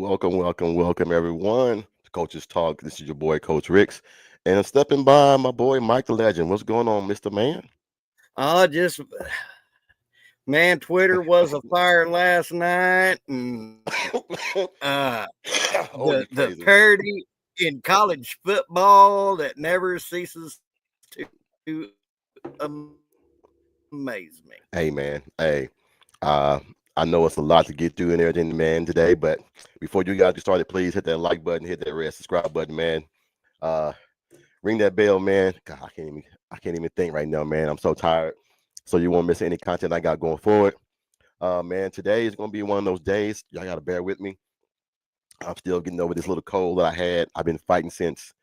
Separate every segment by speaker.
Speaker 1: welcome, everyone to Coach's Talk. This is your boy, Coach Ricks, and I'm stepping by my boy, Mike the Legend. What's going on, Mr. Man?
Speaker 2: Just man, Twitter was a fire last night, and
Speaker 1: Oh, you
Speaker 2: the
Speaker 1: crazy.
Speaker 2: parody in college football that never ceases to amaze me.
Speaker 1: Hey, man. Hey, uh, I know it's a lot to get through and everything, man, today, but before you guys get started, please hit that like button, hit that red subscribe button, man. Uh, Ring that bell, man. God, I can't even think right now, man. I'm so tired. So you won't miss any content I got going forward. Man, today is gonna be one of those days. Y'all gotta bear with me. I'm still getting over this little cold that I had. I've been fighting since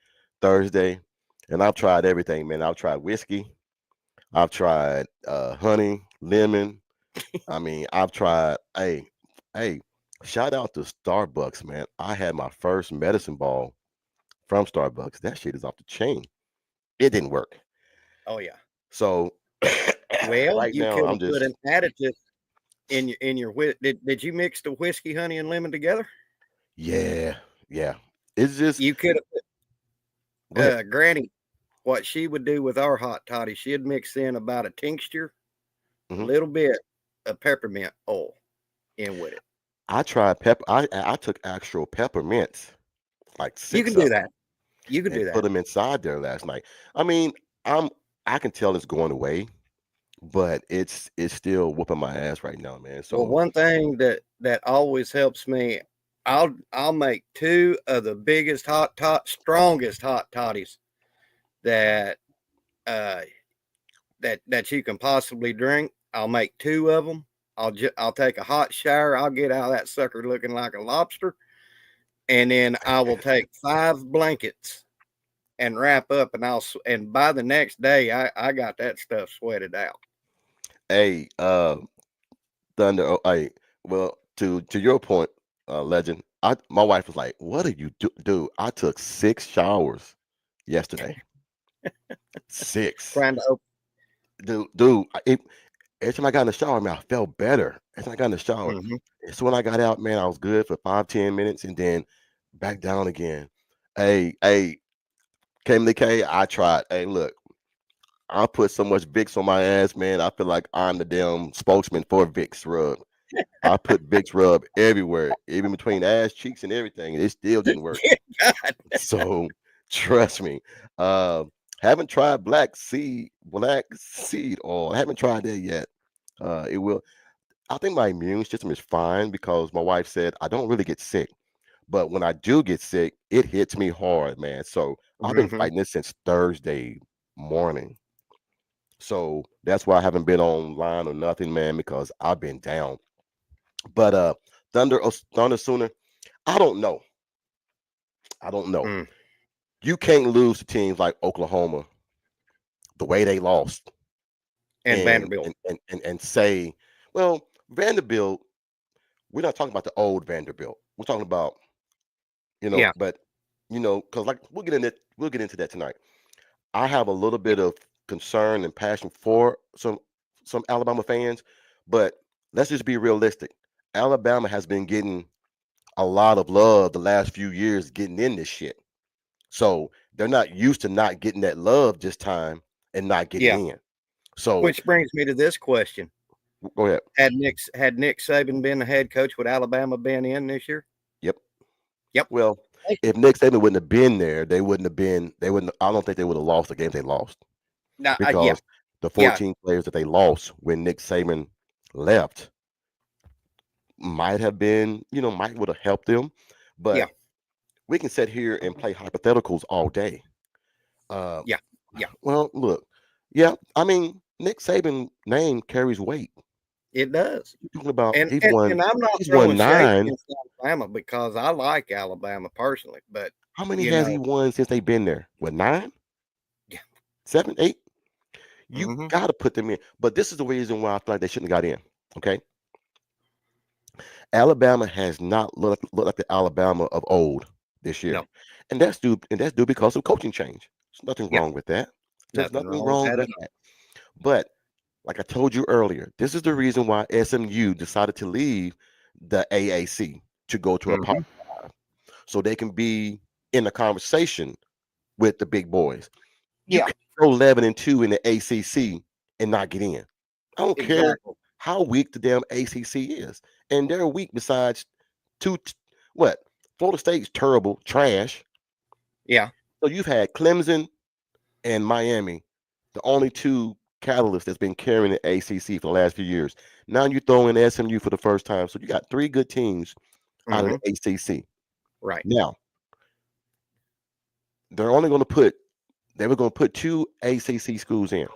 Speaker 1: Thursday, and I've tried everything, man. I've tried whiskey, I've tried honey, lemon. I mean, I've tried. Hey, shout out to Starbucks, man. I had my first medicine ball from Starbucks. That shit is off the chain. It didn't work.
Speaker 2: Oh yeah.
Speaker 1: So
Speaker 2: Well,
Speaker 1: right
Speaker 2: you
Speaker 1: now
Speaker 2: could
Speaker 1: I'm
Speaker 2: have put
Speaker 1: just
Speaker 2: an additive in your did you mix the whiskey, honey, and lemon together?
Speaker 1: yeah, yeah. It's just
Speaker 2: You could
Speaker 1: go ahead.
Speaker 2: have, Granny. What she would do with our hot toddy, she'd mix in about a tincture, a
Speaker 1: Mhm.
Speaker 2: little bit of peppermint oil in with it.
Speaker 1: I tried pepper. I took actual peppermints, like
Speaker 2: You can
Speaker 1: six
Speaker 2: do
Speaker 1: of them,
Speaker 2: that. You can
Speaker 1: and
Speaker 2: do
Speaker 1: put
Speaker 2: that.
Speaker 1: them inside there last night. I mean, I'm I can tell it's going away, but it's still whooping my ass right now, man.
Speaker 2: Well,
Speaker 1: So
Speaker 2: one thing that always helps me, I'll make two of the biggest strongest hot toddies that uh that you can possibly drink. I'll make two of them. I'll take a hot shower. I'll get out of that sucker looking like a lobster, and then I will take 5 blankets and wrap up, and by the next day, I got that stuff sweated out.
Speaker 1: hey, Thunder. Hey, well, to your point, Legend. My wife was like, "What did you do?" I took 6 showers yesterday. Six,
Speaker 2: Trying to open.
Speaker 1: dude. Every time I got in the shower, man, I felt better. Every time I got in the shower.
Speaker 2: Mhm.
Speaker 1: So when I got out, man, I was good for 5, 10 minutes, and then back down again. Hey, Kim K, I tried. Hey, look, I put so much Vicks on my ass, man. I feel like I'm the damn spokesman for Vicks rub. I put Vicks rub everywhere, even between ass cheeks and everything. It still didn't work.
Speaker 2: God.
Speaker 1: So trust me. Uh, haven't tried black seed oil. I haven't tried that yet. It will. I think my immune system is fine because my wife said I don't really get sick. But when I do get sick, it hits me hard, man. So I've been
Speaker 2: Mhm.
Speaker 1: fighting this since Thursday morning. So that's why I haven't been online or nothing, man, because I've been down. But Thunder Sooner, I don't know. I don't know.
Speaker 2: Mm.
Speaker 1: You can't lose to teams like Oklahoma the way they lost
Speaker 2: And Vanderbilt.
Speaker 1: and say, well, Vanderbilt, we're not talking about the old Vanderbilt. We're talking about,
Speaker 2: Yeah.
Speaker 1: but because like we'll get into that tonight. I have a little
Speaker 2: Yeah.
Speaker 1: bit of concern and passion for some Alabama fans, but let's just be realistic. Alabama has been getting a lot of love the last few years getting in this shit. So they're not used to not getting that love this time and not getting
Speaker 2: Yeah.
Speaker 1: in. So
Speaker 2: Which brings me to this question:
Speaker 1: go ahead.
Speaker 2: Had Nick Saban been the head coach, would Alabama been in this year?
Speaker 1: Yep.
Speaker 2: Yep.
Speaker 1: Well,
Speaker 2: Thank you.
Speaker 1: if Nick Saban wouldn't have been there, they wouldn't have been. They wouldn't. I don't think they would have lost the games they lost
Speaker 2: Now, yeah,
Speaker 1: because the
Speaker 2: yeah,
Speaker 1: 14 players that they lost when Nick Saban left might have been, might would have helped them.
Speaker 2: yeah,
Speaker 1: But we can sit here and play hypotheticals all day. Uh,
Speaker 2: yeah, yeah.
Speaker 1: well, look, yeah, I mean, Nick Saban name carries weight.
Speaker 2: It does.
Speaker 1: You're talking about
Speaker 2: And and I'm not
Speaker 1: he's won
Speaker 2: throwing shade
Speaker 1: nine.
Speaker 2: against Alabama because I like Alabama personally, but
Speaker 1: How many
Speaker 2: you
Speaker 1: has he
Speaker 2: know,
Speaker 1: won since they've been there? What, nine,
Speaker 2: yeah.
Speaker 1: 7, 8? You
Speaker 2: Hmm.
Speaker 1: got to put them in. But this is the reason why I feel like they shouldn't have got in. Okay, Alabama has not looked like the Alabama of old this year,
Speaker 2: No,
Speaker 1: and that's due because of coaching change. There's nothing
Speaker 2: yeah,
Speaker 1: wrong with that. There's
Speaker 2: nothing
Speaker 1: nothing
Speaker 2: wrong with
Speaker 1: wrong
Speaker 2: that at
Speaker 1: with that. But like I told you earlier, this is the reason why SMU decided to leave the AAC to go to
Speaker 2: all.
Speaker 1: a Power
Speaker 2: Hmm.
Speaker 1: 5. so they can be in the conversation with the big boys. You
Speaker 2: Yeah,
Speaker 1: can go 11-2 in the ACC and not get in. I don't care
Speaker 2: exactly.
Speaker 1: how weak the damn ACC is, and they're weak. Besides two, what Florida State's terrible trash.
Speaker 2: Yeah.
Speaker 1: So you've had Clemson and Miami, the only two catalysts that's been carrying the ACC for the last few years. Now you throw in SMU for the first time, so you got three good teams out of
Speaker 2: Hmm.
Speaker 1: the ACC.
Speaker 2: Right.
Speaker 1: Now they're only going to put they were going to put two ACC schools in.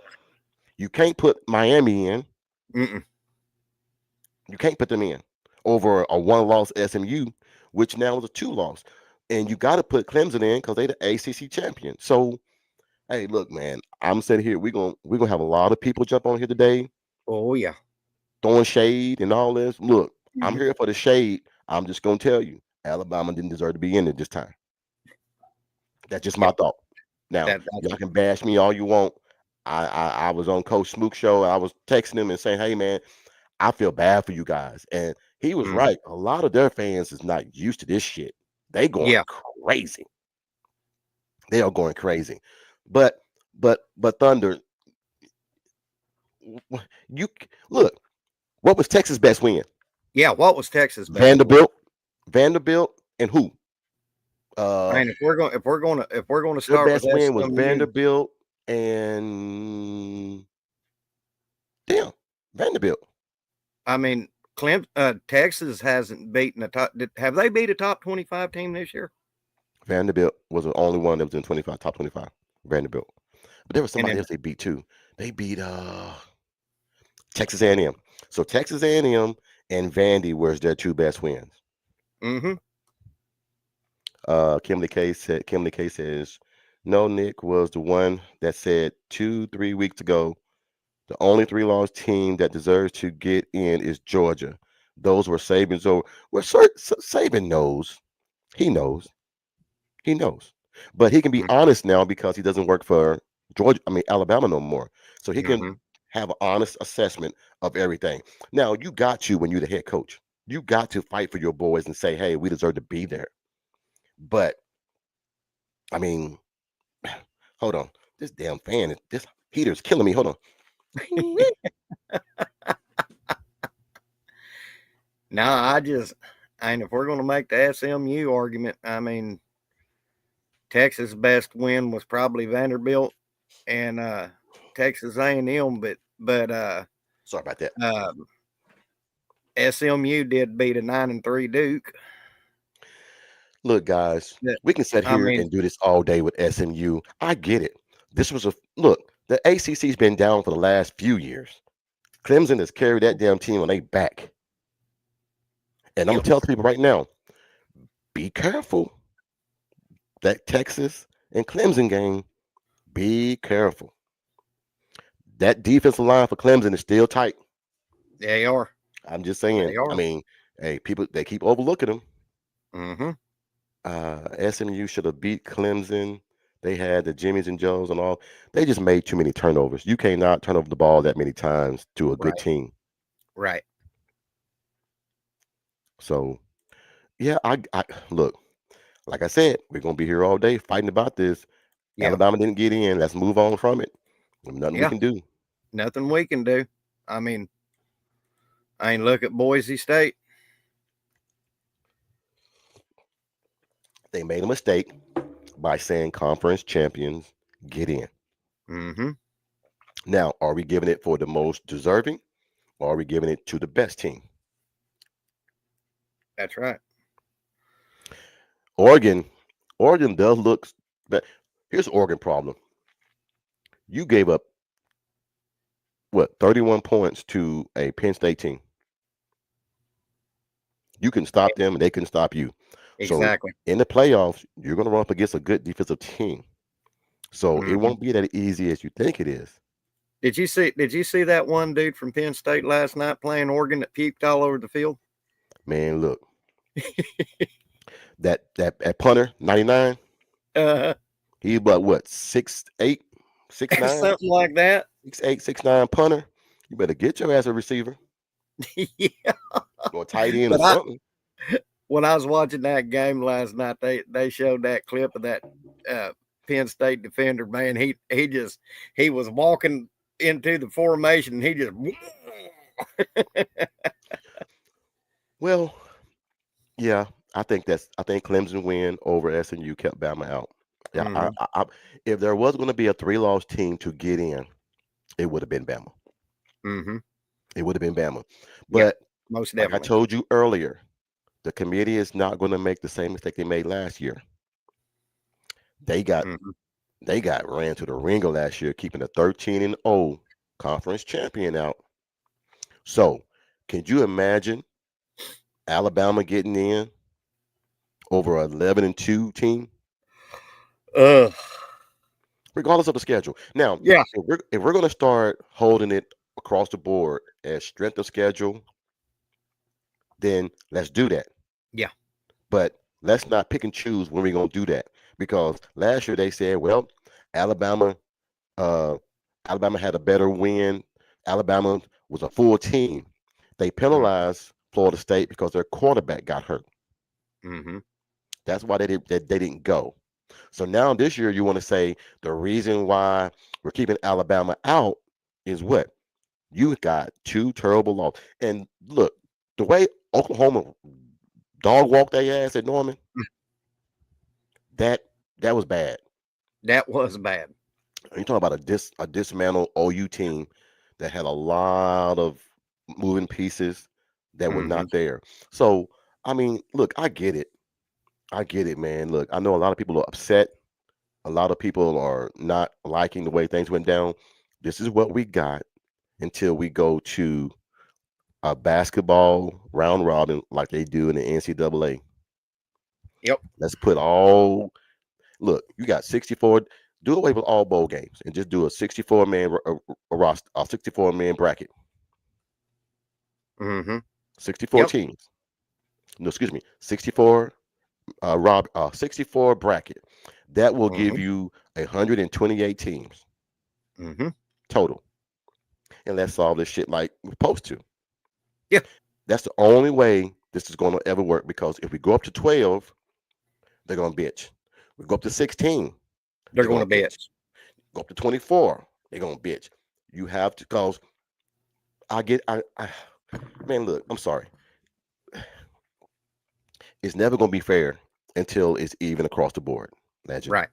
Speaker 1: You can't put Miami in.
Speaker 2: Mm-mm.
Speaker 1: You can't put them in over a one-loss SMU, which now is a two-loss, and you got to put Clemson in because they're the ACC champion. So, hey, look, man, I'm sitting here. We're gonna have a lot of people jump on here today,
Speaker 2: Oh yeah.
Speaker 1: throwing shade and all this. Look, I'm
Speaker 2: Mhm.
Speaker 1: here for the shade. I'm just gonna tell you, Alabama didn't deserve to be in it this time. That's just my
Speaker 2: Yep.
Speaker 1: thought. Now,
Speaker 2: That's
Speaker 1: y'all can bash me all you want. I was on Coach Smook show. I was texting him and saying, "Hey, man, I feel bad for you guys." And he was
Speaker 2: mhm.
Speaker 1: right. A lot of their fans is not used to this shit. They going
Speaker 2: Yeah.
Speaker 1: crazy. They are going crazy. But Thunder, you look. What was Texas' best win?
Speaker 2: Yeah. What was Texas' best win?
Speaker 1: Vanderbilt, Vanderbilt, and who? Uh,
Speaker 2: And if we're gonna
Speaker 1: their
Speaker 2: start with
Speaker 1: best win was
Speaker 2: SMU,
Speaker 1: Vanderbilt and damn Vanderbilt.
Speaker 2: I mean, Texas hasn't beaten a top. Have they beat a top 25 team this year?
Speaker 1: Vanderbilt was the only one that was in 25 top 25. Vanderbilt, but there was
Speaker 2: And
Speaker 1: somebody
Speaker 2: then,
Speaker 1: else they beat too. They beat Texas A&M. So Texas A&M and Vandy was their two best wins.
Speaker 2: mm-hmm.
Speaker 1: Kimberly K says, no, Nick was the one that said 2-3 weeks ago, the only three-loss team that deserves to get in is Georgia. Those were Saban's over. Well, Saban knows. He knows. He knows. But he can be honest now because he doesn't work for Alabama no more. So he can
Speaker 2: Mm-hmm.
Speaker 1: have an honest assessment of everything. Now, you got to when you're the head coach. You got to fight for your boys and say, hey, we deserve to be there. But I mean, hold on. This damn fan, this heater's killing me. Hold on.
Speaker 2: Now, and if we're gonna make the SMU argument, I mean, Texas' best win was probably Vanderbilt and Texas A&M, but
Speaker 1: Sorry about that.
Speaker 2: um, SMU did beat a 9-3 Duke.
Speaker 1: Look, guys,
Speaker 2: That
Speaker 1: we can sit
Speaker 2: I
Speaker 1: here
Speaker 2: mean,
Speaker 1: and do this all day with SMU. I get it. This was a look. The ACC's been down for the last few years. Clemson has carried that damn team on their back. And I'm gonna
Speaker 2: yep,
Speaker 1: tell people right now, be careful. That Texas and Clemson game, be careful. That defensive line for Clemson is still tight.
Speaker 2: they are.
Speaker 1: I'm just saying.
Speaker 2: They
Speaker 1: I
Speaker 2: are.
Speaker 1: mean, hey, people they keep overlooking them.
Speaker 2: Mm-hmm.
Speaker 1: SMU should have beat Clemson. They had the Jimmys and Joes and all. They just made too many turnovers. You cannot turn over the ball that many times to a good
Speaker 2: Right.
Speaker 1: team.
Speaker 2: Right.
Speaker 1: So yeah, I look. Like I said, we're gonna be here all day fighting about this.
Speaker 2: Yeah.
Speaker 1: Alabama didn't get in. Let's move on from it. Nothing we
Speaker 2: Yeah.
Speaker 1: can do.
Speaker 2: Nothing we can do. I mean, I ain't look at Boise State.
Speaker 1: They made a mistake by saying conference champions get in.
Speaker 2: Mm-hmm.
Speaker 1: Now, are we giving it for the most deserving, or are we giving it to the best team?
Speaker 2: That's right.
Speaker 1: Oregon, Oregon does look. But here's the Oregon problem. You gave up what 31 points to a Penn State team. You can stop them, and they can stop you. So
Speaker 2: Exactly.
Speaker 1: in the playoffs, you're going to run up against a good defensive team. So it
Speaker 2: Mm-hmm.
Speaker 1: won't be that easy as you think it is.
Speaker 2: Did you see that one dude from Penn State last night playing Oregon that puked all over the field?
Speaker 1: Man, look, that punter 99.
Speaker 2: Uh,
Speaker 1: He about what 6'8", 6'9",
Speaker 2: something like that.
Speaker 1: 6'8", 6'9" punter. You better get your ass a receiver
Speaker 2: Yeah.
Speaker 1: or tight end or
Speaker 2: But I
Speaker 1: something.
Speaker 2: when I was watching that game last night, they showed that clip of that uh, Penn State defender. Man, he was walking into the formation, and he just
Speaker 1: Well, yeah, I think Clemson win over SNU kept Bama out. Yeah,
Speaker 2: hmm
Speaker 1: if there was going to be a three-loss team to get in, it would have been Bama.
Speaker 2: hmm
Speaker 1: It would have been Bama.
Speaker 2: Yep,
Speaker 1: But
Speaker 2: most
Speaker 1: like I
Speaker 2: definitely.
Speaker 1: told you earlier, the committee is not going to make the same mistake they made last year. They got
Speaker 2: hmm
Speaker 1: they got ran to the ringer last year, keeping a 13-0 conference champion out. So, can you imagine Alabama getting in over an 11-2 team,
Speaker 2: Uh,
Speaker 1: regardless of the schedule? Now,
Speaker 2: yeah,
Speaker 1: if we're going to start holding it across the board as strength of schedule, then let's do that.
Speaker 2: yeah.
Speaker 1: But let's not pick and choose when we're going to do that, because last year they said, well, Alabama, uh, Alabama had a better win. Alabama was a full team. They penalized Florida State because their quarterback got hurt.
Speaker 2: Mm-hmm.
Speaker 1: That's why they didn't go. So now this year you want to say the reason why we're keeping Alabama out is what? You got two terrible losses. And look, the way Oklahoma dog walked their ass at Norman, that that was bad.
Speaker 2: That was bad.
Speaker 1: You're talking about a dismantled OU team that had a lot of moving pieces that were
Speaker 2: hmm
Speaker 1: not there. So I mean, look, I get it. I get it, man. Look, I know a lot of people are upset. A lot of people are not liking the way things went down. This is what we got until we go to a basketball round robin like they do in the NCAA.
Speaker 2: Yep.
Speaker 1: Let's put all look. You got 64. Do away with all bowl games and just do a 64 man roster, a 64 man bracket,
Speaker 2: hmm
Speaker 1: 64
Speaker 2: Yep.
Speaker 1: teams. No, excuse me, 64 64 bracket. That will give
Speaker 2: hmm
Speaker 1: you 128 teams
Speaker 2: hmm
Speaker 1: total, and let's solve this shit like we're supposed to.
Speaker 2: Yeah.
Speaker 1: That's the only way this is going to ever work, because if we go up to 12, they're going to bitch. We go up to 16,
Speaker 2: They're
Speaker 1: they're
Speaker 2: going
Speaker 1: going
Speaker 2: to
Speaker 1: to bitch.
Speaker 2: bitch.
Speaker 1: Go up to 24, they're going to bitch. You have to, because I man, look, I'm sorry. It's never going to be fair until it's even across the board. Legend.
Speaker 2: Right.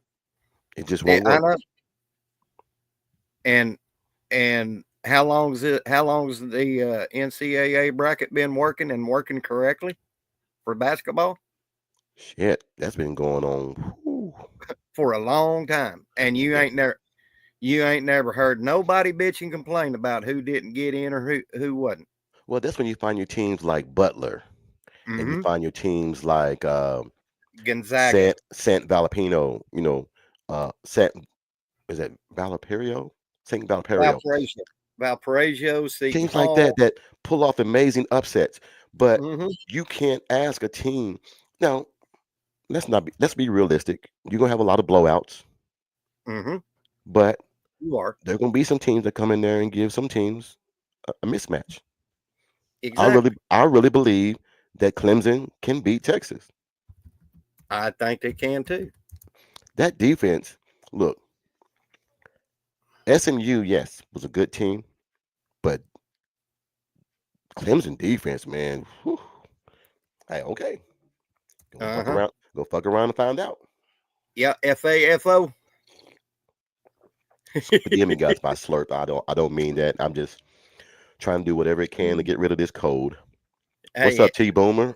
Speaker 1: It just
Speaker 2: Yeah,
Speaker 1: won't
Speaker 2: I
Speaker 1: work.
Speaker 2: know. And how long is it? How long has the NCAA bracket been working and working correctly for basketball?
Speaker 1: Shit, that's been going on. Whew.
Speaker 2: For a long time, and
Speaker 1: Yeah.
Speaker 2: you ain't never heard nobody bitch and complain about who didn't get in or who wasn't.
Speaker 1: Well, that's when you find your teams like Butler, and you
Speaker 2: hmm
Speaker 1: find your teams like
Speaker 2: Gonzaga,
Speaker 1: Sant Valapino. Sant, is that Valpario? Saint Valpario.
Speaker 2: Valparaiso, Valparaiso, Seton
Speaker 1: Teams like that
Speaker 2: Hall.
Speaker 1: that pull off amazing upsets. But
Speaker 2: hmm
Speaker 1: you can't ask a team. Now, let's be realistic. You're gonna have a lot of blowouts,
Speaker 2: hmm
Speaker 1: but
Speaker 2: You are
Speaker 1: there are gonna be some teams that come in there and give some teams a mismatch.
Speaker 2: exactly.
Speaker 1: I really believe that Clemson can beat Texas.
Speaker 2: I think they can too.
Speaker 1: That defense, look, SMU, yes, was a good team, but Clemson defense, man, whew, hey, okay,
Speaker 2: Uh huh.
Speaker 1: go fuck around and find out.
Speaker 2: Yeah. FAFO.
Speaker 1: Forgive me, guys, if I slurp. I don't mean that. I'm just trying to do whatever it can to get rid of this cold. What's
Speaker 2: Hey,
Speaker 1: up, T Boomer?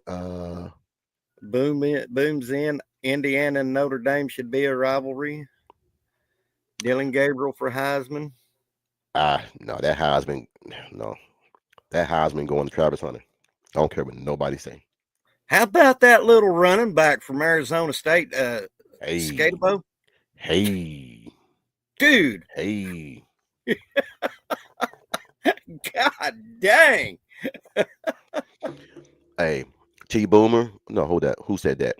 Speaker 2: booms in. Indiana and Notre Dame should be a rivalry. Dylan Gabriel for Heisman.
Speaker 1: No, no, that Heisman going to Travis Hunter. I don't care what nobody say.
Speaker 2: How about that little running back from Arizona State,
Speaker 1: Hey,
Speaker 2: Skatebo?
Speaker 1: hey,
Speaker 2: Dude,
Speaker 1: hey.
Speaker 2: god dang.
Speaker 1: Hey, T Boomer. No, hold that. Who said that?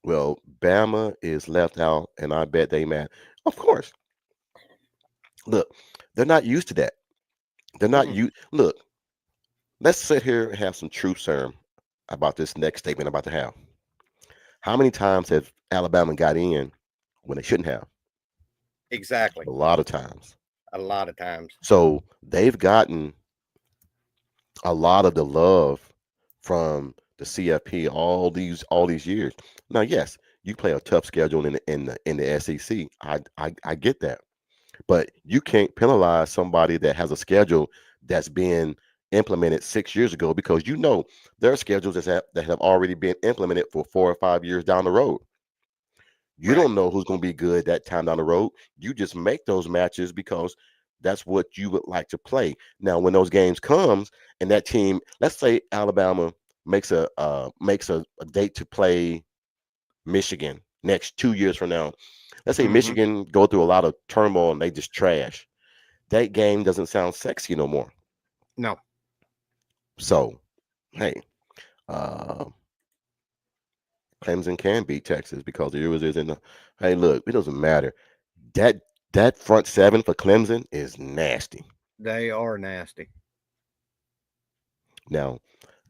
Speaker 1: Well, Bama is left out, and I bet they mad. Of course. Look, they're not used to that. They're not
Speaker 2: Mm-mm.
Speaker 1: you. Look, let's sit here and have some truth serum. about this next statement I'm about to have. How many times have Alabama got in when they shouldn't have?
Speaker 2: Exactly.
Speaker 1: A lot of times.
Speaker 2: A lot of times.
Speaker 1: So they've gotten a lot of the love from the CFP all these years. Now, yes, you play a tough schedule in the SEC. I get that, but you can't penalize somebody that has a schedule that's been implemented 6 years ago, because there are schedules that have already been implemented for 4 or 5 years down the road. You
Speaker 2: Right.
Speaker 1: don't know who's going to be good that time down the road. You just make those matches because that's what you would like to play. Now, when those games comes and that team, let's say Alabama makes a date to play Michigan next 2 years from now. Let's say
Speaker 2: Mm-hmm.
Speaker 1: Michigan go through a lot of turmoil and they just trash. That game doesn't sound sexy no more.
Speaker 2: No.
Speaker 1: So, hey, uh, Clemson can beat Texas because the was in the. Hey, look, it doesn't matter. That that front seven for Clemson is nasty.
Speaker 2: They are nasty.
Speaker 1: Now,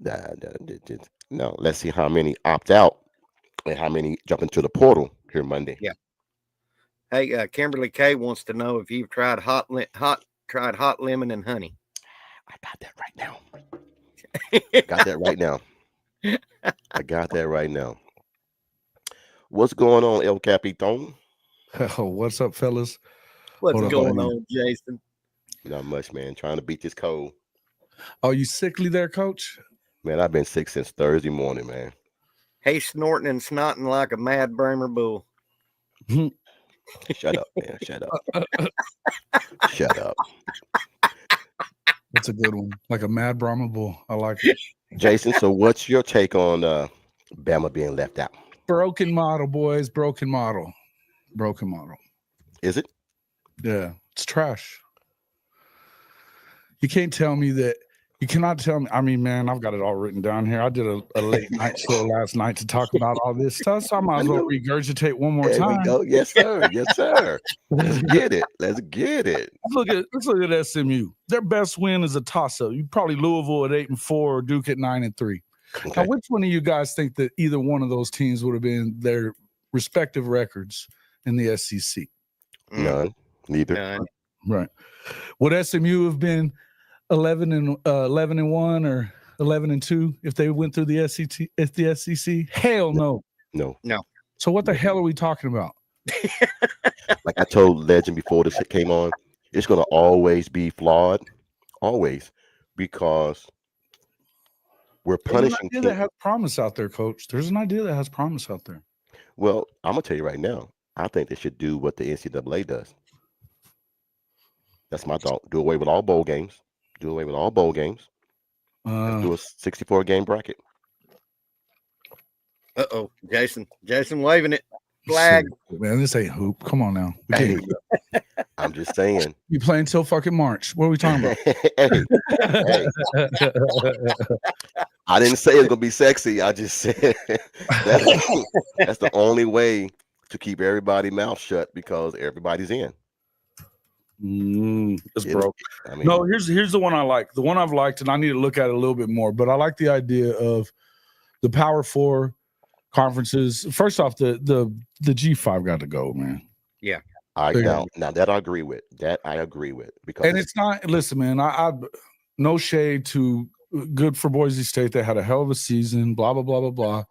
Speaker 1: now let's see how many opt out and how many jump into the portal here Monday.
Speaker 2: Yeah. Hey, Kimberly K wants to know if you've tried hot lemon and honey.
Speaker 1: I got that right now. Got that right now. I got that right now. What's going on, El Capitan?
Speaker 3: Oh, what's up, fellas?
Speaker 2: What's
Speaker 3: Hold up,
Speaker 2: going
Speaker 3: buddy.
Speaker 2: on, Jason?
Speaker 1: Not much, man. Trying to beat this cold.
Speaker 3: Are you sickly there, Coach?
Speaker 1: Man, I've been sick since Thursday morning, man.
Speaker 2: Hey, snorting and snotting like a mad Bramer bull.
Speaker 1: Shut up, man. Shut up. Shut up.
Speaker 3: That's a good one. Like a mad Brahma bull. I like it.
Speaker 1: Jason, so what's your take on Bama being left out?
Speaker 3: Broken model, boys. Broken model. Broken model.
Speaker 1: Is it?
Speaker 3: Yeah, it's trash. You can't tell me that. You cannot tell me. I mean, man, I've got it all written down here. I did a late night show last night to talk about all this stuff, so I might as well regurgitate one more
Speaker 1: There
Speaker 3: time.
Speaker 1: we go. Yes, sir. Yes, sir. Let's get it. Let's get it.
Speaker 3: Let's look at SMU. Their best win is a toss-up. You probably Louisville at 8-4 or Duke at 9-3.
Speaker 1: Okay.
Speaker 3: Now, which one of you guys think that either one of those teams would have been their respective records in the SEC?
Speaker 1: None. Neither.
Speaker 2: None.
Speaker 3: Right. Would SMU have been 11-1 or 11-2 if they went through the SEC? Hell no.
Speaker 1: No.
Speaker 3: So what the hell are we talking about?
Speaker 1: Like I told Legend before this shit came on, it's gonna always be flawed, always, because we're
Speaker 3: There's an
Speaker 1: punishing
Speaker 3: idea that has promise out there, Coach. There's an idea that has promise out there.
Speaker 1: Well, I'm gonna tell you right now, I think they should do what the NCAA does. That's my thought. Do away with all bowl games. Do away with all bowl games. Let's do a 64 game bracket.
Speaker 2: Uh-oh. Jason waving it. Flag.
Speaker 3: Man, this ain't hoop. Come on now.
Speaker 1: Hey, I'm just saying.
Speaker 3: You playing till fucking March. What are we talking about?
Speaker 1: Hey, I didn't say it's gonna be sexy. I just said that's the only way to keep everybody mouth shut, because everybody's in.
Speaker 3: It's broke.
Speaker 1: I mean,
Speaker 3: No, here's the one I like. The one I've liked, and I need to look at it a little bit more, but I like the idea of the Power Four conferences. First off, the G5 got to go, man.
Speaker 2: Yeah.
Speaker 1: now that I agree with. Because
Speaker 3: And it's not, listen, man, I no shade to good for Boise State. They had a hell of a season, blah, blah, blah, blah, blah.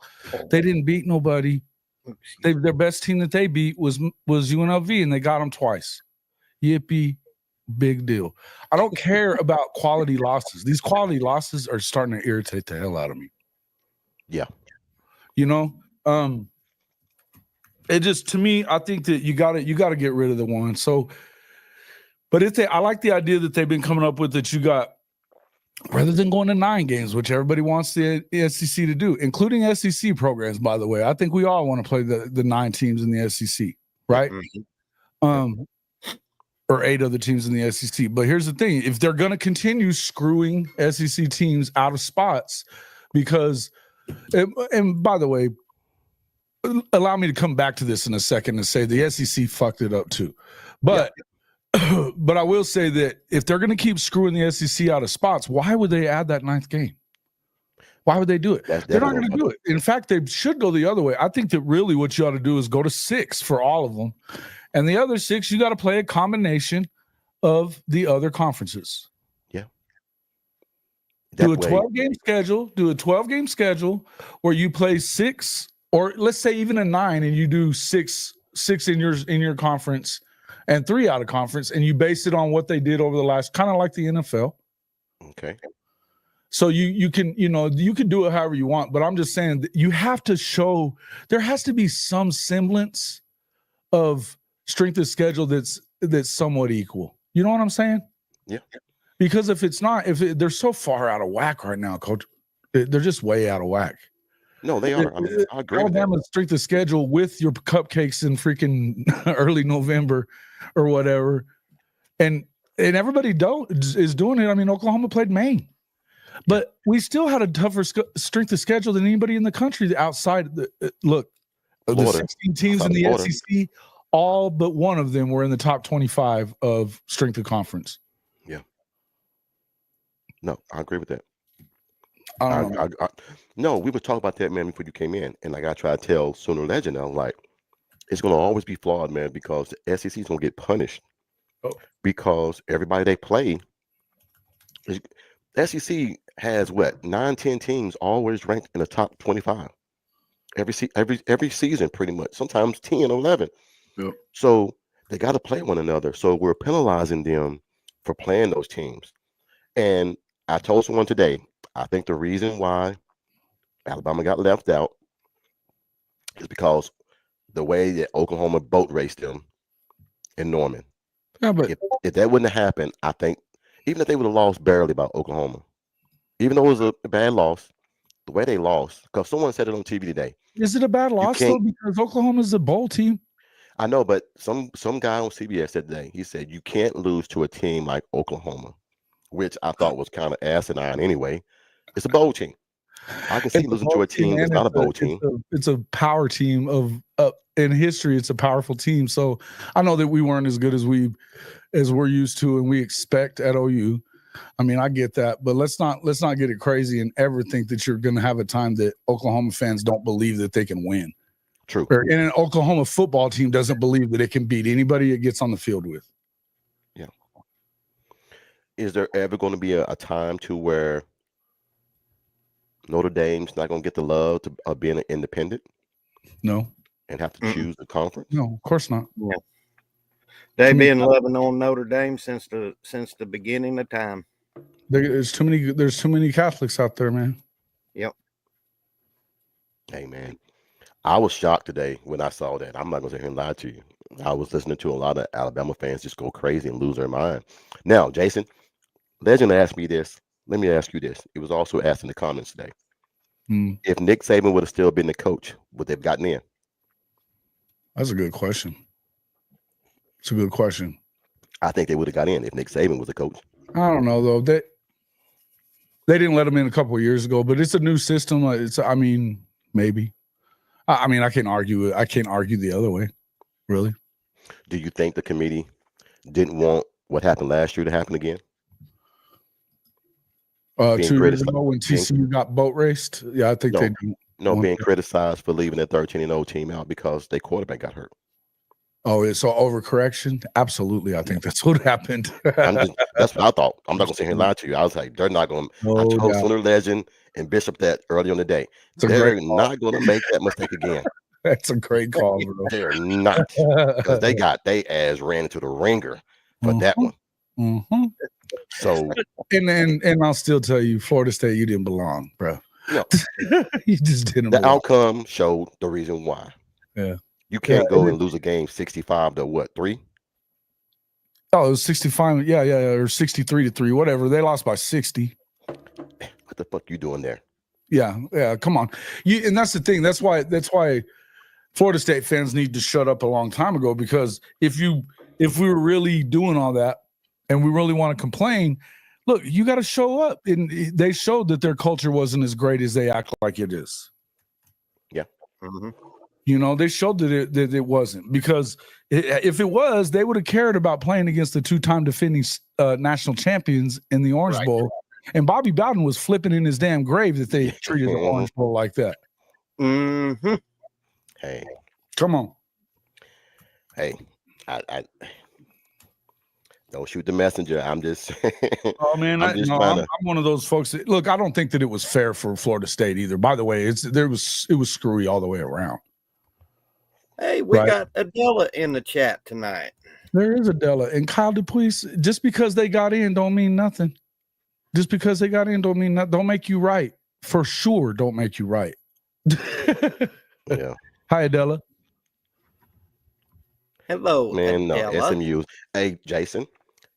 Speaker 3: They didn't beat nobody. Their best team that they beat was UNLV, and they got them twice. Yippee, big deal. I don't care about quality losses. These quality losses are starting to irritate the hell out of me.
Speaker 1: Yeah.
Speaker 3: You know, it just, to me, I think that you got to get rid of the one. So, but I like the idea that they've been coming up with, that you got, rather than going to 9 games, which everybody wants the SEC to do, including SEC programs, by the way. I think we all want to play the 9 teams in the SEC, right?
Speaker 2: Mm-hmm.
Speaker 3: Or 8 other teams in the SEC. But here's the thing. If they're going to continue screwing SEC teams out of spots, because, and by the way, allow me to come back to this in a second and say the SEC fucked it up too. But but I will say that if they're going to keep screwing the SEC out of spots, why would they add that 9th game? Why would they do it?
Speaker 1: That's
Speaker 3: They're not
Speaker 1: definitely
Speaker 3: going to do it. In fact, they should go the other way. I think that really what you ought to do is go to 6 for all of them. And the other 6, you got to play a combination of the other conferences.
Speaker 1: Yeah.
Speaker 3: Do a 12-game schedule. Do a 12-game schedule where you play 6, or let's say even a 9, and you do 6 in your conference and 3 out of conference, and you base it on what they did over the last, kind of like the NFL.
Speaker 1: Okay.
Speaker 3: So you can do it however you want, but I'm just saying that you have to show, there has to be some semblance of strength of schedule that's somewhat equal. You know what I'm saying?
Speaker 1: Yeah.
Speaker 3: Because if it's not, they're so far out of whack right now, Coach, they're just way out of whack.
Speaker 1: No, they are. I mean, I agree.
Speaker 3: Alabama's strength of schedule with your cupcakes in freaking early November or whatever, and everybody is doing it. I mean, Oklahoma played Maine. But we still had a tougher strength of schedule than anybody in the country outside. Look, the 16 teams in the SEC, all but one of them were in the top 25 of strength of conference.
Speaker 1: Yeah. No, I agree with that. No, we were talking about that, man, before you came in. And like I try to tell Sooner Legend, I'm like, it's going to always be flawed, man, because the SEC is going to get punished. Because everybody they play, SEC has what 9-10 teams always ranked in the top 25 every season, pretty much, sometimes 10 or 11.
Speaker 3: Yep.
Speaker 1: So they got to play one another, so we're penalizing them for playing those teams. And I told someone today, I think the reason why Alabama got left out is because the way that Oklahoma boat raced them in Norman.
Speaker 3: Yeah, but
Speaker 1: if that wouldn't have happened, I think even if they would have lost barely by Oklahoma, even though it was a bad loss, the way they lost, because someone said it on TV today.
Speaker 3: Is it a bad loss though? Because Oklahoma's a bowl team.
Speaker 1: I know, but some guy on CBS said today, he said you can't lose to a team like Oklahoma, which I thought was kind of asinine anyway. It's a bowl team. I can see losing to a team that's not a bowl team.
Speaker 3: It's a power team in history. It's a powerful team. So I know that we weren't as good as we're used to and we expect at OU. I mean, I get that, but let's not get it crazy and ever think that you're going to have a time that Oklahoma fans don't believe that they can win.
Speaker 1: True.
Speaker 3: And an Oklahoma football team doesn't believe that it can beat anybody it gets on the field with.
Speaker 1: Yeah. Is there ever going to be a time to where Notre Dame's not going to get the love of being an independent?
Speaker 3: No.
Speaker 1: And have to choose the conference?
Speaker 3: No, of course not.
Speaker 2: Yeah. They've been loving on Notre Dame since the beginning of time.
Speaker 3: There's too many Catholics out there, man.
Speaker 2: Yep.
Speaker 1: Hey, man, I was shocked today when I saw that. I'm not going to sit here and lie to you. I was listening to a lot of Alabama fans just go crazy and lose their mind. Now, Jason, Legend asked me this. Let me ask you this. It was also asked in the comments today. If Nick Saban would have still been the coach, would they have gotten in?
Speaker 3: That's a good question. It's a good question.
Speaker 1: I think they would have got in if Nick Saban was the coach.
Speaker 3: I don't know though. They didn't let him in a couple of years ago, but it's a new system. Maybe. I can't argue it. I can't argue the other way. Really.
Speaker 1: Do you think the committee didn't want what happened last year to happen again?
Speaker 3: 2 years ago when TCU got boat raced. Yeah, I think they do.
Speaker 1: No, being criticized for leaving their 13-0 team out because their quarterback got hurt.
Speaker 3: Oh, it's so overcorrection? Absolutely. I think that's what happened.
Speaker 1: That's what I thought. I'm not going to sit here and lie to you. I was like, they're not going to. I told Sooner Legend and Bishop that early on the day. They're not going to make that mistake again.
Speaker 3: That's a great call, bro.
Speaker 1: They're not. Because they ass ran into the ringer for that one.
Speaker 3: Mm-hmm.
Speaker 1: So.
Speaker 3: And I'll still tell you, Florida State, you didn't belong, bro.
Speaker 1: No.
Speaker 3: You just didn't
Speaker 1: belong. The outcome showed the reason why.
Speaker 3: Yeah.
Speaker 1: You can't go and lose a game 65 to what, 3?
Speaker 3: Oh, it was 65. Yeah, or 63-3, whatever. They lost by 60.
Speaker 1: What the fuck you doing there?
Speaker 3: Yeah. Come on. And that's the thing. That's why Florida State fans need to shut up a long time ago, because if we were really doing all that and we really want to complain, look, you got to show up. And they showed that their culture wasn't as great as they act like it is.
Speaker 1: Yeah. Mm-hmm.
Speaker 3: You know, they showed that it wasn't, because if it was, they would have cared about playing against the 2-time defending national champions in the Orange Bowl And Bobby Bowden was flipping in his damn grave that they treated the Orange Bowl like that.
Speaker 2: Mm-hmm.
Speaker 1: Hey,
Speaker 3: come on.
Speaker 1: Hey, I don't shoot the messenger. I'm just.
Speaker 3: Oh man, I'm one of those folks that, look, I don't think that it was fair for Florida State either. By the way, it was screwy all the way around.
Speaker 2: Hey, we got Adela in the chat tonight.
Speaker 3: There is Adela and Kyle Dupuis. Just because they got in don't mean nothing. Just because they got in don't mean nothing. Don't make you right. For sure, don't make you right.
Speaker 1: Yeah.
Speaker 3: Hi, Adela.
Speaker 2: Hello,
Speaker 1: man.
Speaker 2: Adela.
Speaker 1: No, SMU. Hey, Jason.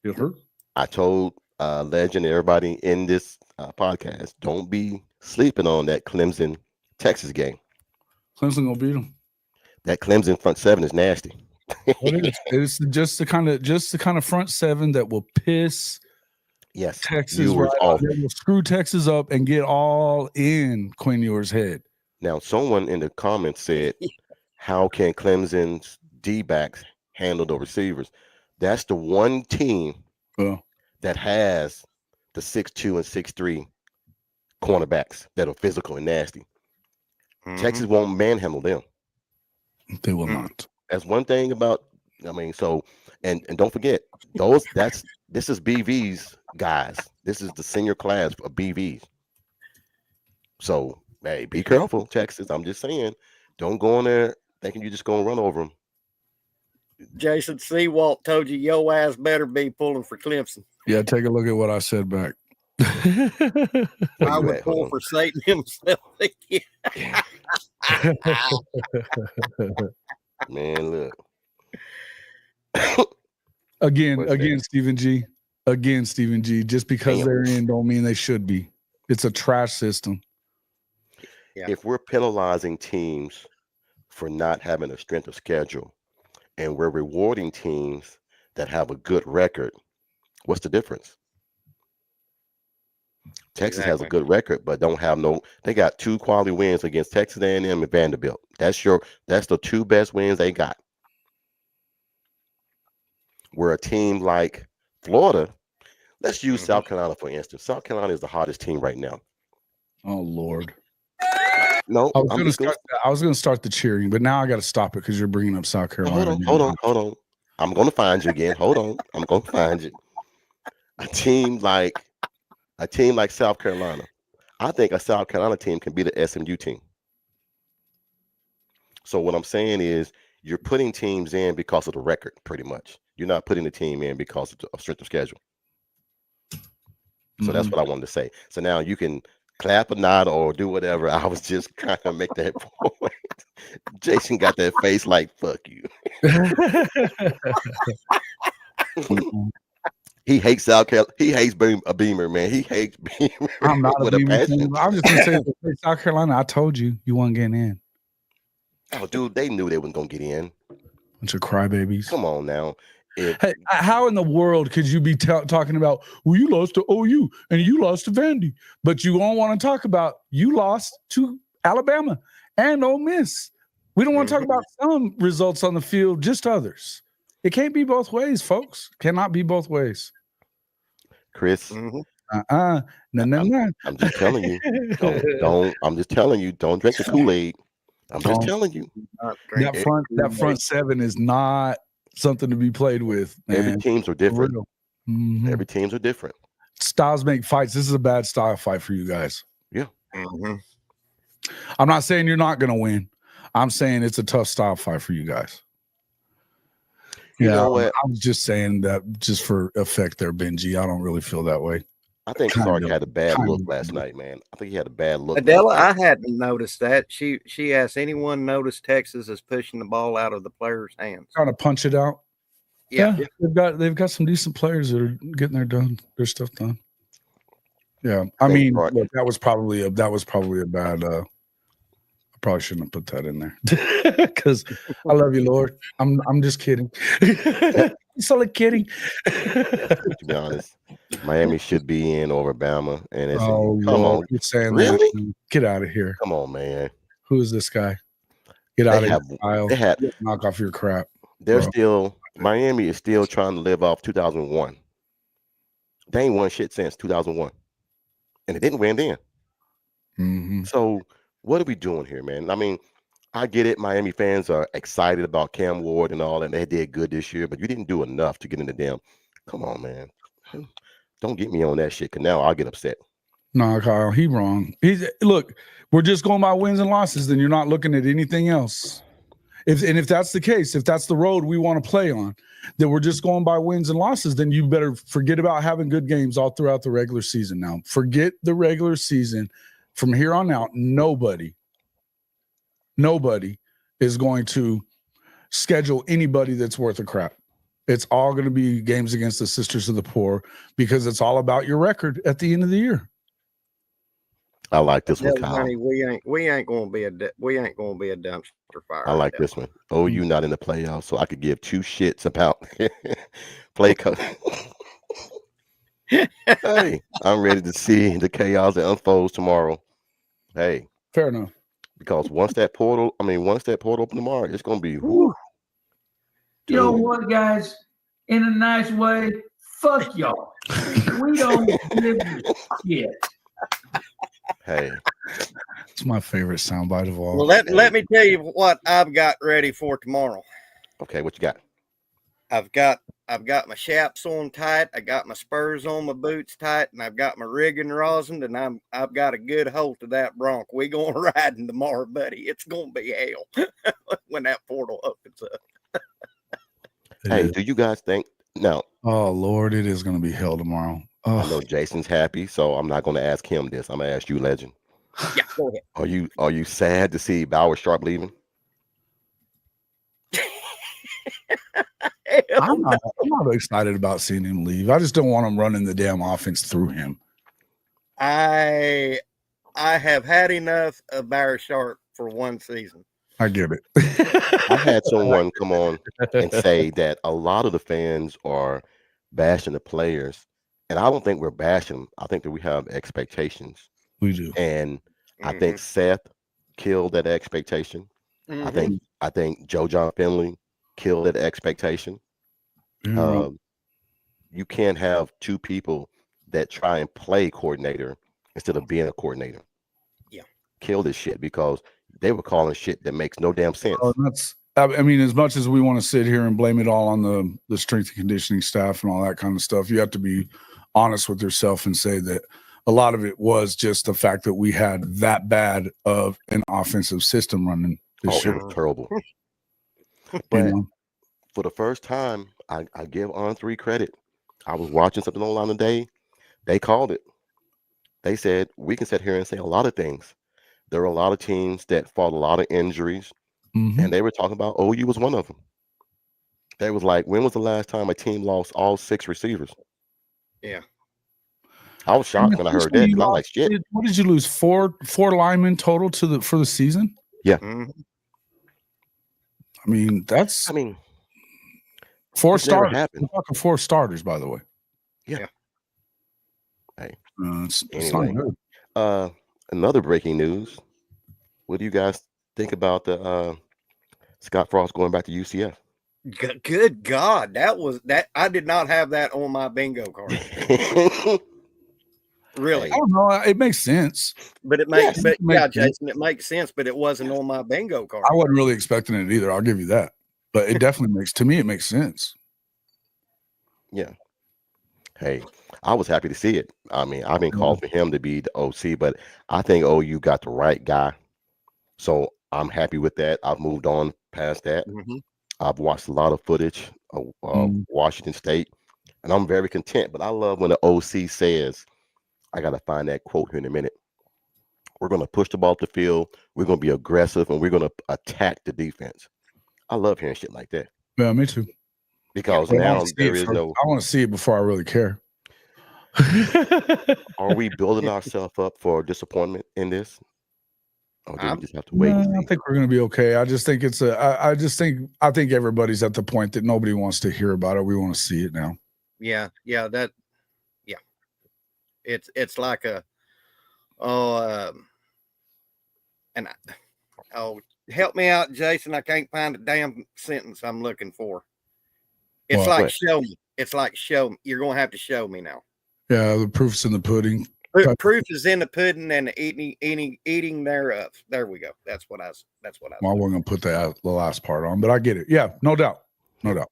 Speaker 3: Yes, sir.
Speaker 1: I told Legend, everybody in this podcast, don't be sleeping on that Clemson Texas game.
Speaker 3: Clemson gonna beat them.
Speaker 1: That Clemson front seven is nasty.
Speaker 3: It's just the kind of front seven that will piss Texas right off. They will screw Texas up and get all in Quinn Ewers' head.
Speaker 1: Now, someone in the comments said, how can Clemson's D-backs handle the receivers? That's the one team that has the 6'2" and 6'3" cornerbacks that are physical and nasty. Mm-hmm. Texas won't manhandle them.
Speaker 3: They will not.
Speaker 1: That's one thing about, and don't forget, this is BV's guys. This is the senior class of BVs. So, hey, be careful, Texas. I'm just saying, don't go in there thinking you're just going to run over them.
Speaker 2: Jason Seawalt told you your ass better be pulling for Clemson.
Speaker 3: Yeah, take a look at what I said back.
Speaker 2: I would pull for Satan himself.
Speaker 1: Man, look.
Speaker 3: Again, Stephen G. Again, Stephen G. Just because they're in don't mean they should be. It's a trash system.
Speaker 1: Yeah. If we're penalizing teams for not having a strength of schedule and we're rewarding teams that have a good record, what's the difference? Texas has a good record, but don't have they got 2 quality wins against Texas A&M and Vanderbilt. That's the 2 best wins they got. Where a team like Florida, let's use South Carolina for instance. South Carolina is the hottest team right now.
Speaker 3: Oh Lord.
Speaker 1: No,
Speaker 3: I was going to start the cheering, but now I got to stop it because you're bringing up South Carolina.
Speaker 1: Hold on. I'm going to find you again. Hold on. I'm going to find you. A team like South Carolina. I think a South Carolina team can be the SMU team. So what I'm saying is you're putting teams in because of the record, pretty much. You're not putting the team in because of the strength of schedule. So that's what I wanted to say. So now you can clap or nod or do whatever. I was just trying to make that point. Jason got that face like, fuck you. He hates South Carolina. He hates Beamer, man. He hates Beamer.
Speaker 3: I'm not a Beamer. I was just going to say, South Carolina, I told you weren't getting in.
Speaker 1: Oh, dude, they knew they weren't going to get in.
Speaker 3: Bunch of crybabies.
Speaker 1: Come on now.
Speaker 3: Hey, how in the world could you be talking about, well, you lost to OU and you lost to Vandy, but you don't want to talk about you lost to Alabama and Ole Miss. We don't want to talk about some results on the field, just others. It can't be both ways, folks. Cannot be both ways.
Speaker 1: Chris.
Speaker 3: No.
Speaker 1: I'm just telling you. I'm just telling you, don't drink the Kool-Aid. I'm just telling you.
Speaker 3: That front seven is not something to be played with, man.
Speaker 1: Every teams are different. Every teams are different.
Speaker 3: Styles make fights. This is a bad style fight for you guys.
Speaker 1: Yeah.
Speaker 3: I'm not saying you're not going to win. I'm saying it's a tough style fight for you guys.
Speaker 1: You know what?
Speaker 3: I was just saying that just for effect there, Benji. I don't really feel that way.
Speaker 1: I think Sark had a bad look last night, man. I think he had a bad look.
Speaker 2: Adela, I hadn't noticed that. She asked, anyone notice Texas is pushing the ball out of the players' hands?
Speaker 3: Trying to punch it out. Yeah. They've got some decent players that are getting their stuff done. Yeah. I mean, look, that was probably a bad I probably shouldn't have put that in there. Because I love you, Lord. I'm just kidding. It's only kidding.
Speaker 1: To be honest, Miami should be in over Bama. And it's come on.
Speaker 3: You're saying
Speaker 1: really?
Speaker 3: That. Get out of here.
Speaker 1: Come on, man.
Speaker 3: Who is this guy? Get out of here.
Speaker 1: They had
Speaker 3: knock off your crap.
Speaker 1: Miami is still trying to live off 2001. They ain't won shit since 2001. and it didn't win then.
Speaker 3: Mm-hmm.
Speaker 1: So what are we doing here, man? I mean, I get it. Miami fans are excited about Cam Ward and all, and they did good this year, but you didn't do enough to get in the damn. Come on, man. Don't get me on that shit, because now I'll get upset.
Speaker 3: No, Kyle, he wrong. Look, we're just going by wins and losses, then you're not looking at anything else. If that's the case, if that's the road we want to play on, that we're just going by wins and losses, then you better forget about having good games all throughout the regular season now. Forget the regular season. From here on out, nobody is going to schedule anybody that's worth a crap. It's all going to be games against the Sisters of the Poor, because it's all about your record at the end of the year.
Speaker 1: I like this one,
Speaker 2: No,
Speaker 1: Kyle.
Speaker 2: honey, we ain't going to be a dumpster fire.
Speaker 1: I like this one. OU not in the playoffs, so I could give two shits about play coach. Hey, I'm ready to see the chaos that unfolds tomorrow. Hey,
Speaker 3: fair enough.
Speaker 1: Because once that portal open tomorrow, it's gonna be.
Speaker 4: You know what, guys? In a nice way, fuck y'all. We don't give a shit.
Speaker 1: Hey,
Speaker 3: it's my favorite soundbite of all.
Speaker 2: Well, let me tell you what I've got ready for tomorrow.
Speaker 1: Okay, what you got?
Speaker 2: I've got my chaps on tight. I got my spurs on, my boots tight, and I've got my rigging rosined, and I've got a good hold to that bronc. We going riding tomorrow, buddy. It's gonna be hell when that portal opens up.
Speaker 1: Hey, do you guys think now?
Speaker 3: Oh Lord, it is gonna be hell tomorrow. Oh.
Speaker 1: I know Jason's happy, so I'm not gonna ask him this. I'm gonna ask you, Legend.
Speaker 2: Yeah, go ahead.
Speaker 1: Are you sad to see Bauer Sharp leaving?
Speaker 3: I'm not excited about seeing him leave. I just don't want him running the damn offense through him.
Speaker 2: I have had enough of Barry Sharp for one season.
Speaker 3: I get it.
Speaker 1: I had someone come on and say that a lot of the fans are bashing the players, and I don't think we're bashing them. I think that we have expectations.
Speaker 3: We do,
Speaker 1: and I think Seth killed that expectation. I think Joe John Finley killed that expectation. You can't have two people that try and play coordinator instead of being a coordinator.
Speaker 2: Yeah,
Speaker 1: kill this shit, because they were calling shit that makes no damn sense.
Speaker 3: I mean, as much as we want to sit here and blame it all on the strength and conditioning staff and all that kind of stuff, you have to be honest with yourself and say that a lot of it was just the fact that we had that bad of an offensive system running this year.
Speaker 1: It was terrible. But for the first time, I give On3 credit. I was watching something online today. They called it. They said, we can sit here and say a lot of things. There are a lot of teams that fought a lot of injuries, and they were talking about OU was one of them. They was like, when was the last time a team lost all 6 receivers?
Speaker 2: Yeah.
Speaker 1: I was shocked when I heard that. I like, shit.
Speaker 3: What did you lose? Four linemen total for the season?
Speaker 1: Yeah.
Speaker 3: I mean, four starters. We're talking 4 starters, by the way.
Speaker 1: Yeah. Hey.
Speaker 3: Anyway,
Speaker 1: another breaking news. What do you guys think about the Scott Frost going back to UCF?
Speaker 2: Good God, that I did not have that on my bingo card. Really?
Speaker 3: I don't know. It makes sense.
Speaker 2: But it makes, Jason, it makes sense. But it wasn't on my bingo card.
Speaker 3: I wasn't really expecting it either. I'll give you that. But it definitely it makes sense.
Speaker 1: Yeah. Hey, I was happy to see it. I mean, I've been calling for him to be the OC, but I think OU got the right guy. So I'm happy with that. I've moved on past that. I've watched a lot of footage of Washington State, and I'm very content. But I love when the OC says, I got to find that quote here in a minute. We're going to push the ball up the field. We're going to be aggressive, and we're going to attack the defense. I love hearing shit like that.
Speaker 3: Yeah, me too.
Speaker 1: Because now there is no.
Speaker 3: I want to see it before I really care.
Speaker 1: Are we building ourselves up for disappointment in this? Or do we just have to wait?
Speaker 3: I think we're going to be okay. I just think I think everybody's at the point that nobody wants to hear about it. We want to see it now.
Speaker 2: Yeah. It's like help me out, Jason. I can't find a damn sentence I'm looking for. It's show me. It's like show me. You're going to have to show me now.
Speaker 3: Yeah, the proof's in the pudding.
Speaker 2: Proof is in the pudding and the eating thereof. There we go. That's what I.
Speaker 3: Well, I wasn't gonna put the last part on, but I get it. Yeah, no doubt, no doubt.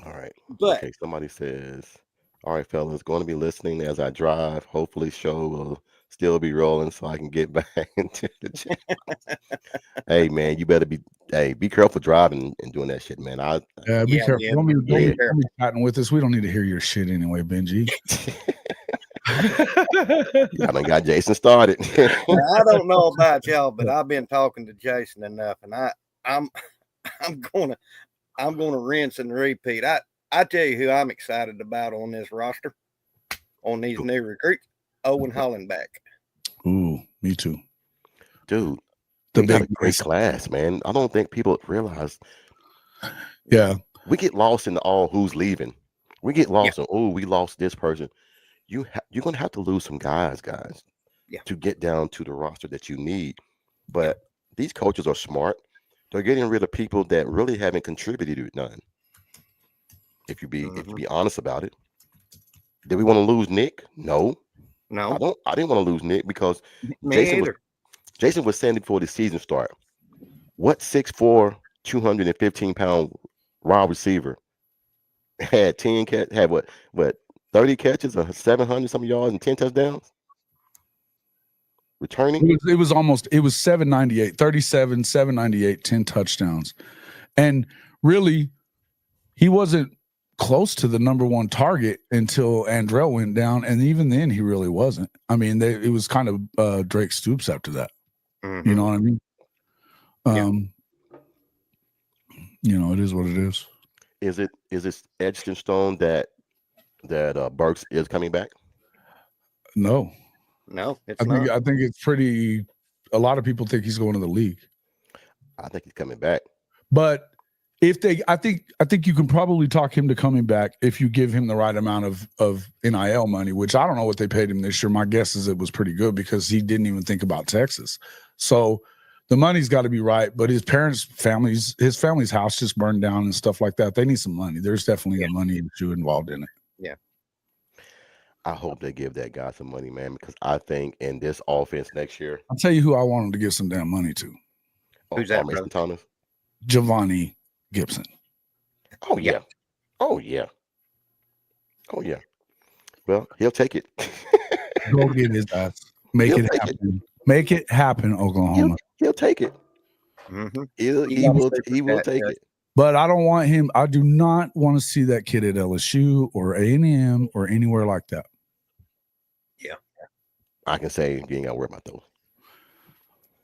Speaker 1: All right.
Speaker 2: But
Speaker 1: Okay, somebody says, all right, fellas, going to be listening as I drive. Hopefully, show will still be rolling so I can get back into the chat. Hey, man, you better be careful driving and doing that shit, man.
Speaker 3: Be careful.
Speaker 2: Yeah,
Speaker 3: don't be
Speaker 2: careful.
Speaker 3: chatting with us. We don't need to hear your shit anyway, Benji.
Speaker 1: I done got Jason started.
Speaker 2: I don't know about y'all, but I've been talking to Jason enough, and I'm gonna rinse and repeat. I tell you who I'm excited about on this roster, on these new recruits, Owen Hollenbeck.
Speaker 3: Ooh, me too.
Speaker 1: Dude,
Speaker 3: The
Speaker 1: we got
Speaker 3: big
Speaker 1: a great class, man. I don't think people realize.
Speaker 3: Yeah.
Speaker 1: We get lost in all who's leaving. We get lost in, oh, we lost this person. You're going to have to lose some guys, to get down to the roster that you need. But these coaches are smart. They're getting rid of people that really haven't contributed to none. If you be honest about it. Did we want to lose Nick? No. I didn't want to lose Nick because Jason was saying before the season start. What 6'4", 215-pound wide receiver had 30 catches or 700 some yards and 10 touchdowns? Returning?
Speaker 3: It was 798, 37, 798, 10 touchdowns. And really, he wasn't close to the number one target until Andrell went down. And even then, he really wasn't. I mean, it was kind of Drake Stoops after that. You know what I mean? You know, it is what it is.
Speaker 1: Is it etched in stone that Burks is coming back?
Speaker 2: No, it's not.
Speaker 3: I think it's pretty. A lot of people think he's going to the league.
Speaker 1: I think he's coming back.
Speaker 3: But I think you can probably talk him to coming back if you give him the right amount of NIL money, which I don't know what they paid him this year. My guess is it was pretty good because he didn't even think about Texas. So the money's got to be right. But his family's house just burned down and stuff like that. They need some money. There's definitely a money issue involved in it.
Speaker 2: Yeah.
Speaker 1: I hope they give that guy some money, man, because I think in this offense next year.
Speaker 3: I'll tell you who I want him to give some damn money to.
Speaker 2: Who's that,
Speaker 1: Mason Thomas?
Speaker 3: Giovanni Gibson.
Speaker 1: Oh, yeah. Oh, yeah. Oh, yeah. Well, he'll take it.
Speaker 3: Go get his ass. Make it happen. Make it happen, Oklahoma.
Speaker 1: He'll take it. He will take it.
Speaker 3: But I don't want him. I do not want to see that kid at LSU or A&M or anywhere like that.
Speaker 2: Yeah.
Speaker 1: I can say you ain't got to worry about those.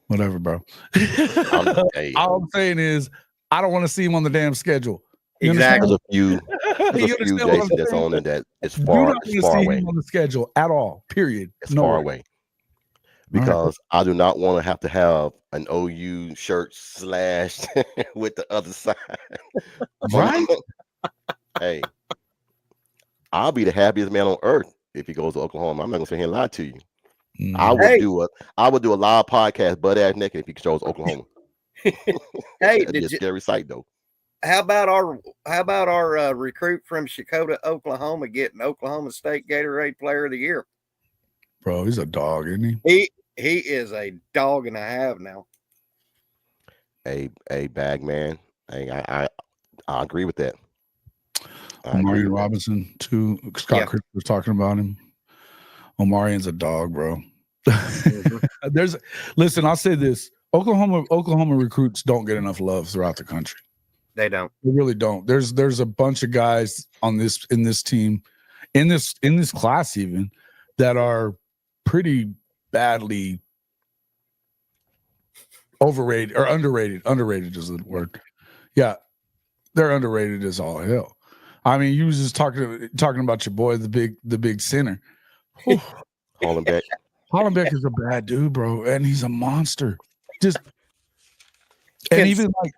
Speaker 3: Whatever, bro. All I'm saying is I don't want to see him on the damn schedule.
Speaker 2: Exactly.
Speaker 1: There's a few Jason that's on it that it's far away
Speaker 3: on the schedule at all. Period.
Speaker 1: It's far away. Because I do not want to have an OU shirt slashed with the other side.
Speaker 3: Right?
Speaker 1: Hey, I'll be the happiest man on earth if he goes to Oklahoma. I'm not gonna sit here and lie to you. I would do a live podcast butt ass naked if he chose Oklahoma.
Speaker 2: Hey,
Speaker 1: that'd be a scary sight though.
Speaker 2: How about our recruit from Shakota, Oklahoma, getting Oklahoma State Gatorade Player of the Year?
Speaker 3: Bro, he's a dog, isn't he?
Speaker 2: He is a dog and a half now.
Speaker 1: A bag man. I agree with that.
Speaker 3: Omarion Robinson too. Scott Chris was talking about him. Omarion's a dog, bro. Listen, I'll say this: Oklahoma recruits don't get enough love throughout the country.
Speaker 2: They don't.
Speaker 3: They really don't. There's a bunch of guys in this team, in this class even, that are pretty badly overrated or underrated. Underrated is the word. Yeah, they're underrated as all hell. I mean, you was just talking about your boy, the big center. Hollenbeck is a bad dude, bro, and he's a monster. Even like,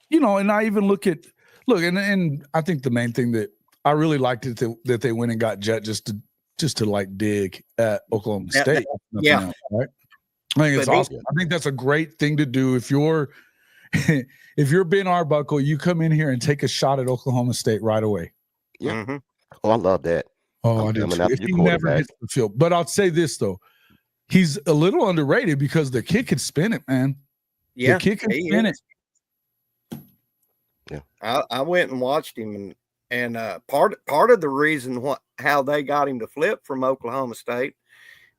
Speaker 3: you know, and I even and I think the main thing that I really liked it that they went and got Jet just to like dig at Oklahoma State.
Speaker 2: Yeah.
Speaker 3: Right. I think it's awesome. I think that's a great thing to do. If you're Ben Arbuckle, you come in here and take a shot at Oklahoma State right away.
Speaker 1: Yeah. Oh, I love that.
Speaker 3: Oh,
Speaker 1: I'm
Speaker 3: I do
Speaker 1: coming
Speaker 3: too.
Speaker 1: after
Speaker 3: If
Speaker 1: your
Speaker 3: he never
Speaker 1: quarterback.
Speaker 3: hits the field. But I'll say this though. He's a little underrated because the kid can spin it, man.
Speaker 2: Yeah,
Speaker 3: the kid can
Speaker 2: he
Speaker 3: spin
Speaker 2: is.
Speaker 3: it.
Speaker 1: Yeah.
Speaker 2: I went and watched him, and part of the reason how they got him to flip from Oklahoma State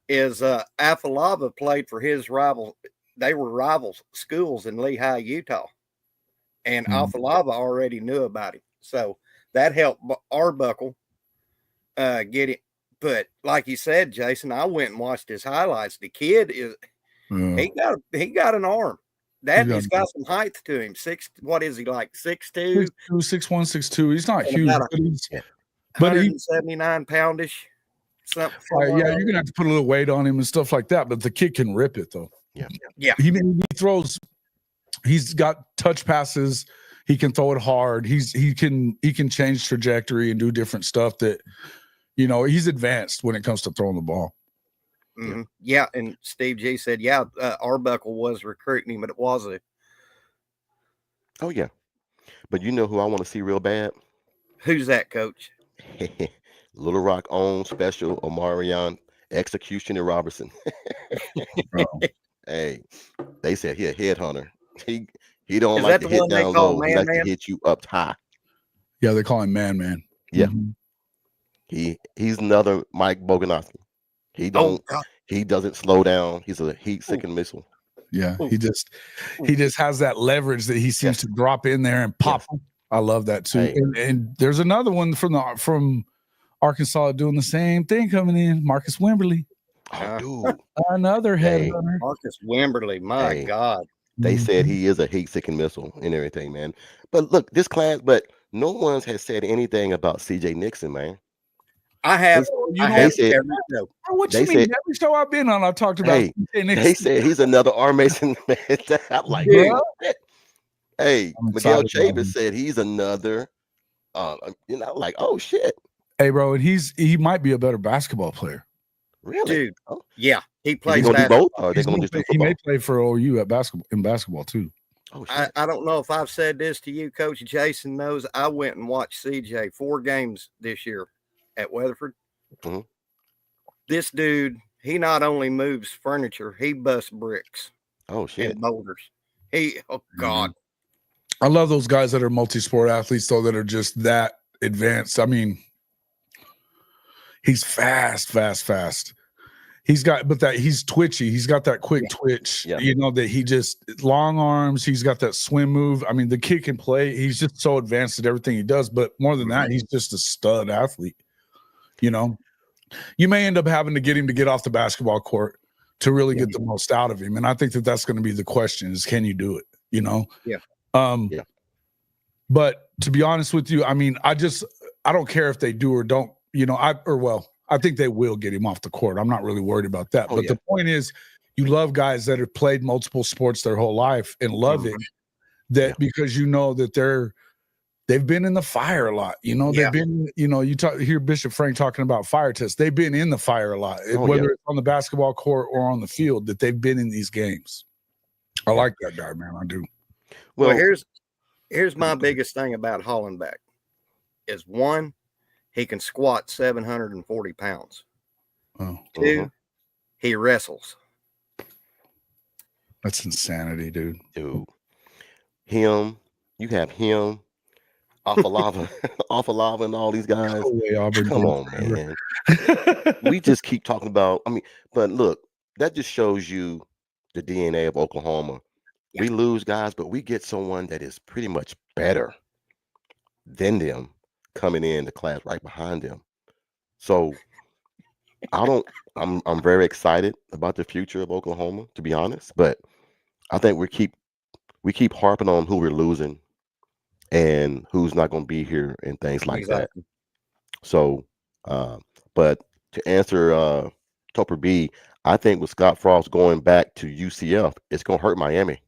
Speaker 2: is Afalava played for his rival. They were rival schools in Lehigh, Utah, and Afalava already knew about him, so that helped Arbuckle get it. But like you said, Jason, I went and watched his highlights. The kid is he got an arm. He's got some height to him. What is he like? 6'2",
Speaker 3: 6'1", 6'2". He's not huge,
Speaker 2: about
Speaker 3: but he's
Speaker 2: 179 poundish. Something.
Speaker 3: Yeah, you're gonna have to put a little weight on him and stuff like that. But the kid can rip it though.
Speaker 2: Yeah.
Speaker 3: He throws. He's got touch passes. He can throw it hard. He can change trajectory and do different stuff that, he's advanced when it comes to throwing the ball.
Speaker 2: Mm-hmm. Yeah, and Steve G said, Arbuckle was recruiting him, but it was a.
Speaker 1: Oh yeah, but you know who I want to see real bad?
Speaker 2: Who's that, Coach?
Speaker 1: Little Rock own special Omarion Executioner Robertson. Hey, they said he a headhunter. He don't like to hit down low. He likes to hit you up high.
Speaker 3: Yeah, they call him man.
Speaker 1: Yeah, he's another Mike Boganowski. He doesn't slow down. He's a heat-seeking missile.
Speaker 3: Yeah, he just has that leverage that he seems to drop in there and pop. Yes. I love that too. Hey. And there's another one from Arkansas doing the same thing coming in, Marcus Wimberly.
Speaker 1: Oh, dude,
Speaker 3: another headhunter.
Speaker 2: Marcus Wimberly, my God.
Speaker 1: They said he is a heat-seeking missile and everything, man. But look, this class, but no one has said anything about CJ Nixon, man.
Speaker 2: I have.
Speaker 3: What you mean? Every show I've been on, I talked about.
Speaker 1: They said he's another R. Mason man. I'm like, hey, Miguel Chavis said he's another. Like, oh shit.
Speaker 3: Hey, bro, and he might be a better basketball player.
Speaker 2: Really, dude? Oh. Yeah, he plays.
Speaker 1: Gonna do both, or they gonna just do
Speaker 3: football? He may play for OU in basketball too.
Speaker 1: Oh, shit.
Speaker 2: I don't know if I've said this to you, Coach. Jason knows I went and watched CJ 4 games this year at Weatherford.
Speaker 1: Mm-hmm.
Speaker 2: This dude, he not only moves furniture, he busts bricks.
Speaker 1: Oh shit!
Speaker 2: And boulders. Oh God.
Speaker 3: I love those guys that are multi-sport athletes, though, that are just that advanced. I mean, he's fast. He's twitchy. He's got that quick twitch.
Speaker 1: Yeah.
Speaker 3: That he just long arms. He's got that swim move. I mean, the kid can play. He's just so advanced at everything he does. But more than that, he's just a stud athlete. You may end up having to get off the basketball court to really get the most out of him. And I think that's going to be the question: is can you do it?
Speaker 2: Yeah.
Speaker 3: But to be honest with you, I mean, I don't care if they do or don't. I think they will get him off the court. I'm not really worried about that. The point is, you love guys that have played multiple sports their whole life and love it. Because that they've been in the fire a lot. They've been. You hear Bishop Frank talking about fire tests. They've been in the fire a lot, whether it's on the basketball court or on the field. That they've been in these games. I like that guy, man. I do.
Speaker 2: Well, here's my biggest thing about Hollenbeck is 1. He can squat 740 pounds.
Speaker 3: Oh.
Speaker 2: 2, he wrestles.
Speaker 3: That's insanity, dude.
Speaker 1: You have him, Afalava, and all these guys. Come on, man. We just keep talking about. But look, that just shows you the DNA of Oklahoma. Yeah. We lose guys, but we get someone that is pretty much better than them coming in the class right behind them. So I'm very excited about the future of Oklahoma, to be honest. But I think we keep harping on who we're losing and who's not going to be here and things like that. So, but to answer Topper B, I think with Scott Frost going back to UCF, it's going to hurt Miami.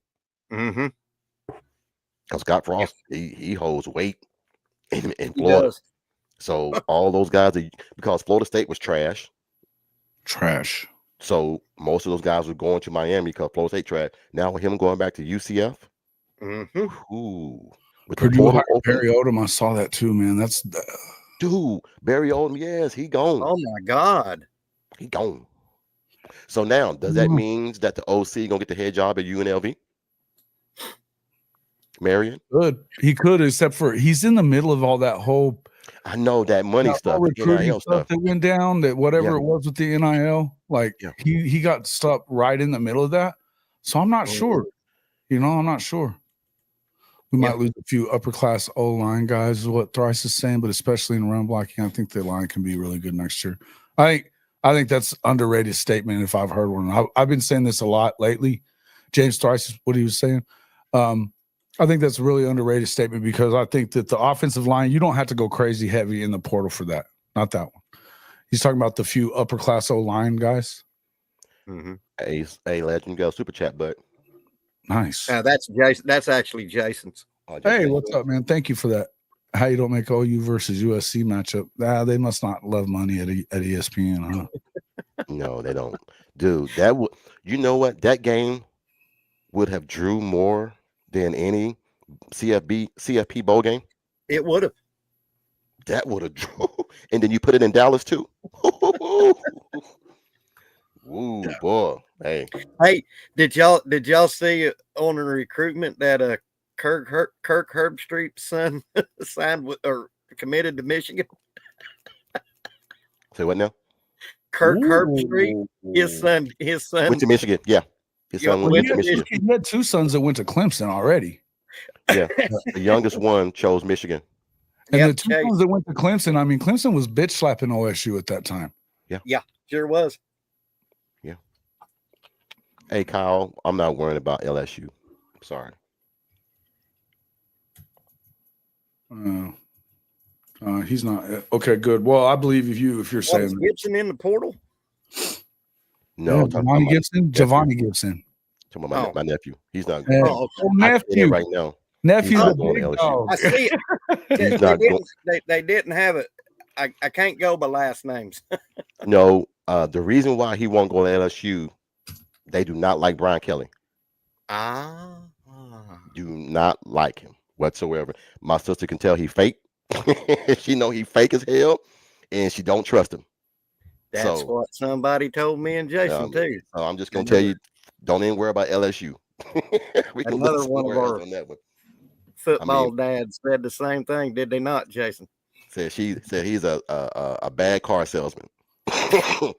Speaker 2: Mm-hmm.
Speaker 1: Because Scott Frost, he holds weight in Florida. So all those guys, because Florida State was trash. So most of those guys were going to Miami because Florida State trash. Now with him going back to UCF,
Speaker 2: mm-hmm.
Speaker 3: Purdue hired Perry Odom. I saw that too, man.
Speaker 1: Dude, Barry Odom, yes, he gone.
Speaker 2: Oh my God.
Speaker 1: He gone. So now, does that mean that the OC gonna get the head job at UNLV? Marion?
Speaker 3: He could, except for he's in the middle of all that whole
Speaker 1: I know that money
Speaker 3: that
Speaker 1: stuff,
Speaker 3: whole
Speaker 1: the
Speaker 3: recruiting
Speaker 1: NIL
Speaker 3: stuff
Speaker 1: stuff.
Speaker 3: that went down, that whatever
Speaker 1: Yeah.
Speaker 3: it was with the NIL, like
Speaker 1: Yeah.
Speaker 3: he got stuck right in the middle of that. So I'm not sure. You know, I'm not sure. We might lose a few upper class O line guys, is what Thrice is saying, but especially in run blocking, I think the line can be really good next year. I think that's underrated statement if I've heard one. I've been saying this a lot lately. James Thrice is what he was saying. I think that's a really underrated statement because I think that the offensive line, you don't have to go crazy heavy in the portal for that. Not that one. He's talking about the few upper class O line guys.
Speaker 2: Mm-hmm.
Speaker 1: A legend go super chat, but
Speaker 3: Nice.
Speaker 2: That's Jason. That's actually Jason's.
Speaker 3: Hey, what's up, man? Thank you for that. How you don't make OU versus USC matchup? They must not love money at ESPN, huh?
Speaker 1: No, they don't. Dude, that would, you know what? That game would have drew more than any CFP bowl game.
Speaker 2: It would have.
Speaker 1: That would have drew. And then you put it in Dallas too. Ooh, boy. Hey,
Speaker 2: did y'all see on the recruitment that Kirk Herbstreit's son signed with or committed to Michigan?
Speaker 1: say what now?
Speaker 2: Kirk Herbstreit, his son
Speaker 1: Went to Michigan. Yeah. His son went to Michigan.
Speaker 3: He had two sons that went to Clemson already.
Speaker 1: Yeah. The youngest one chose Michigan.
Speaker 3: And the two sons that went to Clemson, I mean, Clemson was bitch slapping OSU at that time.
Speaker 2: Yeah, sure was.
Speaker 1: Yeah. Hey, Kyle, I'm not worried about LSU. Sorry.
Speaker 3: He's not. Okay, good. Well, I believe if you're saying
Speaker 2: Gibson in the portal.
Speaker 1: No,
Speaker 3: Giovanni Gibson. Giovanni Gibson.
Speaker 1: Talking about my nephew. He's not
Speaker 3: going.
Speaker 1: going.
Speaker 3: Nephew
Speaker 1: right now.
Speaker 3: Nephew,
Speaker 1: the
Speaker 3: big dog.
Speaker 2: I see it. They didn't have it. I can't go by last names.
Speaker 1: No, the reason why he won't go to LSU, they do not like Brian Kelly. Do not like him whatsoever. My sister can tell he fake. She know he fake as hell, and she don't trust him.
Speaker 2: That's what somebody told me and Jason too.
Speaker 1: So I'm just gonna tell you, don't even worry about LSU. We can
Speaker 2: Another one of our
Speaker 1: on that one.
Speaker 2: Football dads said the same thing, did they not, Jason?
Speaker 1: Said he's a bad car salesman.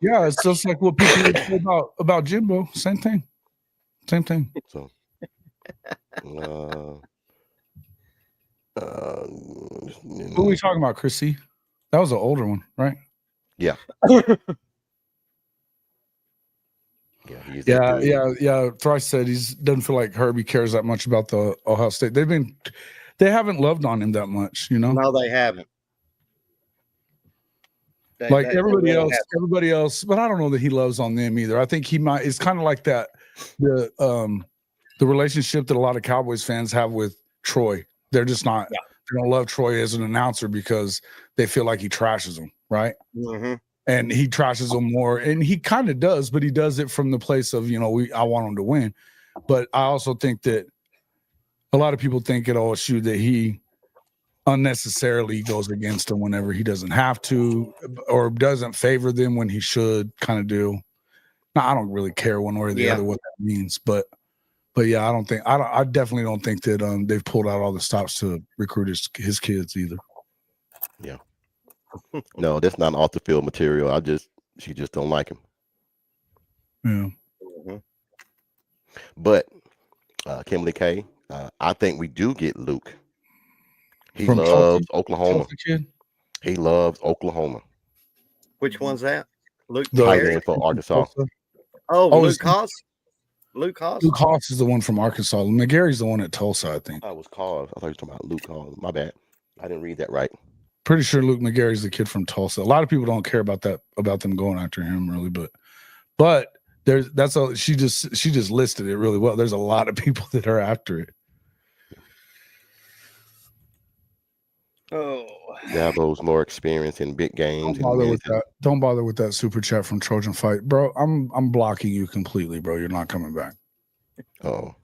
Speaker 3: Yeah, it's just like what people would say about Jimbo. Same thing.
Speaker 1: So,
Speaker 3: who are we talking about, Chrissy? That was an older one, right?
Speaker 1: Yeah.
Speaker 3: Yeah. Thrice said he doesn't feel like Herbie cares that much about the Ohio State. They haven't loved on him that much, you know.
Speaker 2: No, they haven't.
Speaker 3: Everybody else, but I don't know that he loves on them either. I think he might. It's kind of like that the relationship that a lot of Cowboys fans have with Troy. They're just not. Yeah. They don't love Troy as an announcer because they feel like he trashes them, right?
Speaker 2: Mm-hmm.
Speaker 3: And he trashes them more, and he kind of does, but he does it from the place of, I want him to win. But I also think that a lot of people think at OSU that he unnecessarily goes against them whenever he doesn't have to, or doesn't favor them when he should kind of do. Now, I don't really care one way or the other what that means, but yeah, I definitely don't think that they've pulled out all the stops to recruit his kids either.
Speaker 1: Yeah. No, that's not off the field material. She just don't like him.
Speaker 3: Yeah.
Speaker 1: Mm-hmm. But Kimberly K, I think we do get Luke. He loves Oklahoma. He loves Oklahoma.
Speaker 2: Which one's that? Luke
Speaker 1: tight end for Arkansas.
Speaker 2: Luke Haas. Luke
Speaker 3: Haas is the one from Arkansas. McGarry's the one at Tulsa, I think.
Speaker 1: I thought you were talking about Luke Haas. My bad. I didn't read that right.
Speaker 3: Pretty sure Luke McGarry's the kid from Tulsa. A lot of people don't care about them going after him really, but she just listed it really well. There's a lot of people that are after it.
Speaker 2: Oh,
Speaker 1: Dabo's more experience in big games.
Speaker 3: Don't bother with that super chat from Trojan Fight, bro. I'm blocking you completely, bro. You're not coming back.
Speaker 1: Oh,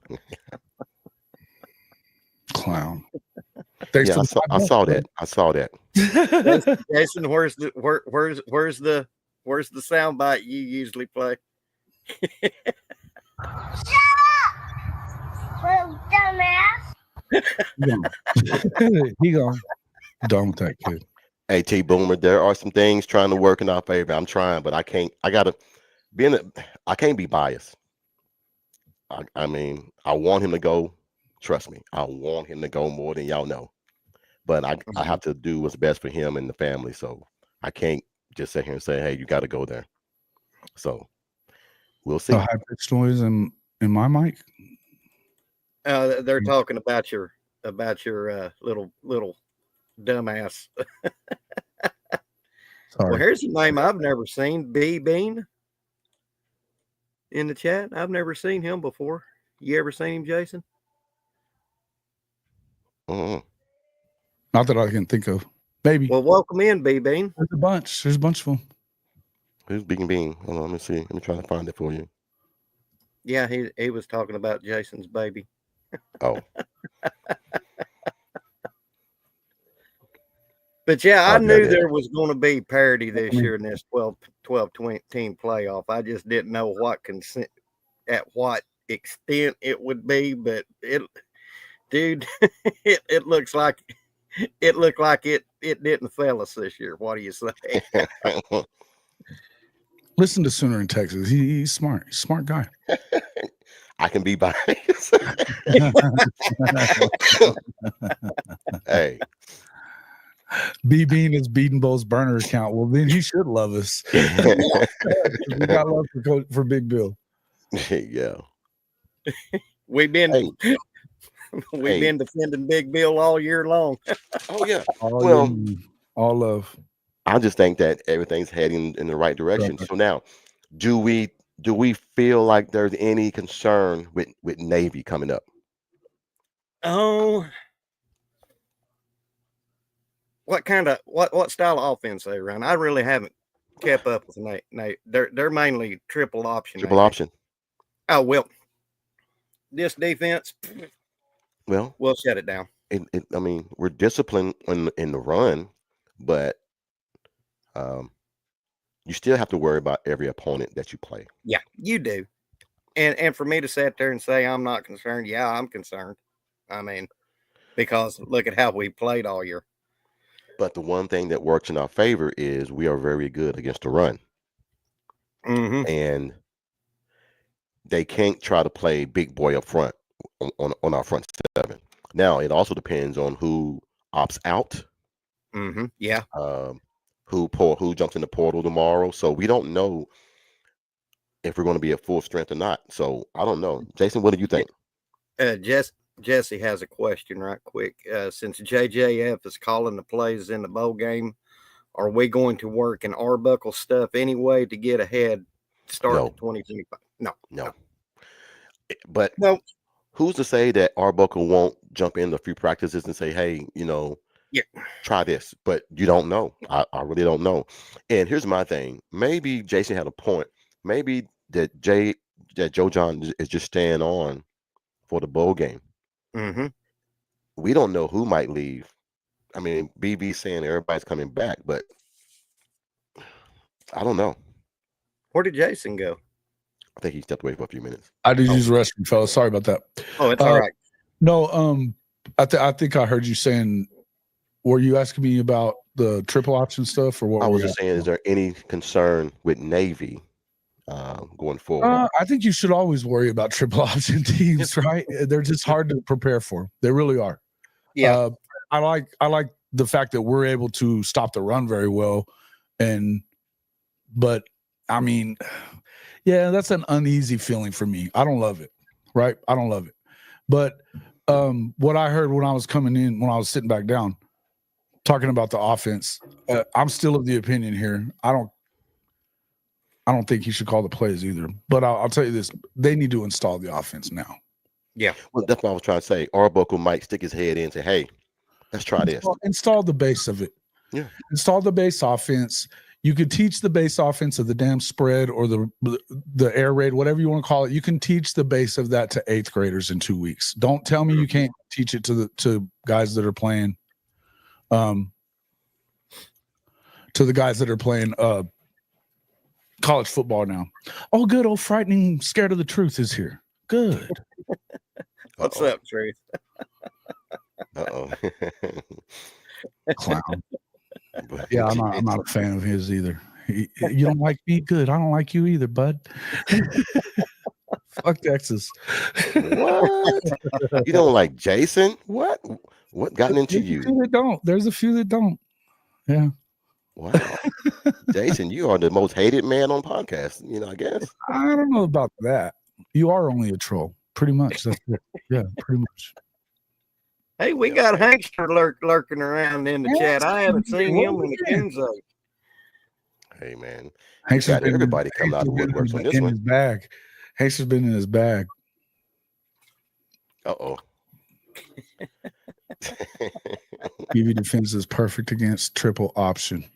Speaker 3: clown. Thanks
Speaker 1: Yeah,
Speaker 3: to
Speaker 1: I saw that. I saw that.
Speaker 2: Jason, where's the soundbite you usually play?
Speaker 3: He gone. Done with that kid.
Speaker 1: Hey, T Boomer, there are some things trying to work in our favor. I'm trying, but I can't. I gotta I can't be biased. I mean, I want him to go. Trust me, I want him to go more than y'all know. But I have to do what's best for him and the family. So I can't just sit here and say, hey, you got to go there. So we'll see.
Speaker 3: The high pitched noise in my mic.
Speaker 2: They're talking about your little dumbass.
Speaker 3: Sorry.
Speaker 2: Well, here's a name I've never seen. B Bean in the chat. I've never seen him before. You ever seen him, Jason?
Speaker 3: Not that I can think of. Maybe.
Speaker 2: Well, welcome in, B Bean.
Speaker 3: There's a bunch. There's a bunch of them.
Speaker 1: Who's Big and Bean? Hold on, let me see. Let me try to find it for you.
Speaker 2: Yeah, he was talking about Jason's baby.
Speaker 1: Oh.
Speaker 2: But yeah, I
Speaker 1: Oh,
Speaker 2: knew
Speaker 1: yeah.
Speaker 2: there was going to be parity this year in this 12 team playoff. I just didn't know at what extent it would be, but it looks like it didn't fail us this year. What do you say?
Speaker 3: Listen to Sooner in Texas. He's smart. He's a smart guy.
Speaker 1: I can be biased. Hey.
Speaker 3: B Bean is Beatonbow's burner account. Well, then he should love us. We got love for Big Bill.
Speaker 1: Yeah.
Speaker 2: We've been defending Big Bill all year long.
Speaker 1: Oh yeah.
Speaker 3: All love.
Speaker 1: I just think that everything's heading in the right direction. So now, do we feel like there's any concern with Navy coming up?
Speaker 2: Oh, what style of offense they run? I really haven't kept up with Nate. They're mainly triple option.
Speaker 1: Triple option.
Speaker 2: Oh well, this defense.
Speaker 1: Well,
Speaker 2: we'll shut it down.
Speaker 1: I mean, we're disciplined in the run, but you still have to worry about every opponent that you play.
Speaker 2: Yeah, you do. And for me to sit there and say I'm not concerned, yeah, I'm concerned. I mean, because look at how we played all year.
Speaker 1: But the one thing that works in our favor is we are very good against the run. And they can't try to play big boy up front on our front seven. Now, it also depends on who opts out.
Speaker 2: Yeah.
Speaker 1: Who jumps in the portal tomorrow. So we don't know if we're going to be at full strength or not. So I don't know. Jason, what do you think?
Speaker 2: Jesse has a question right quick. Since JJF is calling the plays in the bowl game, are we going to work in Arbuckle stuff anyway to get ahead starting 2025? No.
Speaker 1: But who's to say that Arbuckle won't jump in a few practices and say, hey, try this? But you don't know. I really don't know. And here's my thing. Maybe Jason had a point. Maybe that Joe John is just staying on for the bowl game. We don't know who might leave. I mean, BB saying everybody's coming back, but I don't know.
Speaker 2: Where did Jason go?
Speaker 1: I think he stepped away for a few minutes.
Speaker 3: I did use the restroom, fellas. Sorry about that.
Speaker 2: Oh, it's all right.
Speaker 3: No, I think I heard you saying. Were you asking me about the triple option stuff, or what?
Speaker 1: I was just saying, is there any concern with Navy going forward?
Speaker 3: I think you should always worry about triple option teams, right? They're just hard to prepare for. They really are.
Speaker 2: Yeah.
Speaker 3: I like the fact that we're able to stop the run very well, but I mean, yeah, that's an uneasy feeling for me. I don't love it, right? I don't love it. But what I heard when I was coming in, when I was sitting back down, talking about the offense, I'm still of the opinion here. I don't think he should call the plays either. But I'll tell you this: they need to install the offense now.
Speaker 2: Yeah,
Speaker 1: well, that's what I was trying to say. Arbuckle might stick his head in and say, "Hey, let's try this."
Speaker 3: Install the base of it.
Speaker 1: Yeah,
Speaker 3: install the base offense. You could teach the base offense of the damn spread or the air raid, whatever you want to call it. You can teach the base of that to 8th graders in 2 weeks. Don't tell me you can't teach it to guys that are playing to the guys that are playing college football now. Oh, good old frightening scared of the truth is here. Good.
Speaker 2: What's up, Truth?
Speaker 3: Clown. Yeah, I'm not a fan of his either. You don't like me? Good. I don't like you either, bud. Fuck Texas.
Speaker 1: What? You don't like Jason? What gotten into you?
Speaker 3: There's a few that don't. Yeah.
Speaker 1: Wow. Jason, you are the most hated man on podcast, I guess.
Speaker 3: I don't know about that. You are only a troll. Pretty much. That's it. Yeah, pretty much.
Speaker 2: Hey, we got Hankster lurking around in the chat. I haven't seen him in the Kenzo.
Speaker 1: Hey, man.
Speaker 3: Hankster's
Speaker 1: got everybody coming out of the woodworks on this one.
Speaker 3: His bag. Hankster's been in his bag.
Speaker 1: Uh-oh.
Speaker 3: BB defense is perfect against triple option.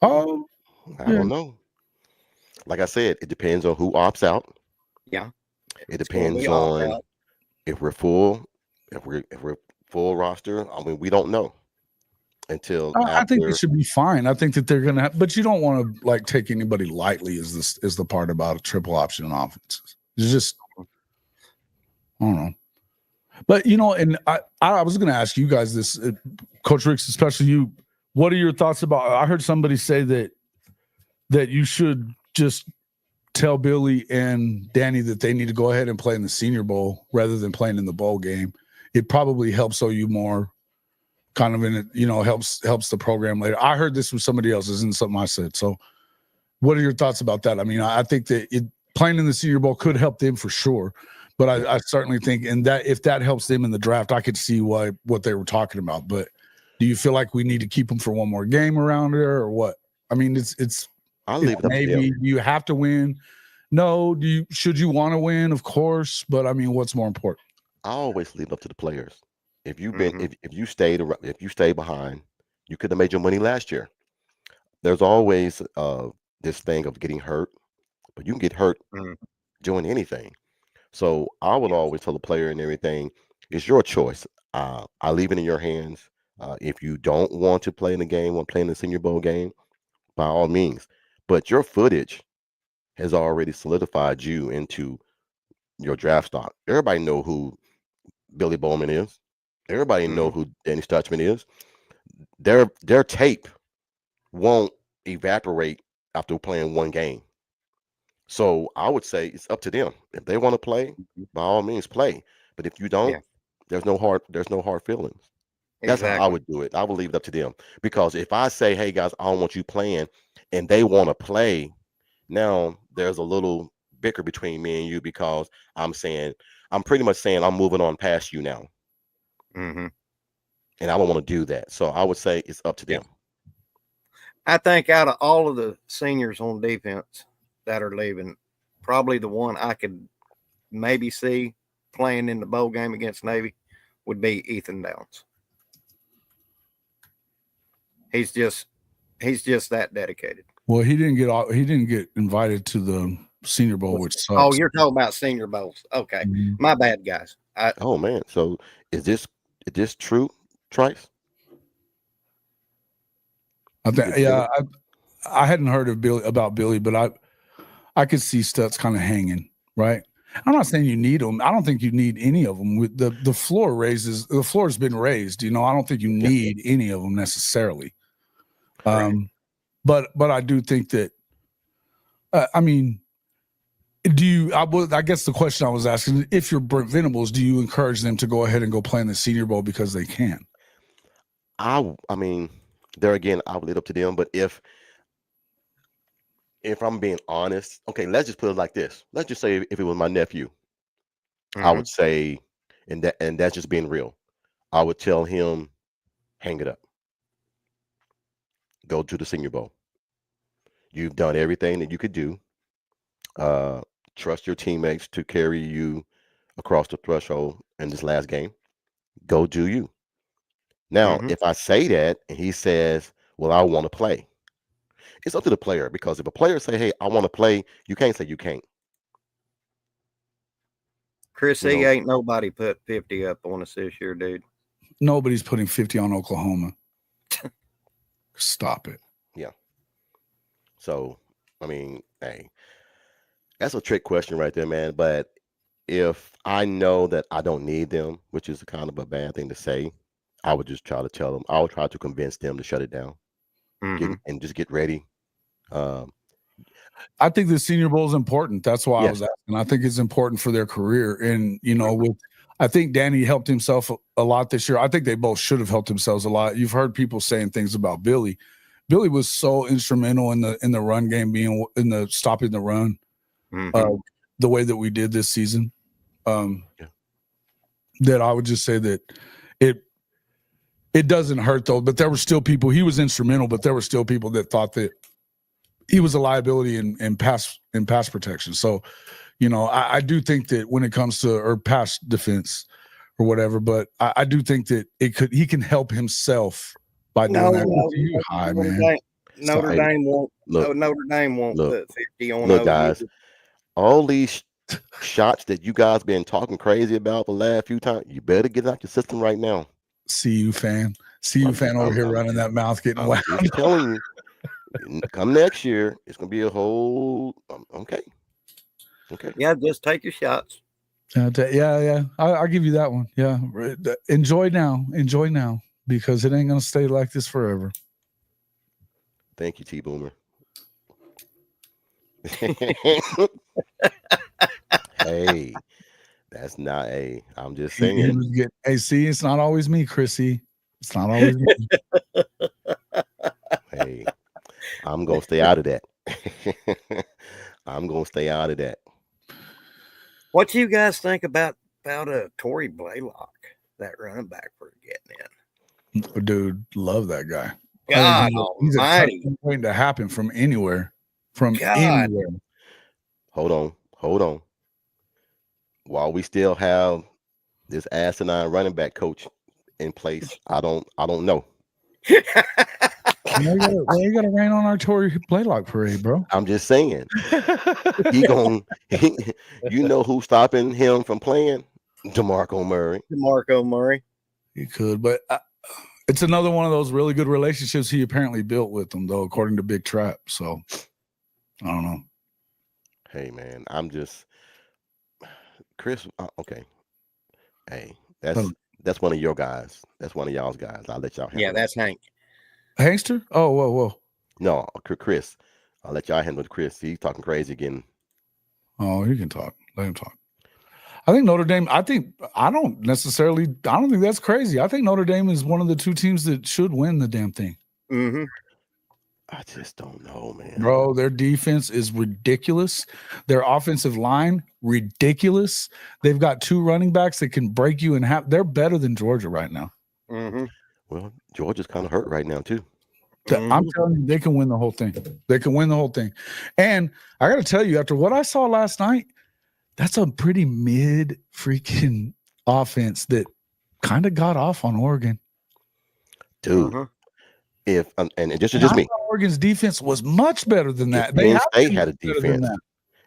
Speaker 3: Oh,
Speaker 1: I don't know. Like I said, it depends on who opts out.
Speaker 2: Yeah.
Speaker 1: It depends on if we're full, if we're full roster. I mean, we don't know until
Speaker 3: I think it should be fine. I think that they're gonna but you don't want to like take anybody lightly is the part about a triple option offense. It's just I don't know. But and I was gonna ask you guys this, Coach Ricks, especially you. What are your thoughts about? I heard somebody say that you should just tell Billy and Danny that they need to go ahead and play in the Senior Bowl rather than playing in the bowl game. It probably helps OU more, kind of in it, helps the program later. I heard this from somebody else. This isn't something I said. So, what are your thoughts about that? I mean, I think that playing in the Senior Bowl could help them for sure. But I certainly think, and that if that helps them in the draft, I could see what they were talking about. But do you feel like we need to keep them for one more game around there, or what? I mean, it's.
Speaker 1: I'll leave it up to them.
Speaker 3: You have to win. No, should you want to win? Of course, but I mean, what's more important?
Speaker 1: I always leave it up to the players. If you've been, if you stay behind, you could have made your money last year. There's always this thing of getting hurt, but you can get hurt doing anything. So I would always tell the player and everything, it's your choice. I leave it in your hands. If you don't want to play in the game or play in the Senior Bowl game, by all means. But your footage has already solidified you into your draft stock. Everybody know who Billy Bowman is. Everybody know who Danny Stutzman is. Their tape won't evaporate after playing one game. So I would say it's up to them. If they want to play, by all means play. But if you don't, there's no hard feelings. That's how I would do it. I would leave it up to them. Because if I say, hey guys, I don't want you playing, and they want to play, now there's a little bicker between me and you because I'm pretty much saying I'm moving on past you now. And I don't want to do that. So I would say it's up to them.
Speaker 2: I think out of all of the seniors on defense that are leaving, probably the one I could maybe see playing in the bowl game against Navy would be Ethan Downs. He's just that dedicated.
Speaker 3: Well, he didn't get invited to the Senior Bowl, which sucks.
Speaker 2: Oh, you're talking about Senior Bowls. Okay. My bad, guys.
Speaker 1: Oh man. So is this true, Trice?
Speaker 3: I think I hadn't heard about Billy, but I could see Stutz kind of hanging, right? I'm not saying you need them. I don't think you need any of them. With the floor has been raised. I don't think you need any of them necessarily. But I do think that. I mean, I guess the question I was asking, if you're Brent Venables, do you encourage them to go ahead and go play in the Senior Bowl because they can?
Speaker 1: I mean, there again, I would leave it up to them. But if I'm being honest, okay, let's just put it like this. Let's just say if it was my nephew, I would say, and that's just being real, I would tell him, hang it up. Go to the Senior Bowl. You've done everything that you could do. Trust your teammates to carry you across the threshold in this last game. Go do you. Now, if I say that and he says, well, I want to play, it's up to the player, because if a player say, hey, I want to play, you can't say you can't.
Speaker 2: Chris, ain't nobody put 50 up on us this year, dude.
Speaker 3: Nobody's putting 50 on Oklahoma. Stop it.
Speaker 1: Yeah. So, I mean, hey, that's a trick question right there, man. But if I know that I don't need them, which is kind of a bad thing to say, I would just try to tell them. I would try to convince them to shut it down and just get ready.
Speaker 3: I think the Senior Bowl is important. That's why I
Speaker 1: Yes.
Speaker 3: was asking. I think it's important for their career. And, I think Danny helped himself a lot this year. I think they both should have helped themselves a lot. You've heard people saying things about Billy. Billy was so instrumental in the run game, being in the stopping the run, the way that we did this season. That I would just say that it doesn't hurt though. But there were still people. He was instrumental, but there were still people that thought that he was a liability in pass protection. So, I do think that when it comes to or pass defense or whatever, but I do think that he can help himself by doing that. You high, man.
Speaker 2: Notre Dame won't. Notre Dame won't put 50 on. Look,
Speaker 1: guys, all these shots that you guys been talking crazy about the last few times, you better get out your system right now.
Speaker 3: CU fan over here running that mouth, getting loud.
Speaker 1: I'm telling you, come next year, it's gonna be a whole okay.
Speaker 2: Yeah, just take your shots.
Speaker 3: Yeah. I'll give you that one. Yeah, enjoy now, because it ain't gonna stay like this forever.
Speaker 1: Thank you, T-Boomer. Hey, that's not a. I'm just saying.
Speaker 3: Hey, see, it's not always me, Chrissy. It's not always me.
Speaker 1: Hey, I'm gonna stay out of that. I'm gonna stay out of that.
Speaker 2: What do you guys think about Tory Blaylock, that running back we're getting in?
Speaker 3: Dude, love that guy.
Speaker 2: God
Speaker 3: he's
Speaker 2: almighty.
Speaker 3: Waiting to happen from anywhere. Anywhere.
Speaker 1: Hold on. While we still have this asinine running back coach in place, I don't know.
Speaker 3: You got to rain on our Tory Blaylock parade, bro.
Speaker 1: I'm just saying. You know who's stopping him from playing? DeMarco Murray.
Speaker 3: He could, but it's another one of those really good relationships he apparently built with them, though, according to Big Trap. So I don't know.
Speaker 1: Hey, man, I'm just Chris. Okay. Hey, that's one of your guys. That's one of y'all's guys. I'll let y'all handle.
Speaker 2: Yeah, that's Hank.
Speaker 3: Hankster? Oh, whoa.
Speaker 1: No, Chris. I'll let y'all handle Chris. He's talking crazy again.
Speaker 3: Oh, he can talk. Let him talk. I think Notre Dame. I don't think that's crazy. I think Notre Dame is one of the two teams that should win the damn thing.
Speaker 2: Mm-hmm.
Speaker 1: I just don't know, man.
Speaker 3: Bro, their defense is ridiculous. Their offensive line, ridiculous. They've got two running backs that can break you in half. They're better than Georgia right now.
Speaker 2: Mm-hmm.
Speaker 1: Well, Georgia's kind of hurt right now, too.
Speaker 3: I'm telling you, they can win the whole thing. And I got to tell you, after what I saw last night, that's a pretty mid freaking offense that kind of got off on Oregon.
Speaker 1: Dude.
Speaker 2: Uh-huh.
Speaker 1: If and just me,
Speaker 3: Oregon's defense was much better than that.
Speaker 1: If Penn State had a defense.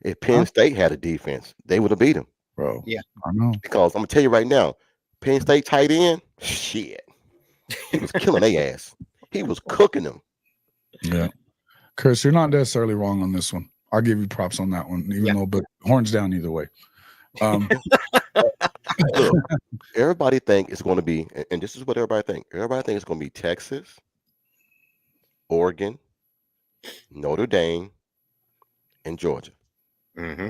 Speaker 1: If Penn State had a defense, they would have beat them,
Speaker 3: bro.
Speaker 2: Yeah,
Speaker 3: I know.
Speaker 1: Because I'm gonna tell you right now, Penn State tight end, shit, he was killing their ass. He was cooking them.
Speaker 3: Yeah, Chris, you're not necessarily wrong on this one. I'll give you props on that one, even though, but horns down either way.
Speaker 1: Look, everybody think it's going to be, and this is what everybody think. Everybody think it's going to be Texas, Oregon, Notre Dame, and Georgia.
Speaker 2: Mm-hmm.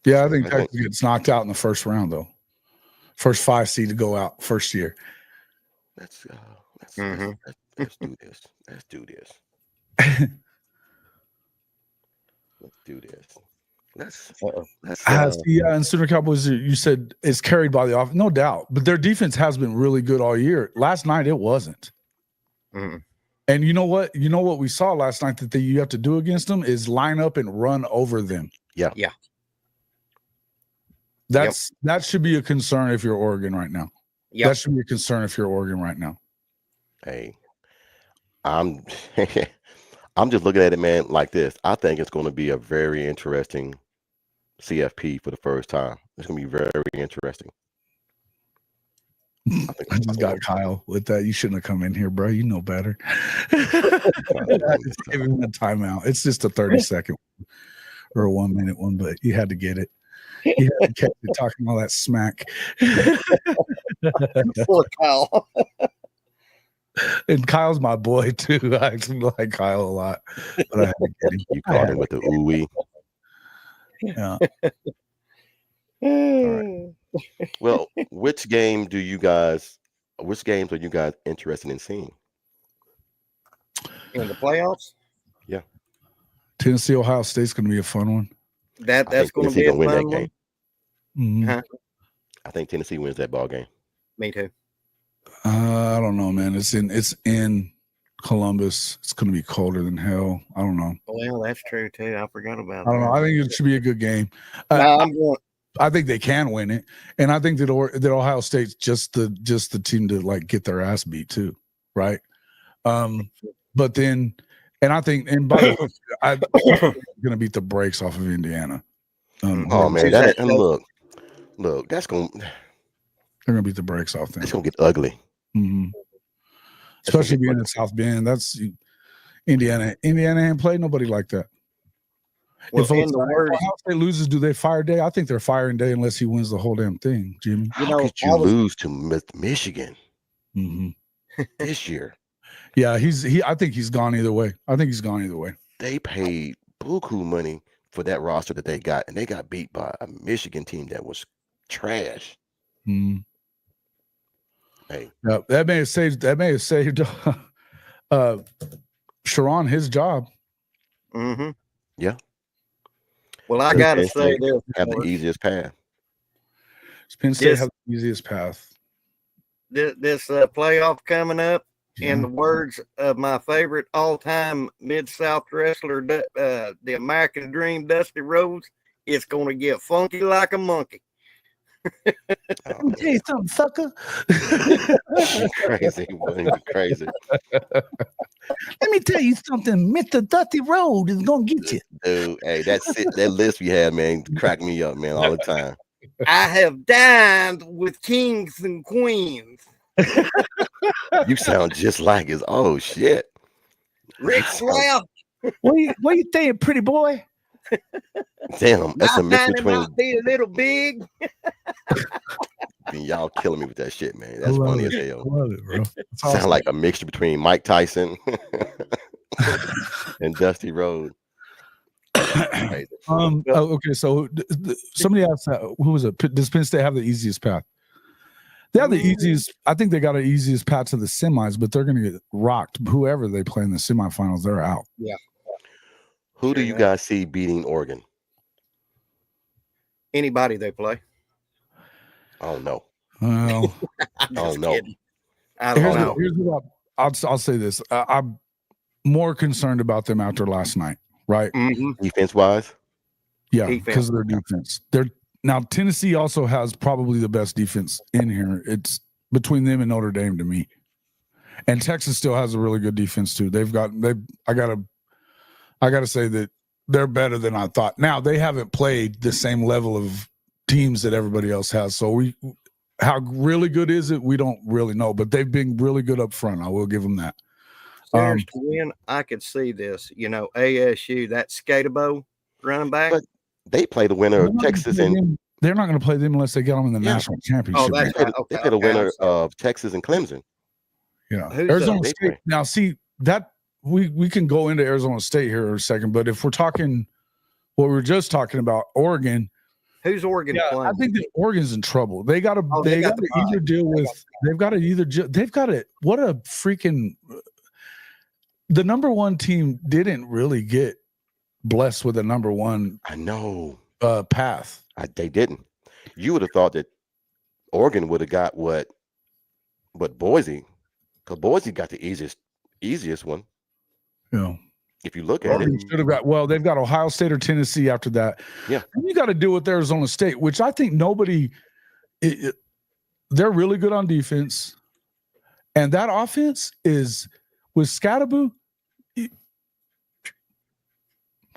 Speaker 3: Yeah, I think Texas gets knocked out in the first round, though. First 5 seed to go out first year.
Speaker 1: Let's do this. Let's do this.
Speaker 3: And Sooner Cowboys, you said is carried by the offense, no doubt, but their defense has been really good all year. Last night it wasn't.
Speaker 2: Mm-hmm.
Speaker 3: And you know what? You know what we saw last night that you have to do against them is line up and run over them.
Speaker 1: Yeah.
Speaker 3: That should be a concern if you're Oregon right now.
Speaker 2: Yeah,
Speaker 3: that should be a concern if you're Oregon right now.
Speaker 1: Hey, I'm just looking at it, man, like this. I think it's going to be a very interesting CFP for the first time. It's gonna be very, very interesting.
Speaker 3: I just got Kyle with that. You shouldn't have come in here, bro. You know better. I just gave him a timeout. It's just a 30-second or a 1-minute one, but you had to get it. You had to catch it talking all that smack.
Speaker 2: Poor Kyle.
Speaker 3: And Kyle's my boy too. I actually like Kyle a lot, but I had to get him.
Speaker 1: You caught him with the ooey.
Speaker 3: Yeah.
Speaker 1: All right. Well, which games are you guys interested in seeing?
Speaker 2: In the playoffs?
Speaker 1: Yeah.
Speaker 3: Tennessee, Ohio State's going to be a fun one.
Speaker 2: That's going to be a
Speaker 1: win that
Speaker 2: fun
Speaker 1: game.
Speaker 3: Mhm.
Speaker 2: Huh?
Speaker 1: I think Tennessee wins that ball game.
Speaker 2: Me too.
Speaker 3: I don't know, man. It's in Columbus. It's going to be colder than hell. I don't know.
Speaker 2: Well, that's true too. I forgot about
Speaker 3: I don't know. I think it should be a good game.
Speaker 2: I'm going.
Speaker 3: I think they can win it, and I think that Ohio State's just the team to like get their ass beat too, right? But then, and I think, and by the way, I'm going to beat the brakes off of Indiana.
Speaker 1: Oh man, and look, that's going.
Speaker 3: They're going to beat the brakes off them.
Speaker 1: It's going to get ugly.
Speaker 3: Mm-hmm. Especially being in South Bend. That's Indiana. Indiana ain't played nobody like that.
Speaker 2: Well,
Speaker 3: if Ohio State loses, do they fire Day? I think they're firing Day unless he wins the whole damn thing, Jimmy.
Speaker 1: How could you lose to Michigan this year?
Speaker 3: Yeah, I think he's gone either way.
Speaker 1: They paid buku money for that roster that they got, and they got beat by a Michigan team that was trash.
Speaker 3: Mm.
Speaker 1: Hey,
Speaker 3: yeah, that may have saved Sharon his job.
Speaker 2: Mm-hmm.
Speaker 1: Yeah.
Speaker 2: Well, I gotta say this:
Speaker 1: have the easiest path.
Speaker 3: Penn State have the easiest path.
Speaker 2: This playoff coming up, in the words of my favorite all-time Mid-South wrestler, the American Dream, Dusty Rhodes, it's gonna get funky like a monkey.
Speaker 3: Let me tell you something, sucker.
Speaker 1: You crazy, boy. You crazy.
Speaker 3: Let me tell you something. Mr. Dusty Road is gonna get you.
Speaker 1: Dude, hey, that list we had, man, crack me up, man, all the time.
Speaker 2: I have dined with kings and queens.
Speaker 1: You sound just like his. Oh shit.
Speaker 2: Rick Flair.
Speaker 3: What you saying, pretty boy?
Speaker 1: Damn, that's a mix between.
Speaker 2: Might be a little big.
Speaker 1: Y'all killing me with that shit, man. That's funny as hell.
Speaker 3: I love it, bro.
Speaker 1: Sound like a mixture between Mike Tyson and Dusty Rhodes.
Speaker 3: Okay, so somebody asked who was it? Does Penn State have the easiest path? They have the easiest. I think they got the easiest path to the semis, but they're going to get rocked. Whoever they play in the semifinals, they're out.
Speaker 2: Yeah.
Speaker 1: Who do you guys see beating Oregon?
Speaker 2: Anybody they play.
Speaker 1: I don't know.
Speaker 3: Well,
Speaker 1: I don't know.
Speaker 2: I don't know.
Speaker 3: Here's what I'll say this. I'm more concerned about them after last night, right?
Speaker 2: Mm-hmm.
Speaker 1: Defense wise?
Speaker 3: Yeah, because of their defense. Now Tennessee also has probably the best defense in here. It's between them and Notre Dame to me. And Texas still has a really good defense too. I gotta say that they're better than I thought. Now they haven't played the same level of teams that everybody else has. So how really good is it? We don't really know, but they've been really good up front. I will give them that.
Speaker 2: To win, I could see this. ASU, that Skatabo running back.
Speaker 1: But they play the winner of Texas and
Speaker 3: they're not going to play them unless they get them in the national championship.
Speaker 2: Oh, that's right.
Speaker 1: They play the winner of Texas and Clemson.
Speaker 3: Yeah, Arizona State. Now, see that we can go into Arizona State here in a second, but if we're talking what we were just talking about, Oregon.
Speaker 2: Who's Oregon playing?
Speaker 3: I think that Oregon's in trouble. They got to either deal with. They've got to. What a freaking. The number one team didn't really get blessed with a number one.
Speaker 1: I know
Speaker 3: path.
Speaker 1: They didn't. You would have thought that Oregon would have got what Boise, because Boise got the easiest one.
Speaker 3: Yeah.
Speaker 1: If you look at it,
Speaker 3: should have got. They've got Ohio State or Tennessee after that.
Speaker 1: Yeah.
Speaker 3: And you got to deal with Arizona State, which I think nobody. They're really good on defense, and that offense is with Skataboo.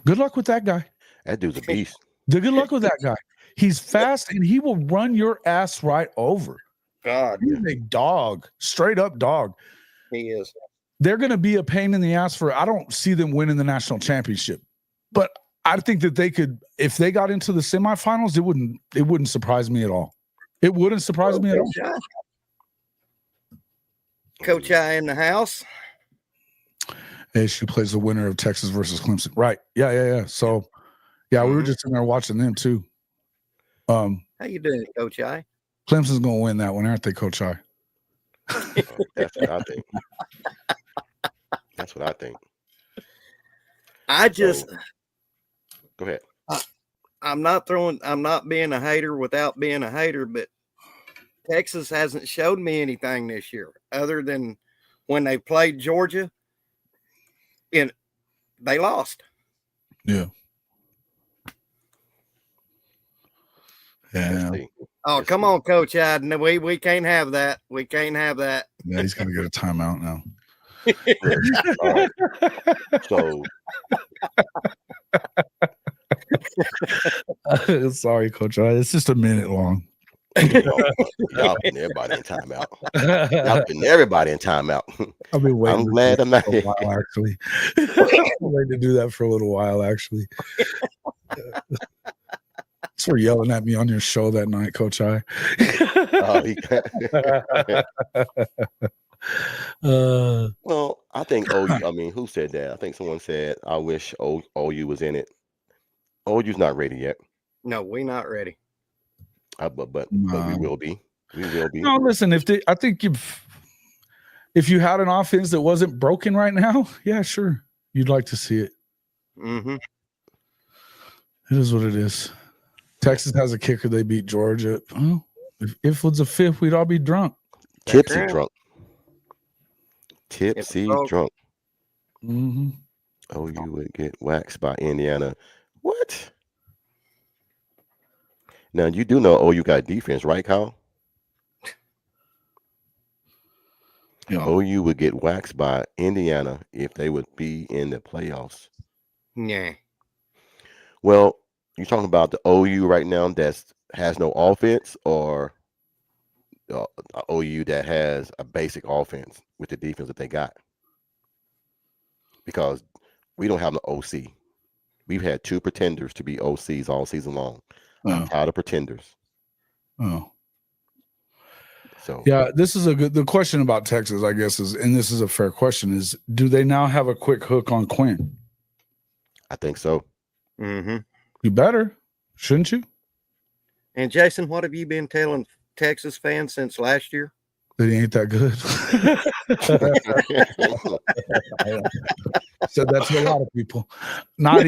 Speaker 3: Good luck with that guy.
Speaker 1: That dude's a beast.
Speaker 3: Good luck with that guy. He's fast and he will run your ass right over.
Speaker 2: God,
Speaker 3: He's a dog, straight up dog.
Speaker 2: he is.
Speaker 3: They're going to be a pain in the ass for. I don't see them winning the national championship, but I think that they could, if they got into the semifinals, it wouldn't surprise me at all. It wouldn't surprise me at all.
Speaker 2: Coach I in the house.
Speaker 3: Hey, she plays the winner of Texas versus Clemson. Right. Yeah. So, yeah, we were just in there watching them too.
Speaker 2: How you doing, Coach I?
Speaker 3: Clemson's going to win that one, aren't they, Coach I?
Speaker 1: That's what I think. That's what I think. Go ahead.
Speaker 2: I'm not being a hater without being a hater, but Texas hasn't showed me anything this year other than when they played Georgia and they lost.
Speaker 3: Yeah. Yeah.
Speaker 2: Oh, come on, Coach. No, we can't have that. We can't have that.
Speaker 3: Yeah, he's gonna get a timeout now.
Speaker 1: All right. So
Speaker 3: sorry, Coach. It's just a minute long.
Speaker 1: y'all putting everybody in timeout. Y'all putting everybody in timeout.
Speaker 3: I've been waiting.
Speaker 1: I'm glad I'm not
Speaker 3: for a while, actually. I'm waiting to do that for a little while, actually. Thanks for yelling at me on your show that night, Coach I.
Speaker 1: Well, I think OU. I mean, who said that? I think someone said, "I wish OU was in it." OU's not ready yet.
Speaker 2: No, we're not ready.
Speaker 1: But we will be. We will be.
Speaker 3: No, listen. I think if you had an offense that wasn't broken right now, yeah, sure, you'd like to see it.
Speaker 2: Mm-hmm.
Speaker 3: It is what it is. Texas has a kicker. They beat Georgia. Well, if it was a fifth, we'd all be drunk.
Speaker 1: Tipsy drunk. Tipsy drunk.
Speaker 3: Mm-hmm.
Speaker 1: OU would get waxed by Indiana. What? Now, you do know OU got defense, right, Kyle?
Speaker 3: Yeah.
Speaker 1: OU would get waxed by Indiana if they would be in the playoffs.
Speaker 2: Yeah.
Speaker 1: Well, you're talking about the OU right now that has no offense, or OU that has a basic offense with the defense that they got? Because we don't have an OC. We've had two pretenders to be OCs all season long. I'm tired of pretenders.
Speaker 3: Oh.
Speaker 1: So
Speaker 3: yeah, this is the question about Texas, I guess, and this is a fair question, is do they now have a quick hook on Quinn?
Speaker 1: I think so.
Speaker 2: Mm-hmm.
Speaker 3: You better, shouldn't you?
Speaker 2: And Jason, what have you been telling Texas fans since last year?
Speaker 3: That he ain't that good. I said that to a lot of people. Not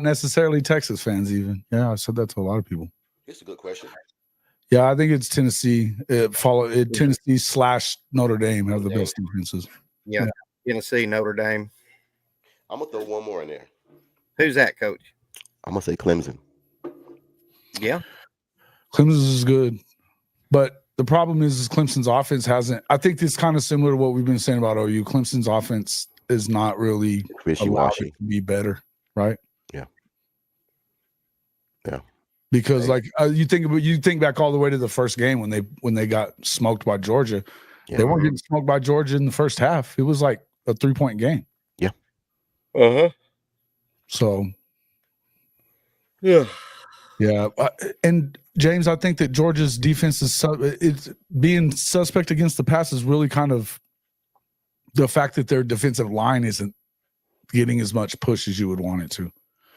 Speaker 3: necessarily Texas fans even. Yeah, I said that to a lot of people.
Speaker 1: It's a good question.
Speaker 3: Yeah, I think it's Tennessee. Tennessee / Notre Dame have the best defenses.
Speaker 2: Yeah. Tennessee, Notre Dame.
Speaker 1: I'm gonna throw one more in there.
Speaker 2: Who's that, Coach?
Speaker 1: I'm gonna say Clemson.
Speaker 2: Yeah.
Speaker 3: Clemson is good, but the problem is Clemson's offense hasn't. I think it's kind of similar to what we've been saying about OU. Clemson's offense is not really
Speaker 1: wishy-washy
Speaker 3: to be better, right?
Speaker 1: Yeah.
Speaker 3: Because you think back all the way to the first game when they got smoked by Georgia. Yeah. They weren't getting smoked by Georgia in the first half. It was like a 3-point game.
Speaker 1: Yeah.
Speaker 3: So.
Speaker 2: Yeah.
Speaker 3: Yeah, and James, I think that Georgia's defense it's being suspect against the pass is really kind of the fact that their defensive line isn't getting as much push as you would want it to.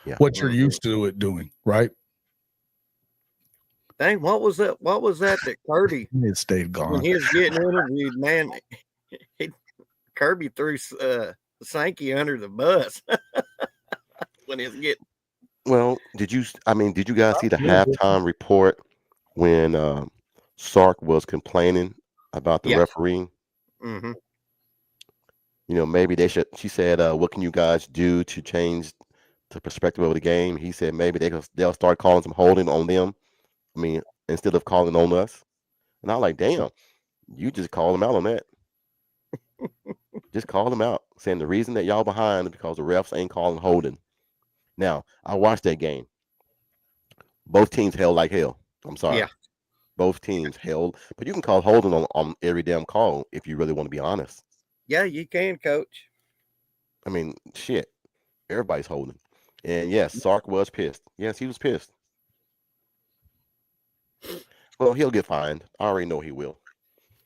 Speaker 1: Yeah.
Speaker 3: What you're used to it doing, right?
Speaker 2: Dang, what was that? What was that Kirby?
Speaker 3: It stayed gone.
Speaker 2: When he was getting interviewed, man, Kirby threw Sankey under the bus when he was getting.
Speaker 1: Well, did you guys see the halftime report when Sark was complaining about the refereeing?
Speaker 2: Mm-hmm.
Speaker 1: You know, maybe they should. She said, "What can you guys do to change the perspective of the game?" He said, "Maybe they'll start calling some holding on them. I mean, instead of calling on us." And I'm like, "Damn, you just call them out on that. Just call them out, saying the reason that y'all behind is because the refs ain't calling holding." Now, I watched that game. both teams held like hell. I'm sorry.
Speaker 2: Yeah.
Speaker 1: Both teams held, but you can call holding on every damn call if you really want to be honest.
Speaker 2: Yeah, you can, coach.
Speaker 1: I mean, shit. Everybody's holding. And yes, Sark was pissed. Yes, he was pissed. Well, he'll get fined. I already know he will.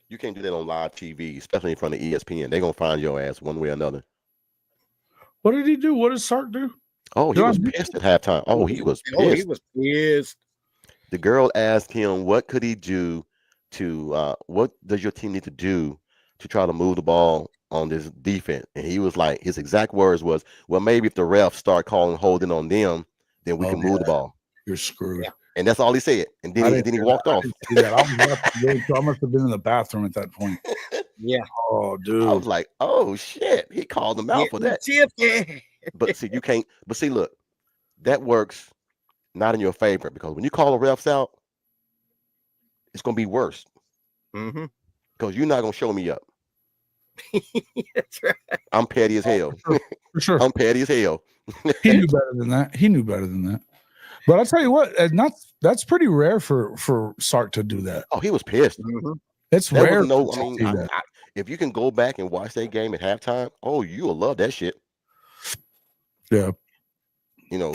Speaker 1: You can't do that on live TV, especially in front of ESPN. They're gonna find your ass one way or another.
Speaker 3: What did he do? What did Sark do?
Speaker 1: Oh, he was pissed at halftime. Oh, he was pissed.
Speaker 2: Oh, he was pissed.
Speaker 1: The girl asked him what could he do to what does your team need to do to try to move the ball on this defense? And he was like, his exact words was, well, maybe if the refs start calling holding on them, then we can move the ball.
Speaker 3: You're screwed.
Speaker 2: Yeah.
Speaker 1: And that's all he said. And then he walked off.
Speaker 3: I must have been in the bathroom at that point.
Speaker 2: Yeah.
Speaker 3: Oh, dude.
Speaker 1: I was like, oh shit. He called him out for that. But see, you can't, but see, look, that works not in your favor because when you call the refs out, it's gonna be worse.
Speaker 2: Mm-hmm.
Speaker 1: Because you're not gonna show me up.
Speaker 2: That's right.
Speaker 1: I'm petty as hell.
Speaker 3: For sure.
Speaker 1: I'm petty as hell.
Speaker 3: He knew better than that. But I'll tell you what, that's pretty rare for Sark to do that.
Speaker 1: Oh, he was pissed.
Speaker 2: Mm-hmm.
Speaker 3: It's rare.
Speaker 1: If you can go back and watch that game at halftime, oh, you'll love that shit.
Speaker 3: Yeah.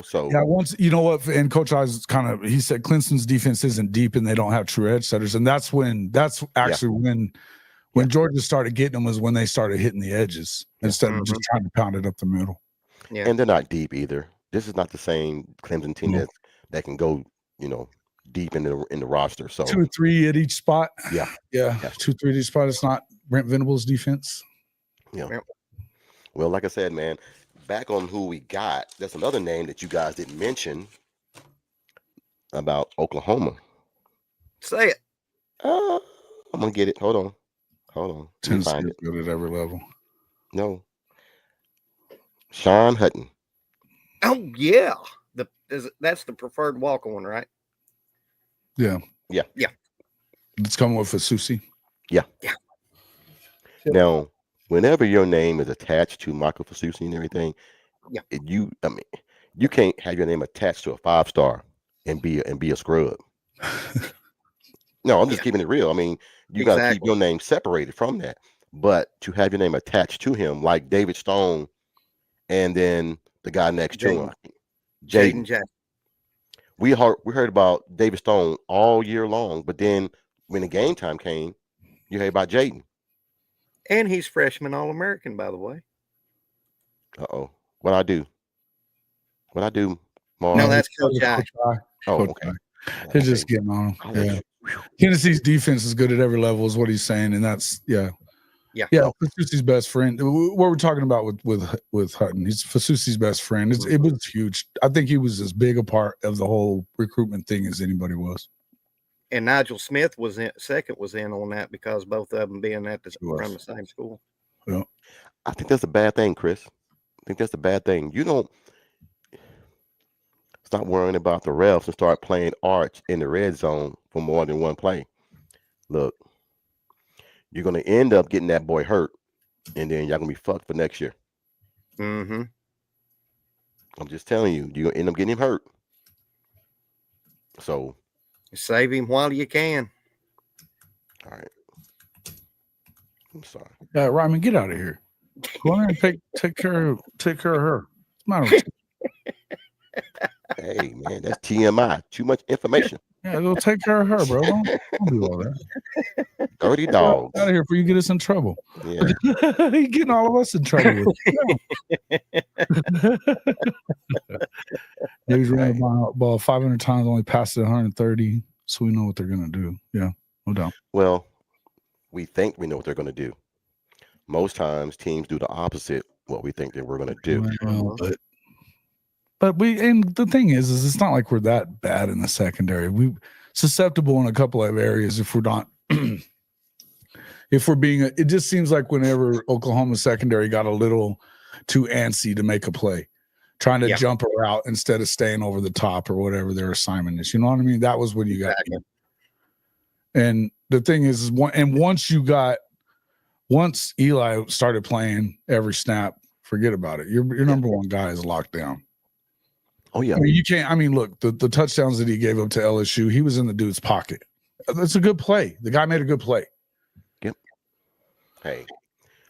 Speaker 1: So
Speaker 3: yeah, once you know what, and Coach Oz he said Clemson's defense isn't deep and they don't have true edge setters, and that's actually when Georgia started getting them was when they started hitting the edges instead of just trying to pound it up the middle.
Speaker 2: Yeah,
Speaker 1: and they're not deep either. This is not the same Clemson team that can go, deep in the roster. So
Speaker 3: 2 or 3 at each spot.
Speaker 1: Yeah.
Speaker 3: 2 3 at each spot. It's not Brent Venables' defense.
Speaker 1: Yeah. Well, like I said, man, back on who we got. That's another name that you guys didn't mention about Oklahoma.
Speaker 2: Say it.
Speaker 1: I'm gonna get it. Hold on.
Speaker 3: Tennessee
Speaker 1: Find
Speaker 3: is good at every level.
Speaker 1: No. Sean Hutton.
Speaker 2: Oh yeah, that's the preferred walk on, right?
Speaker 3: Yeah. It's coming with Fasusi.
Speaker 1: Yeah. Now, whenever your name is attached to Michael Fasusi and everything, you can't have your name attached to a 5-star and be a scrub. No, I'm just keeping it real. I mean, you got to keep your name separated from that. But to have your name attached to him, like David Stone, and then the guy next to him, Jaden
Speaker 2: Jackson.
Speaker 1: We heard about David Stone all year long, but then when the game time came, you heard about Jaden.
Speaker 2: And he's freshman All-American, by the way.
Speaker 1: Uh-oh. What I do? Mark?
Speaker 2: No, that's Coach I.
Speaker 1: Oh, okay.
Speaker 3: They're just getting on him. Yeah. Tennessee's defense is good at every level, is what he's saying, and that's Fasusi's best friend. What we're talking about with Hutton, he's Fasusi's best friend. It was huge. I think he was as big a part of the whole recruitment thing as anybody was.
Speaker 2: And Nigel Smith was in on that because both of them being from the same school.
Speaker 3: Yeah.
Speaker 1: I think that's a bad thing, Chris. I think that's a bad thing. You don't stop worrying about the refs and start playing arch in the red zone for more than one play. Look, you're going to end up getting that boy hurt, and then y'all going to be fucked for next year.
Speaker 2: Mm-hmm.
Speaker 1: I'm just telling you, you're going to end up getting him hurt. So
Speaker 2: save him while you can.
Speaker 1: All right. I'm sorry.
Speaker 3: Ryman, get out of here. Go in there and take care of her. What's the matter with you?
Speaker 1: Hey man, that's TMI. Too much information.
Speaker 3: Yeah, go take care of her, bro. Don't do all that.
Speaker 1: Dirty dogs.
Speaker 3: Out of here before you get us in trouble.
Speaker 1: Yeah.
Speaker 3: You're getting all of us in trouble with He's ran the ball 500 times, only passed it 130. So we know what they're gonna do. Yeah, no doubt.
Speaker 1: Well, we think we know what they're gonna do. Most times teams do the opposite what we think that we're gonna do.
Speaker 3: Well, but the thing is it's not like we're that bad in the secondary. We susceptible in a couple of areas if we're not if we're being it just seems like whenever Oklahoma secondary got a little too antsy to make a play, trying to jump a route instead of staying over the top or whatever their assignment is. You know what I mean? That was when you got and the thing is once Eli started playing every snap, forget about it. Your number one guy is locked down.
Speaker 1: Oh yeah.
Speaker 3: I mean, you can't. I mean, look, the touchdowns that he gave up to LSU, he was in the dude's pocket. That's a good play. The guy made a good play.
Speaker 1: Yep. Hey,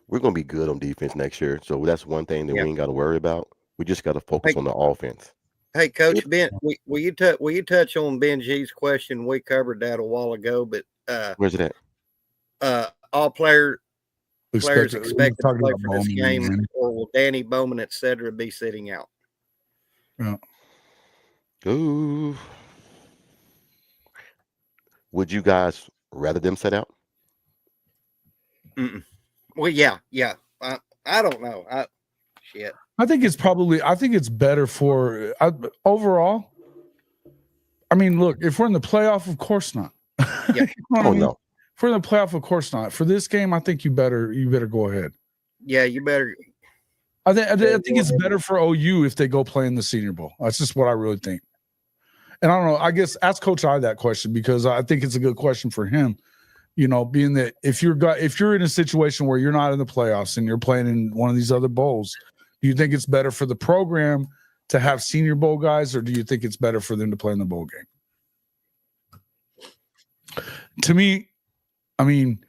Speaker 1: we're gonna be good on defense next year, so that's one thing that
Speaker 2: Yeah.
Speaker 1: we ain't got to worry about. We just got to focus on the offense.
Speaker 2: Hey, Coach Ben, will you touch on Ben G's question? We covered that a while ago, but
Speaker 1: Where's it at?
Speaker 2: all players expected to
Speaker 3: talking
Speaker 2: play
Speaker 3: about
Speaker 2: for this
Speaker 3: Bowman,
Speaker 2: game,
Speaker 3: man.
Speaker 2: or will Danny Bowman, etc., be sitting out?
Speaker 3: Yeah.
Speaker 1: Ooh. Would you guys rather them set out?
Speaker 2: Mm-mm. Well, yeah. I don't know. Shit.
Speaker 3: I think it's better for overall. I mean, look, if we're in the playoff, of course not.
Speaker 2: Yep.
Speaker 3: You know what I
Speaker 1: Oh
Speaker 3: mean?
Speaker 1: no.
Speaker 3: If we're in the playoff, of course not. For this game, I think you better go ahead.
Speaker 2: Yeah, you better.
Speaker 3: I think
Speaker 2: go
Speaker 3: it's
Speaker 2: ahead.
Speaker 3: better for OU if they go play in the Senior Bowl. That's just what I really think. And I don't know. I guess ask Coach I that question because I think it's a good question for him. You know, being that if you're in a situation where you're not in the playoffs and you're playing in one of these other bowls, do you think it's better for the program to have Senior Bowl guys, or do you think it's better for them to play in the bowl game? To me, I mean,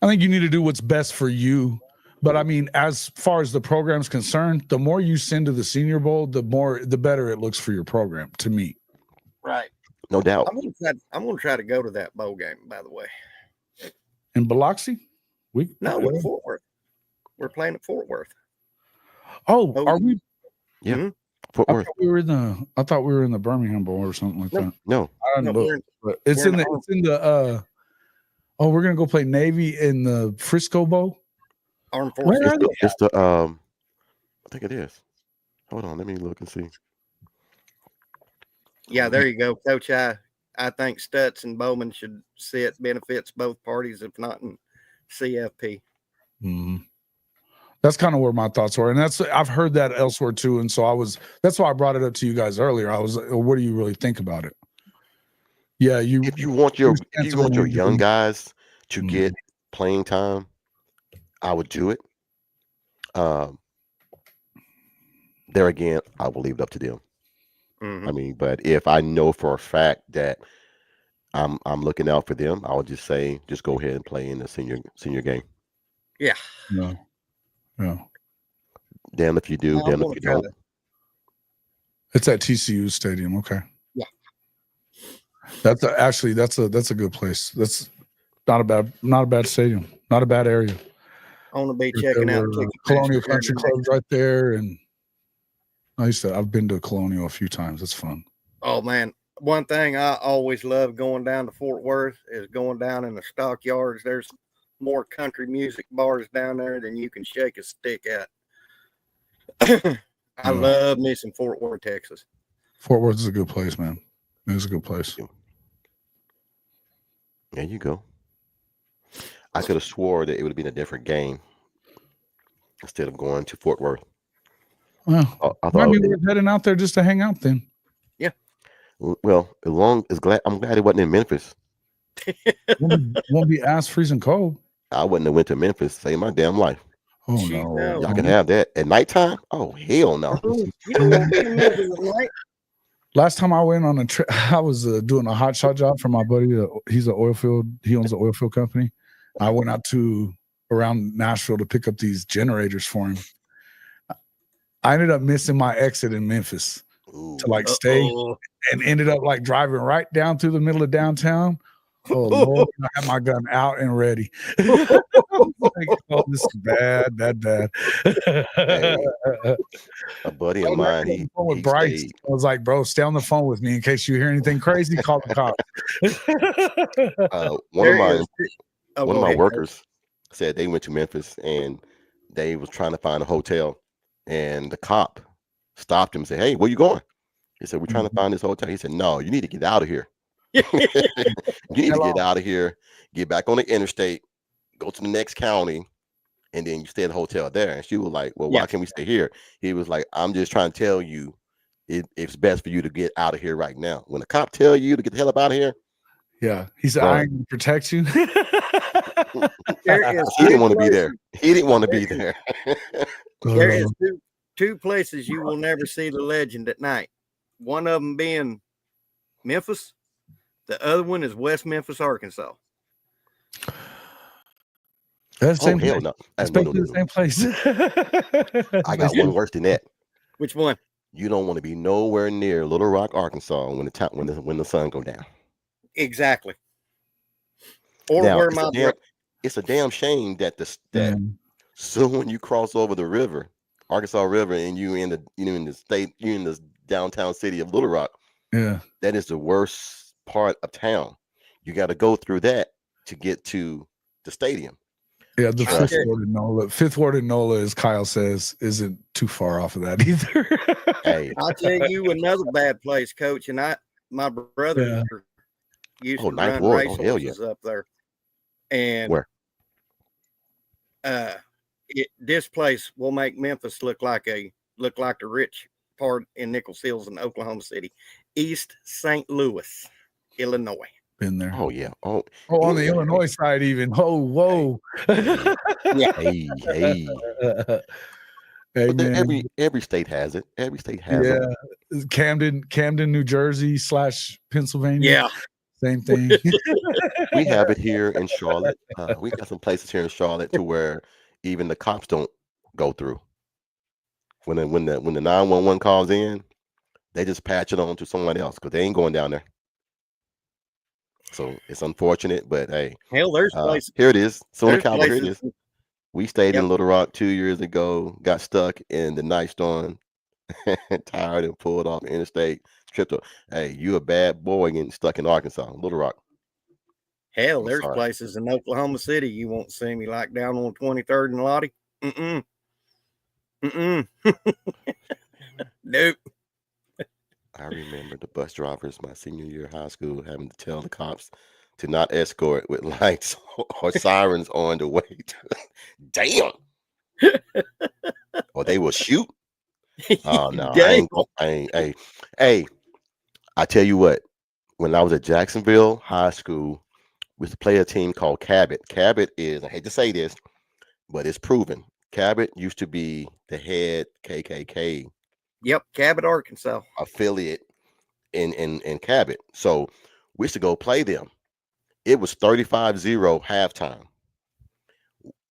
Speaker 3: I think you need to do what's best for you. But I mean, as far as the program's concerned, the more you send to the Senior Bowl, the better it looks for your program. To me,
Speaker 2: Right.
Speaker 1: No doubt.
Speaker 2: I'm gonna try to go to that bowl game. By the way,
Speaker 3: in Biloxi,
Speaker 2: with Fort Worth. We're playing at Fort Worth.
Speaker 3: Oh, are we?
Speaker 1: Yeah.
Speaker 2: Mm-hmm.
Speaker 1: Fort
Speaker 3: I
Speaker 1: Worth.
Speaker 3: thought we were in the Birmingham Bowl or something like that.
Speaker 1: No.
Speaker 3: I didn't look, but it's in the. Oh, we're gonna go play Navy in the Frisco Bowl.
Speaker 2: Armed Forces.
Speaker 1: It's the I think it is. Hold on, let me look and see.
Speaker 2: Yeah, there you go, Coach. I think Stutz and Bowman should sit. Benefits both parties, if not in CFP.
Speaker 3: Mm-hmm. That's kind of where my thoughts were, and I've heard that elsewhere too, and so that's why I brought it up to you guys earlier. I was like, what do you really think about it? Yeah, if you want your
Speaker 1: young guys to get playing time, I would do it. There again, I will leave it up to them.
Speaker 2: Mm-hmm.
Speaker 1: I mean, but if I know for a fact that I'm looking out for them, I would just say, just go ahead and play in the senior game.
Speaker 2: Yeah.
Speaker 3: No.
Speaker 1: Damn if you do, damn if you don't.
Speaker 3: It's at TCU Stadium. Okay.
Speaker 2: Yeah.
Speaker 3: That's a good place. That's not a bad stadium. Not a bad area.
Speaker 2: I want to be checking out
Speaker 3: Colonial Country Club's right there, and I've been to Colonial a few times. It's fun.
Speaker 2: Oh man, one thing I always love going down to Fort Worth is going down in the stockyards. There's more country music bars down there than you can shake a stick at. I love me some Fort Worth, Texas.
Speaker 3: Fort Worth is a good place, man. It is a good place.
Speaker 1: There you go. I could have swore that it would have been a different game instead of going to Fort Worth.
Speaker 3: Well, I thought we're heading out there just to hang out then.
Speaker 1: Yeah. Well, I'm glad it wasn't in Memphis.
Speaker 3: Won't be ass freezing cold.
Speaker 1: I wouldn't have went to Memphis to save my damn life.
Speaker 3: Oh no!
Speaker 1: Y'all can have that at nighttime. Oh hell no!
Speaker 3: Last time I went on a trip, I was doing a hot shot job for my buddy. He owns an oil field company. I went out to around Nashville to pick up these generators for him. I ended up missing my exit in Memphis to stay, and ended up driving right down through the middle of downtown. Oh Lord, I had my gun out and ready. Oh, this is bad.
Speaker 1: Hey, a buddy of mine, he
Speaker 3: Bryce. I was like, bro, stay on the phone with me in case you hear anything crazy. Call the cops.
Speaker 1: One of my workers said they went to Memphis and they was trying to find a hotel, and the cop stopped him and said, "Hey, where you going?" He said, "We're trying to find this hotel." He said, "No, you need to get out of here. You need to get out of here, get back on the interstate, go to the next county, and then you stay at the hotel there." And she was like, "Well, why can't we stay here?" He was like, "I'm just trying to tell you it's best for you to get out of here right now. When the cop tell you to get the hell up out of here."
Speaker 3: Yeah. He said, "I ain't gonna protect you."
Speaker 1: He didn't want to be there. He didn't want to be there.
Speaker 2: There is two places you will never see the legend at night. one of them being Memphis. The other one is West Memphis, Arkansas.
Speaker 3: That's the
Speaker 1: Oh
Speaker 3: same
Speaker 1: hell
Speaker 3: place.
Speaker 1: no!
Speaker 3: It's
Speaker 1: No, no,
Speaker 3: basically
Speaker 1: no,
Speaker 3: the same place.
Speaker 1: I got one worse than that.
Speaker 2: Which one?
Speaker 1: You don't want to be nowhere near Little Rock, Arkansas when the sun go down.
Speaker 2: Exactly. Or
Speaker 1: Now
Speaker 2: where my
Speaker 1: it's a damn shame that
Speaker 3: Mm.
Speaker 1: soon when you cross over the river, Arkansas River, and you in the downtown city of Little Rock,
Speaker 3: Yeah.
Speaker 1: that is the worst part of town. You got to go through that to get to the stadium.
Speaker 3: Yeah, the
Speaker 1: Trust
Speaker 3: fifth
Speaker 1: me.
Speaker 3: ward in NOLA. Fifth ward in NOLA, as Kyle says, isn't too far off of that either.
Speaker 1: Hey,
Speaker 2: I'll tell you another bad place, Coach. And my brother used to
Speaker 1: Ninth
Speaker 2: run
Speaker 1: Ward. Oh, hell
Speaker 2: racehorses up there. And
Speaker 1: Where?
Speaker 2: This place will make Memphis look like the rich part in Nichols Hills in Oklahoma City. East St. Louis, Illinois.
Speaker 3: Been there.
Speaker 1: Oh yeah. Oh,
Speaker 3: on the Illinois side, even. Oh, whoa.
Speaker 2: Yeah.
Speaker 1: hey.
Speaker 3: Hey,
Speaker 1: But
Speaker 3: man.
Speaker 1: every state has it. Every state has it.
Speaker 3: Camden, New Jersey / Pennsylvania.
Speaker 2: Yeah.
Speaker 3: Same thing.
Speaker 1: We have it here in Charlotte. We got some places here in Charlotte to where even the cops don't go through. When the 911 calls in, they just patch it on to someone else because they ain't going down there. So it's unfortunate, but hey,
Speaker 2: Hell, there's places.
Speaker 1: here it is. Solar
Speaker 2: There's
Speaker 1: Cowboy, here it
Speaker 2: places.
Speaker 1: is. We stayed
Speaker 2: Yep.
Speaker 1: in Little Rock 2 years ago, got stuck in the night storm, tired and pulled off the interstate, tripped up. Hey, you a bad boy getting stuck in Arkansas, Little Rock.
Speaker 2: Hell,
Speaker 1: I'm
Speaker 2: there's
Speaker 1: sorry.
Speaker 2: places in Oklahoma City you won't see me like down on 23rd and Lottie. Nope.
Speaker 1: I remember the bus drivers my senior year of high school having to tell the cops to not escort with lights or sirens on the way. Damn. Or they will shoot. Oh no,
Speaker 2: Dang.
Speaker 1: Hey, I tell you what, when I was at Jacksonville High School, we used to play a team called Cabot. Cabot is, I hate to say this, but it's proven. Cabot used to be the head KKK
Speaker 2: Yep, Cabot, Arkansas.
Speaker 1: affiliate in Cabot. So we used to go play them. It was 35-0 halftime.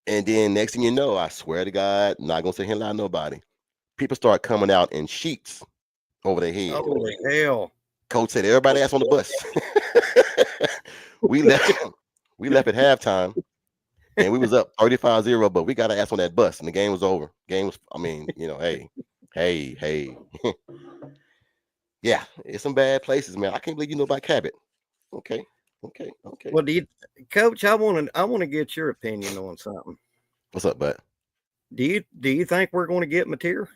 Speaker 1: And then next thing you know, I swear to God, not gonna say here lie nobody. People start coming out in sheets over their head.
Speaker 2: Holy hell.
Speaker 1: Coach said everybody ass on the bus. we left at halftime and we was up 35-0, but we got an ass on that bus and the game was over. Game was, I mean, hey. Yeah, it's some bad places, man. I can't believe you know about Cabot. Okay.
Speaker 2: Well, Coach, I want to get your opinion on something.
Speaker 1: What's up, bud?
Speaker 2: Do you think we're going to get material?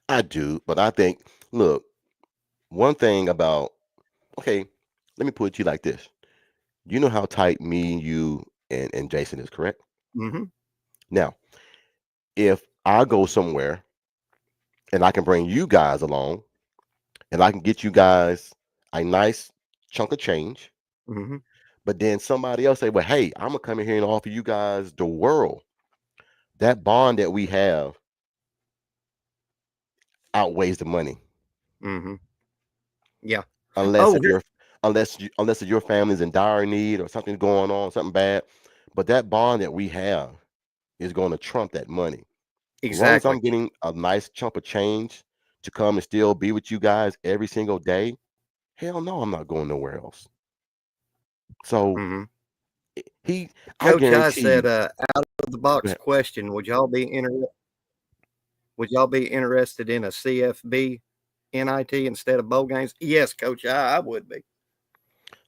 Speaker 1: I do, but I think, look, one thing about, okay, let me put it to you like this. You know how tight me, you, and Jason is, correct?
Speaker 2: Mm-hmm.
Speaker 1: Now, if I go somewhere and I can bring you guys along and I can get you guys a nice chunk of change,
Speaker 2: Mm-hmm.
Speaker 1: but then somebody else say, well, hey, I'm gonna come in here and offer you guys the world. That bond that we have outweighs the money.
Speaker 2: Mm-hmm. Yeah.
Speaker 1: Unless your family's in dire need or something's going on, something bad. But that bond that we have is going to trump that money. As long as
Speaker 2: Exactly.
Speaker 1: I'm getting a nice chunk of change to come and still be with you guys every single day, hell no, I'm not going nowhere else. So
Speaker 2: Mm-hmm.
Speaker 1: I
Speaker 2: Coach, I
Speaker 1: guarantee
Speaker 2: said,
Speaker 1: you.
Speaker 2: out of the box question, would y'all be interested in a CFB NIT instead of bowl games? Yes, Coach, I would be.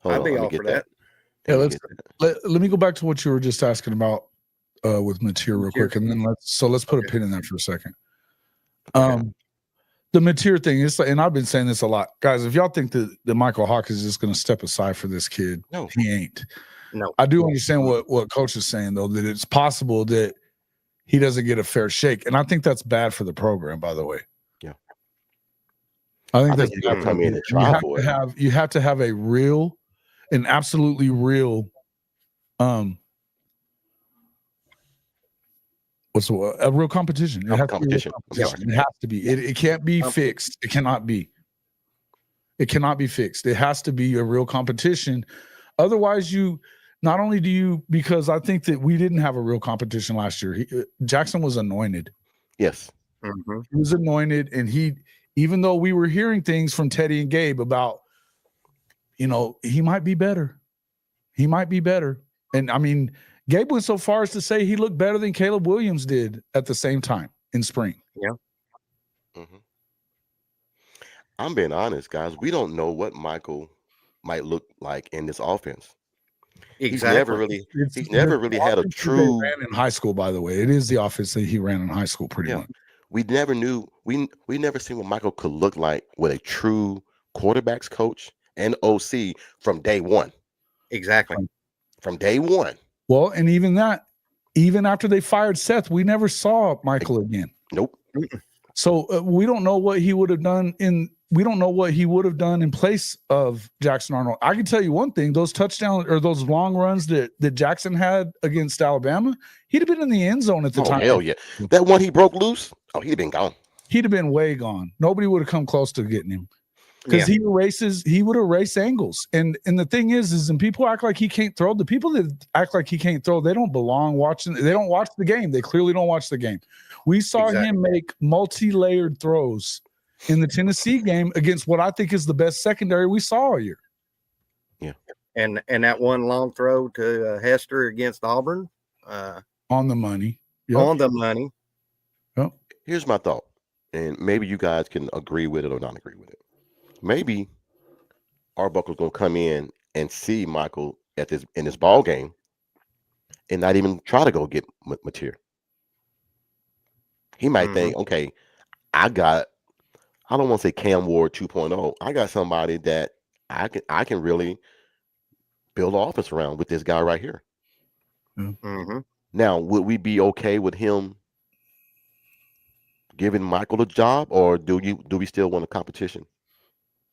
Speaker 2: I'd be all for that.
Speaker 3: Yeah, let me go back to what you were just asking about with material real quick, and then let's put a pin in that for a second. The material thing is, and I've been saying this a lot, guys. If y'all think that Michael Hawkins is just going to step aside for this kid,
Speaker 1: no,
Speaker 3: he ain't.
Speaker 2: No,
Speaker 3: I do understand what Coach is saying though, that it's possible that he doesn't get a fair shake, and I think that's bad for the program. By the way,
Speaker 1: yeah,
Speaker 3: I think that's
Speaker 1: you got to come in and try for it.
Speaker 3: You have to have an absolutely real, a real competition. It has
Speaker 1: competition.
Speaker 3: to be. It has to be. It can't be fixed. It cannot be. It cannot be fixed. It has to be a real competition. Otherwise, not only do you, because I think that we didn't have a real competition last year. Jackson was anointed.
Speaker 1: Yes.
Speaker 2: Mm-hmm.
Speaker 3: He was anointed, and even though we were hearing things from Teddy and Gabe about, he might be better. He might be better. And I mean, Gabe went so far as to say he looked better than Caleb Williams did at the same time in spring.
Speaker 2: Yeah.
Speaker 1: Mm-hmm. I'm being honest, guys. We don't know what Michael might look like in this offense.
Speaker 2: Exactly.
Speaker 1: He's never really had a true.
Speaker 3: Ran in high school, by the way. It is the offense that he ran in high school, pretty much.
Speaker 1: We never knew. We never seen what Michael could look like with a true quarterbacks coach and OC from day one.
Speaker 2: Exactly.
Speaker 1: From day one.
Speaker 3: Well, and even after they fired Seth, we never saw Michael again.
Speaker 1: Nope.
Speaker 3: So we don't know what he would have done in place of Jackson Arnold. I can tell you one thing: those touchdowns or those long runs that Jackson had against Alabama, he'd have been in the end zone at the time.
Speaker 1: Hell yeah! That one he broke loose. Oh, he'd have been gone.
Speaker 3: He'd have been way gone. Nobody would have come close to getting him because he would erase angles. And the thing is when people act like he can't throw, the people that act like he can't throw, they don't belong watching. They don't watch the game. They clearly don't watch the game. We saw him make multi-layered throws in the Tennessee game against what I think is the best secondary we saw all year.
Speaker 1: Yeah.
Speaker 2: And that one long throw to Hester against Auburn.
Speaker 3: On the money.
Speaker 2: Yep. On the money.
Speaker 3: Yep.
Speaker 1: Here's my thought, and maybe you guys can agree with it or not agree with it. Maybe Arbuckle's going to come in and see Michael in this ball game and not even try to go get Mateer. He might think, okay, I don't want to say Cam Ward 2.0. I got somebody that I can really build an offense around with this guy right here.
Speaker 2: Mm-hmm.
Speaker 1: Now, would we be okay with him giving Michael a job, or do we still want a competition?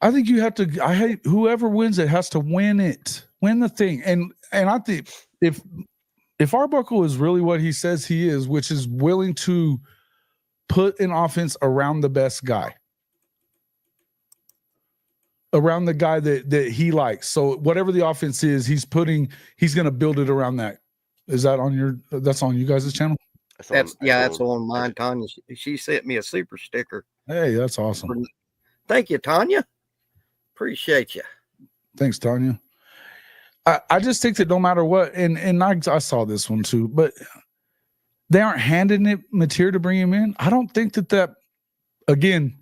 Speaker 3: I think you have to. I hate whoever wins it has to win the thing. And I think if Arbuckle is really what he says he is, which is willing to put an offense around the best guy, around the guy that he likes. So whatever the offense is, he's going to build it around that. Is that that's on you guys' channel?
Speaker 2: That's on mine, Tanya. She sent me a super sticker.
Speaker 3: Hey, that's awesome.
Speaker 2: Thank you, Tanya. Appreciate you.
Speaker 3: Thanks, Tanya. I just think that no matter what, and I saw this one too, but they aren't handing it Mateer to bring him in. I don't think that again,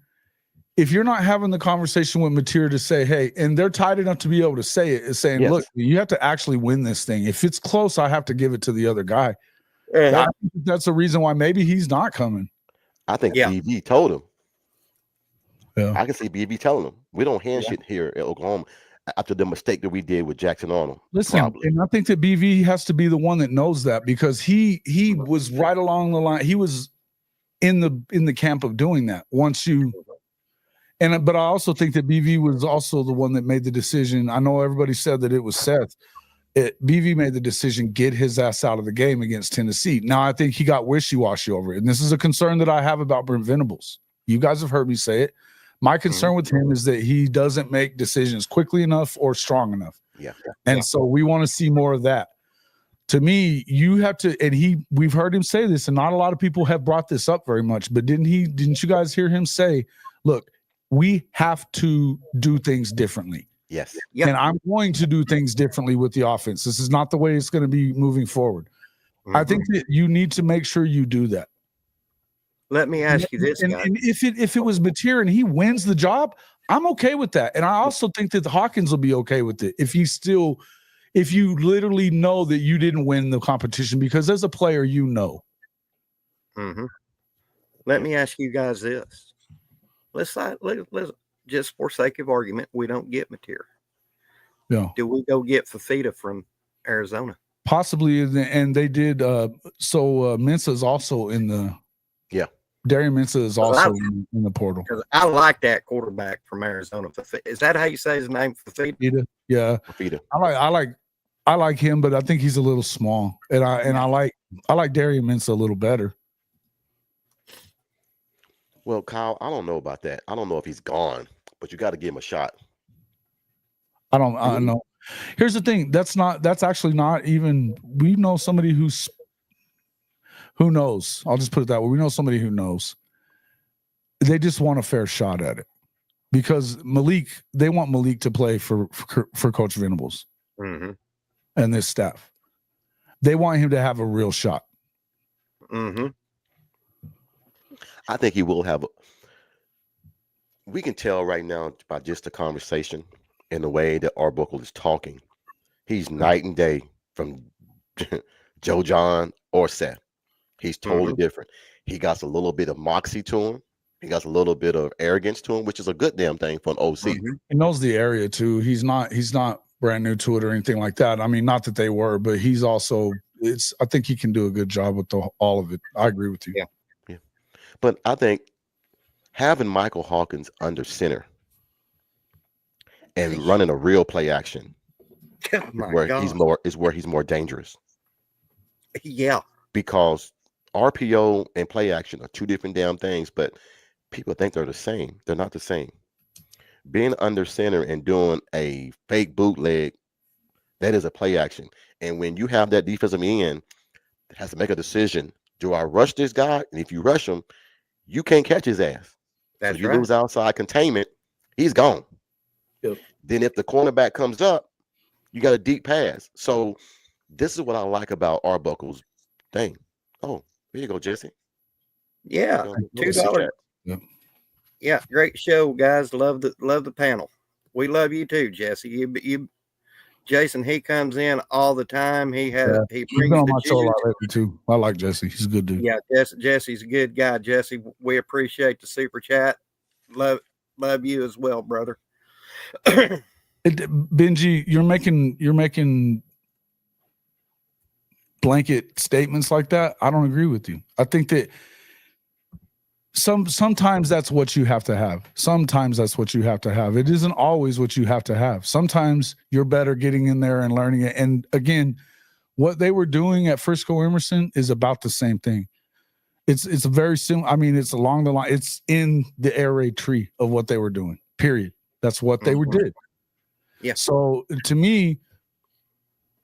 Speaker 3: if you're not having the conversation with Mateer to say, hey, and they're tight enough to be able to say it, is saying, look, you have to actually win this thing. If it's close, I have to give it to the other guy. I think that's the reason why maybe he's not coming.
Speaker 1: I think BV told him.
Speaker 3: Yeah.
Speaker 1: I can see BV telling him, we don't hand shit here at Oklahoma after the mistake that we did with Jackson Arnold.
Speaker 3: Listen, and I think that BV has to be the one that knows that, because he was right along the line. He was in the camp of doing that but I also think that BV was also the one that made the decision. I know everybody said that it was Seth. BV made the decision, get his ass out of the game against Tennessee. Now, I think he got wishy-washy over it. And this is a concern that I have about Brent Venables. You guys have heard me say it. My concern with him is that he doesn't make decisions quickly enough or strong enough.
Speaker 1: Yeah.
Speaker 3: And so we want to see more of that. To me, you have to, and we've heard him say this, and not a lot of people have brought this up very much, but didn't you guys hear him say, look, we have to do things differently.
Speaker 1: Yes.
Speaker 2: Yep.
Speaker 3: And I'm going to do things differently with the offense. This is not the way it's going to be moving forward. I think that you need to make sure you do that.
Speaker 2: Let me ask you this,
Speaker 3: and if it was Mateer and he wins the job, I'm okay with that. And I also think that Hawkins will be okay with it if you literally know that you didn't win the competition, because as a player, you know.
Speaker 2: Mm-hmm. Let me ask you guys this. Let's just for sake of argument, we don't get Mateer.
Speaker 3: Yeah.
Speaker 2: Do we go get Fafita from Arizona?
Speaker 3: Possibly, and they did. So Mensa's also in the.
Speaker 1: Yeah.
Speaker 3: Darian Mensa is also in the portal.
Speaker 2: Because I like that quarterback from Arizona. Is that how you say his name? Fafita?
Speaker 3: Yeah.
Speaker 1: Fafita.
Speaker 3: I like him, but I think he's a little small, and I like Darian Mensa a little better.
Speaker 1: Well, Kyle, I don't know about that. I don't know if he's gone, but you got to give him a shot.
Speaker 3: I don't know. Here's the thing. That's actually not even, we know somebody who knows. I'll just put it that way. We know somebody who knows. They just want a fair shot at it because they want Malik to play for Coach Venables and this staff. They want him to have a real shot.
Speaker 1: I think he will have. We can tell right now by just the conversation and the way that Arbuckle is talking. He's night and day from Joe John or Seth. He's totally different. He got a little bit of moxie to him. He got a little bit of arrogance to him, which is a good damn thing for an OC.
Speaker 3: He knows the area too. He's not brand new to it or anything like that. I mean, not that they were, but he's also. I think he can do a good job with all of it. I agree with you.
Speaker 2: Yeah.
Speaker 1: But I think having Michael Hawkins under center and running a real play action is where he's more dangerous.
Speaker 2: Yeah.
Speaker 1: Because RPO and play action are two different damn things, but people think they're the same. They're not the same. Being under center and doing a fake bootleg, that is a play action. And when you have that defensive end that has to make a decision, do I rush this guy? And if you rush him, you can't catch his ass.
Speaker 2: That's
Speaker 1: so you
Speaker 2: right.
Speaker 1: lose outside containment, he's gone.
Speaker 3: Yep.
Speaker 1: Then if the cornerback comes up, you got a deep pass. So this is what I like about Arbuckle's thing. Oh, here you go, Jesse.
Speaker 2: Yeah, $2. Yeah, great show, guys. Love the panel. We love you too, Jesse. You Jason, he comes in all the time. He brings
Speaker 3: on my show a
Speaker 2: juice.
Speaker 3: lot lately too. I like Jesse. He's a good dude.
Speaker 2: Yeah, Jesse's a good guy. Jesse, we appreciate the super chat. Love you as well, brother.
Speaker 3: Benji, you're making blanket statements like that. I don't agree with you. I think that sometimes that's what you have to have. Sometimes that's what you have to have. It isn't always what you have to have. Sometimes you're better getting in there and learning it. And again, what they were doing at Frisco Emerson is about the same thing. It's very similar. I mean, it's along the line. It's in the air raid tree of what they were doing. Period. That's what they did.
Speaker 2: Yeah.
Speaker 3: So to me,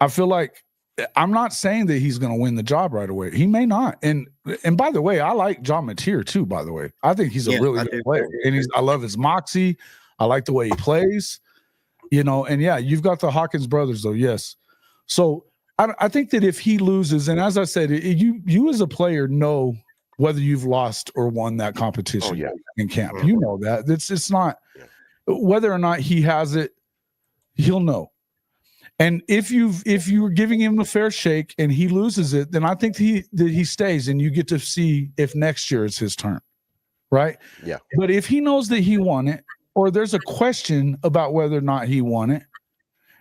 Speaker 3: I feel like I'm not saying that he's going to win the job right away. He may not. And by the way, I like John Mateer too, by the way. I think he's a really good player. And I love his moxie. I like the way he plays, and yeah, you've got the Hawkins brothers though. Yes. So I think that if he loses, and as I said, you as a player know whether you've lost or won that competition in camp. You know that. It's not whether or not he has it, he'll know. And if you're giving him a fair shake and he loses it, then I think that he stays and you get to see if next year is his turn, right?
Speaker 1: Yeah.
Speaker 3: But if he knows that he won it, or there's a question about whether or not he won it,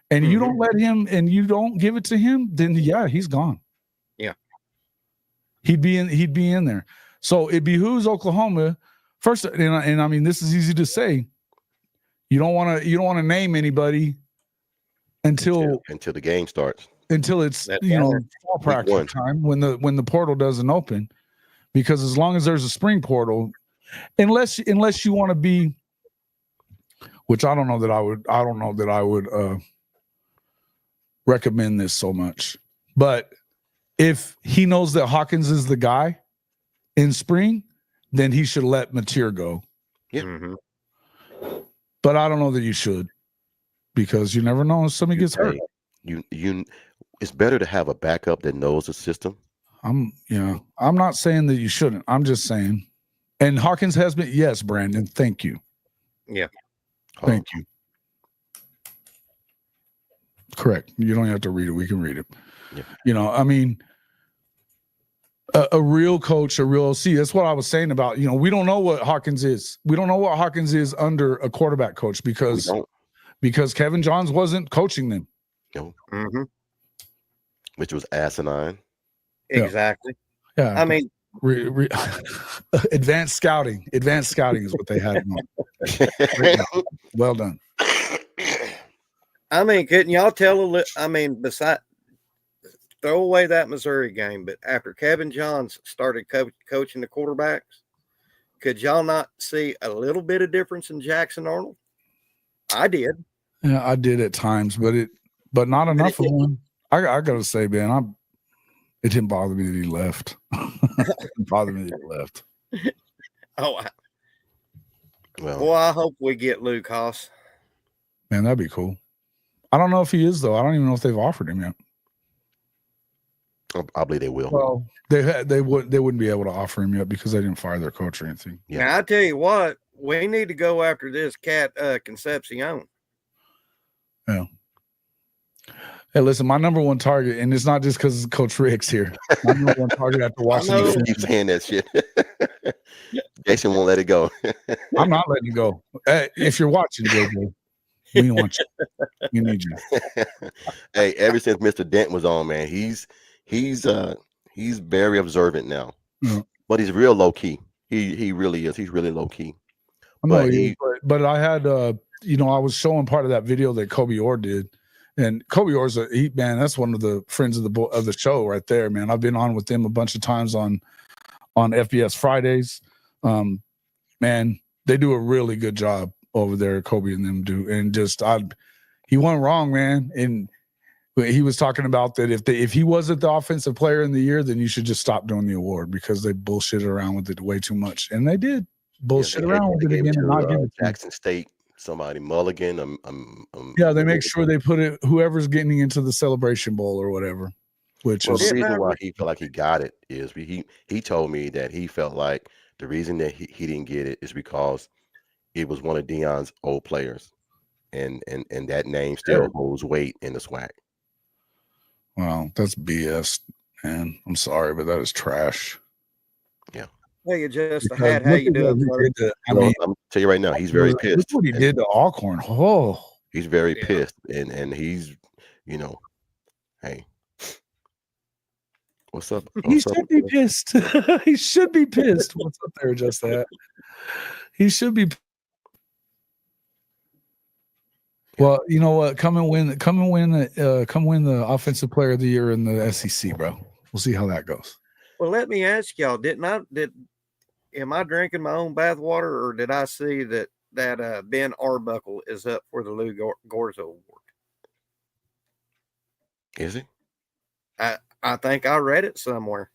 Speaker 3: and you don't let him and you don't give it to him, then he's gone.
Speaker 2: Yeah.
Speaker 3: He'd be in there. So it behooves Oklahoma first, and I mean this is easy to say. You don't want to name anybody until
Speaker 1: the game starts.
Speaker 3: Until it's fall practice time when the portal doesn't open, because as long as there's a spring portal, unless you want to be, which I don't know that I would recommend this so much, but if he knows that Hawkins is the guy in spring, then he should let Mateer go.
Speaker 1: Yeah.
Speaker 3: But I don't know that you should. Because you never know if somebody gets hurt.
Speaker 1: It's better to have a backup that knows the system.
Speaker 3: I'm not saying that you shouldn't. I'm just saying. And Hawkins has been, yes, Brandon. Thank you.
Speaker 2: Yeah.
Speaker 3: Thank you. Correct. You don't have to read it. We can read it. Yeah. I mean, a real coach, a real OC. That's what I was saying about, we don't know what Hawkins is. We don't know what Hawkins is under a quarterback coach because Kevin Johns wasn't coaching them.
Speaker 1: No. Which was asinine.
Speaker 2: Exactly.
Speaker 3: Yeah.
Speaker 2: I mean,
Speaker 3: advanced scouting. Advanced scouting is what they had. Well done.
Speaker 2: I mean, couldn't y'all tell besides throw away that Missouri game, but after Kevin Johns started coaching the quarterbacks, could y'all not see a little bit of difference in Jackson Arnold? I did.
Speaker 3: Yeah, I did at times, but not enough of one. I gotta say, man, it didn't bother me that he left. It didn't bother me that he left.
Speaker 2: Oh,
Speaker 1: Well,
Speaker 2: well, I hope we get Luke Haas.
Speaker 3: Man, that'd be cool. I don't know if he is though. I don't even know if they've offered him yet.
Speaker 1: I believe they will.
Speaker 3: Well, they wouldn't be able to offer him yet because they didn't fire their coach or anything.
Speaker 1: Yeah.
Speaker 2: Now I tell you what, we need to go after this cat Concepcion.
Speaker 3: Yeah. Hey, listen, my number one target, and it's not just because Coach Rick's here. My number one target after Washington.
Speaker 1: You keep saying that shit. Jason won't let it go.
Speaker 3: I'm not letting you go. Hey, if you're watching, JJ, we want you. We need you.
Speaker 1: Hey, ever since Mr. Dent was on, man, he's very observant now.
Speaker 3: Yeah.
Speaker 1: But he's real low key. He really is. He's really low key.
Speaker 3: But I had I was showing part of that video that Kobe Orr did. And Kobe Orr's man, that's one of the friends of the show right there, man. I've been on with them a bunch of times on FBS Fridays. Man, they do a really good job over there. Kobe and them do, and he went wrong, man. And he was talking about that if he wasn't the offensive player in the year, then you should just stop doing the award because they bullshitted around with it way too much, and they did bullshit around with it again and not give it to
Speaker 1: Jackson State. Somebody Mulligan.
Speaker 3: Yeah, they make sure they put it whoever's getting into the Celebration Bowl or whatever. Which is
Speaker 1: the reason why he felt like he got it is he told me that he felt like the reason that he didn't get it is because it was one of Deion's old players, and that name still holds weight in the SWAC.
Speaker 3: Well, that's BS, man. I'm sorry, but that is trash.
Speaker 1: Yeah.
Speaker 2: Hey, you just had how you doing, brother?
Speaker 1: I'm tell you right now, he's very pissed.
Speaker 3: Look what he did to Alcorn. Oh,
Speaker 1: he's very pissed, and he's, hey, what's up?
Speaker 3: He should be pissed. He should be pissed. What's up there? Just that. He should be. Well, you know what? Come win the offensive player of the year in the SEC, bro. We'll see how that goes.
Speaker 2: Well, let me ask y'all: am I drinking my own bathwater, or did I see that Ben Arbuckle is up for the Lou Gorzo Award?
Speaker 1: Is he?
Speaker 2: I think I read it somewhere.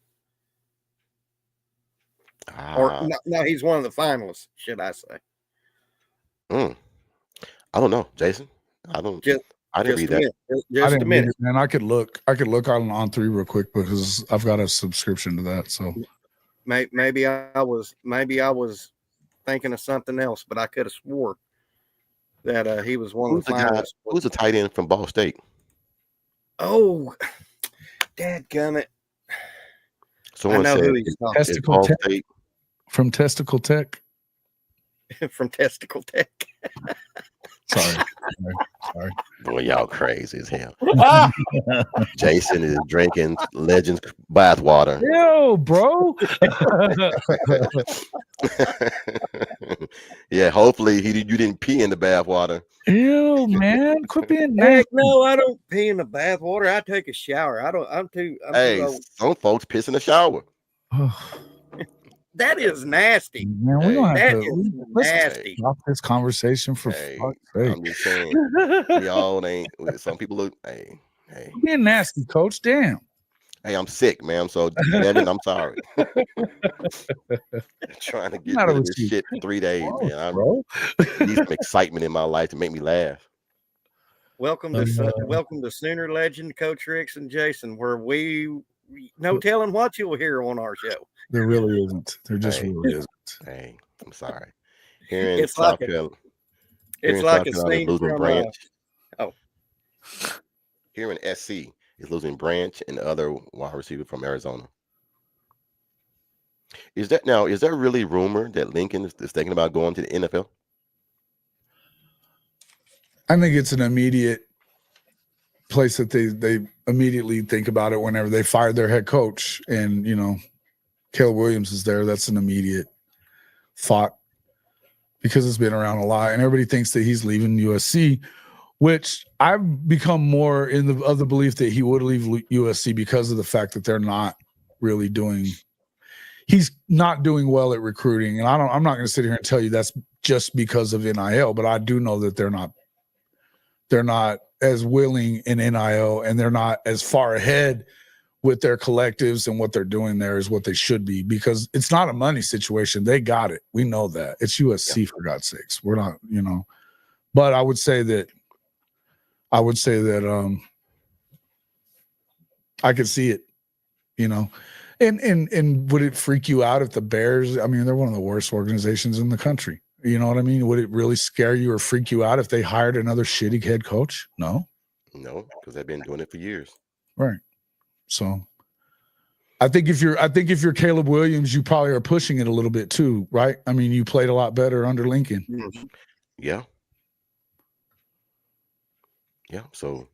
Speaker 2: Or no, he's one of the finalists, should I say?
Speaker 1: I don't know, Jason. I didn't read that.
Speaker 2: Just a minute,
Speaker 3: man. I could look on 3 real quick because I've got a subscription to that. So
Speaker 2: maybe I was thinking of something else, but I could have swore that he was one of the finalists.
Speaker 1: Who's the tight end from Ball State?
Speaker 2: Oh, dadgummit.
Speaker 1: Someone
Speaker 2: I know
Speaker 1: said
Speaker 2: who he's talking.
Speaker 3: Testicle Tech.
Speaker 1: State.
Speaker 3: From Testicle Tech.
Speaker 2: From Testicle Tech.
Speaker 3: Sorry.
Speaker 1: Boy, y'all crazy as hell. Jason is drinking Legends bathwater.
Speaker 3: Yo, bro.
Speaker 1: Yeah, hopefully you didn't pee in the bathwater.
Speaker 3: Ew, man. Quit being nasty.
Speaker 2: No, I don't pee in the bathwater. I take a shower. I'm too old.
Speaker 1: Some folks piss in the shower.
Speaker 2: That is nasty.
Speaker 3: Man, we don't have to
Speaker 2: nasty.
Speaker 3: Stop this conversation for fuck's sake.
Speaker 1: I'm just saying, we all ain't. Some people look. Hey.
Speaker 3: Being nasty, Coach. Damn.
Speaker 1: Hey, I'm sick, man. So, Devin, I'm sorry. Trying to get rid of this shit for 3 days, man. I need some excitement in my life to make me laugh.
Speaker 2: Welcome to Sooner Legend, Coach Ricks and Jason, where no telling what you'll hear on our show.
Speaker 3: There really isn't. There just really isn't.
Speaker 1: Hey, I'm sorry. Here in
Speaker 2: It's
Speaker 1: South
Speaker 2: like
Speaker 1: Carolina,
Speaker 2: it's like a scene
Speaker 1: losing
Speaker 2: from
Speaker 1: Branch.
Speaker 2: oh.
Speaker 1: Here in SC is losing Branch and the other wide receiver from Arizona. Is there really rumor that Lincoln is thinking about going to the NFL?
Speaker 3: I think it's an immediate place that they immediately think about it whenever they fired their head coach, and Caleb Williams is there. That's an immediate thought because it's been around a lot, and everybody thinks that he's leaving USC, which I've become more of the belief that he would leave USC because of the fact that they're not really he's not doing well at recruiting. And I'm not going to sit here and tell you that's just because of NIL, but I do know that they're not they're not as willing in NIL, and they're not as far ahead with their collectives and what they're doing there is what they should be, because it's not a money situation. They got it. We know that. It's USC, for God's sakes. We're not, but I would say that I could see it, and would it freak you out if the Bears, I mean, they're one of the worst organizations in the country. You know what I mean? Would it really scare you or freak you out if they hired another shitty head coach? No,
Speaker 1: because they've been doing it for years.
Speaker 3: Right. So I think if you're Caleb Williams, you probably are pushing it a little bit too, right? I mean, you played a lot better under Lincoln.
Speaker 1: Yeah. Yeah. So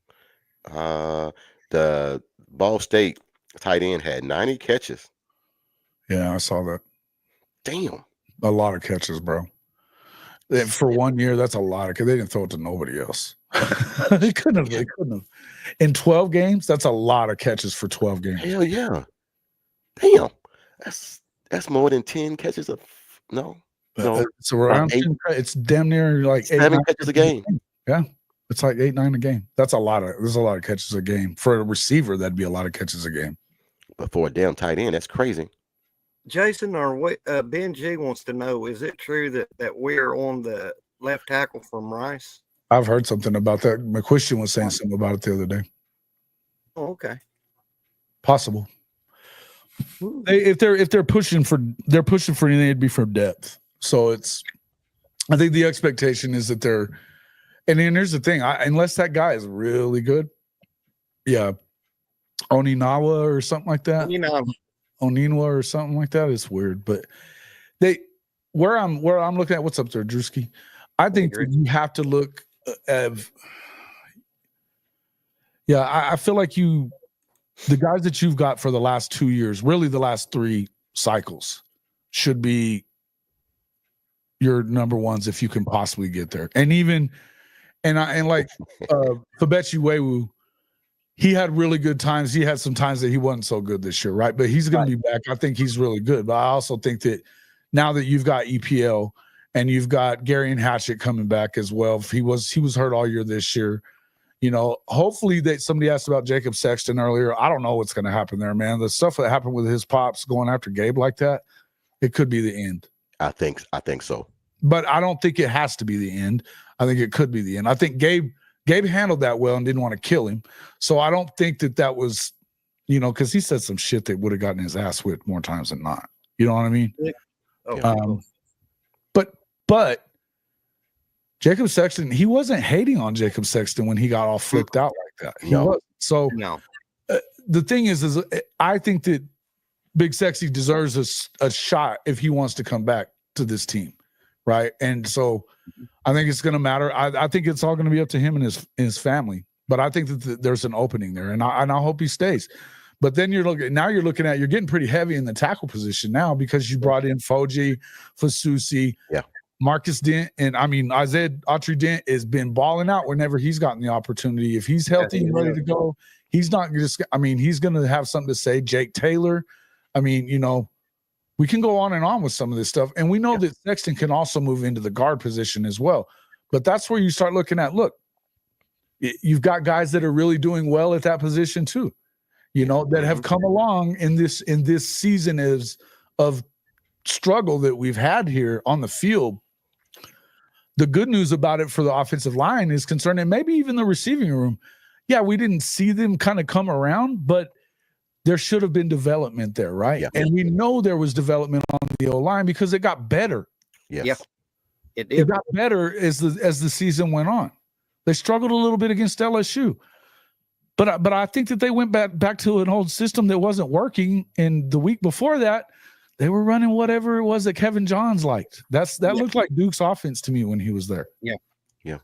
Speaker 1: the Ball State tight end had 90 catches.
Speaker 3: Yeah, I saw that.
Speaker 1: Damn.
Speaker 3: A lot of catches, bro. For 1 year, that's a lot. They didn't throw it to nobody else. They couldn't have. In 12 games, that's a lot of catches for 12 games.
Speaker 1: Hell yeah. Damn. That's more than 10 catches of no.
Speaker 3: It's around 10, it's damn near like
Speaker 1: 7 catches a game.
Speaker 3: Yeah. It's like 8-9 a game. There's a lot of catches a game. For a receiver, that'd be a lot of catches a game.
Speaker 1: But for a damn tight end, that's crazy.
Speaker 2: Jason, Ben G wants to know, is it true that we're on the left tackle from Rice?
Speaker 3: I've heard something about that. McQuistion was saying something about it the other day.
Speaker 2: Oh, okay.
Speaker 3: Possible. If they're pushing for anything, it'd be for depth. So I think the expectation is that they're, and then here's the thing, unless that guy is really good, yeah, Oninawa or something like that. Oninwa or something like that. It's weird, but where I'm looking at, what's up there, Drewski? I think that you have to look at. Yeah, I feel like the guys that you've got for the last 2 years, really the last 3 cycles, should be your number ones if you can possibly get there. And even like Fabechi Wewu, he had really good times. He had some times that he wasn't so good this year, right? But he's going to be back. I think he's really good. But I also think that now that you've got EPL and you've got Gary and Hatchett coming back as well, he was hurt all year this year. Hopefully somebody asked about Jacob Sexton earlier. I don't know what's going to happen there, man. The stuff that happened with his pops going after Gabe like that, it could be the end. I think so. But I don't think it has to be the end. I think it could be the end. I think Gabe handled that well and didn't want to kill him. So I don't think that was, because he said some shit that would have gotten his ass whipped more times than not. You know what I mean? But Jacob Sexton, he wasn't hating on Jacob Sexton when he got all flipped out like that. He wasn't. So the thing is I think that Big Sexy deserves a shot if he wants to come back to this team, right? And so I think it's going to matter. I think it's all going to be up to him and his family. But I think that there's an opening there, and I hope he stays. But then you're getting pretty heavy in the tackle position now because you brought in Foji, Fasusi, Marcus Dent, and Isaiah Autry-Dent has been balling out whenever he's gotten the opportunity. If he's healthy and ready to go, he's not just. He's going to have something to say. Jake Taylor, we can go on and on with some of this stuff, and we know that Sexton can also move into the guard position as well. But that's where you start looking at. Look, you've got guys that are really doing well at that position too. That have come along in this season of struggle that we've had here on the field. The good news about it for the offensive line is concerned, and maybe even the receiving room. Yeah, we didn't see them kind of come around, but there should have been development there, right? Yeah. And we know there was development on the O-line because it got better.
Speaker 2: Yes. Yeah.
Speaker 3: It got better as the season went on. They struggled a little bit against LSU. But I think that they went back to an old system that wasn't working. And the week before that, they were running whatever it was that Kevin Johns liked. That looked like Duke's offense to me when he was there.
Speaker 1: Yeah. Yeah.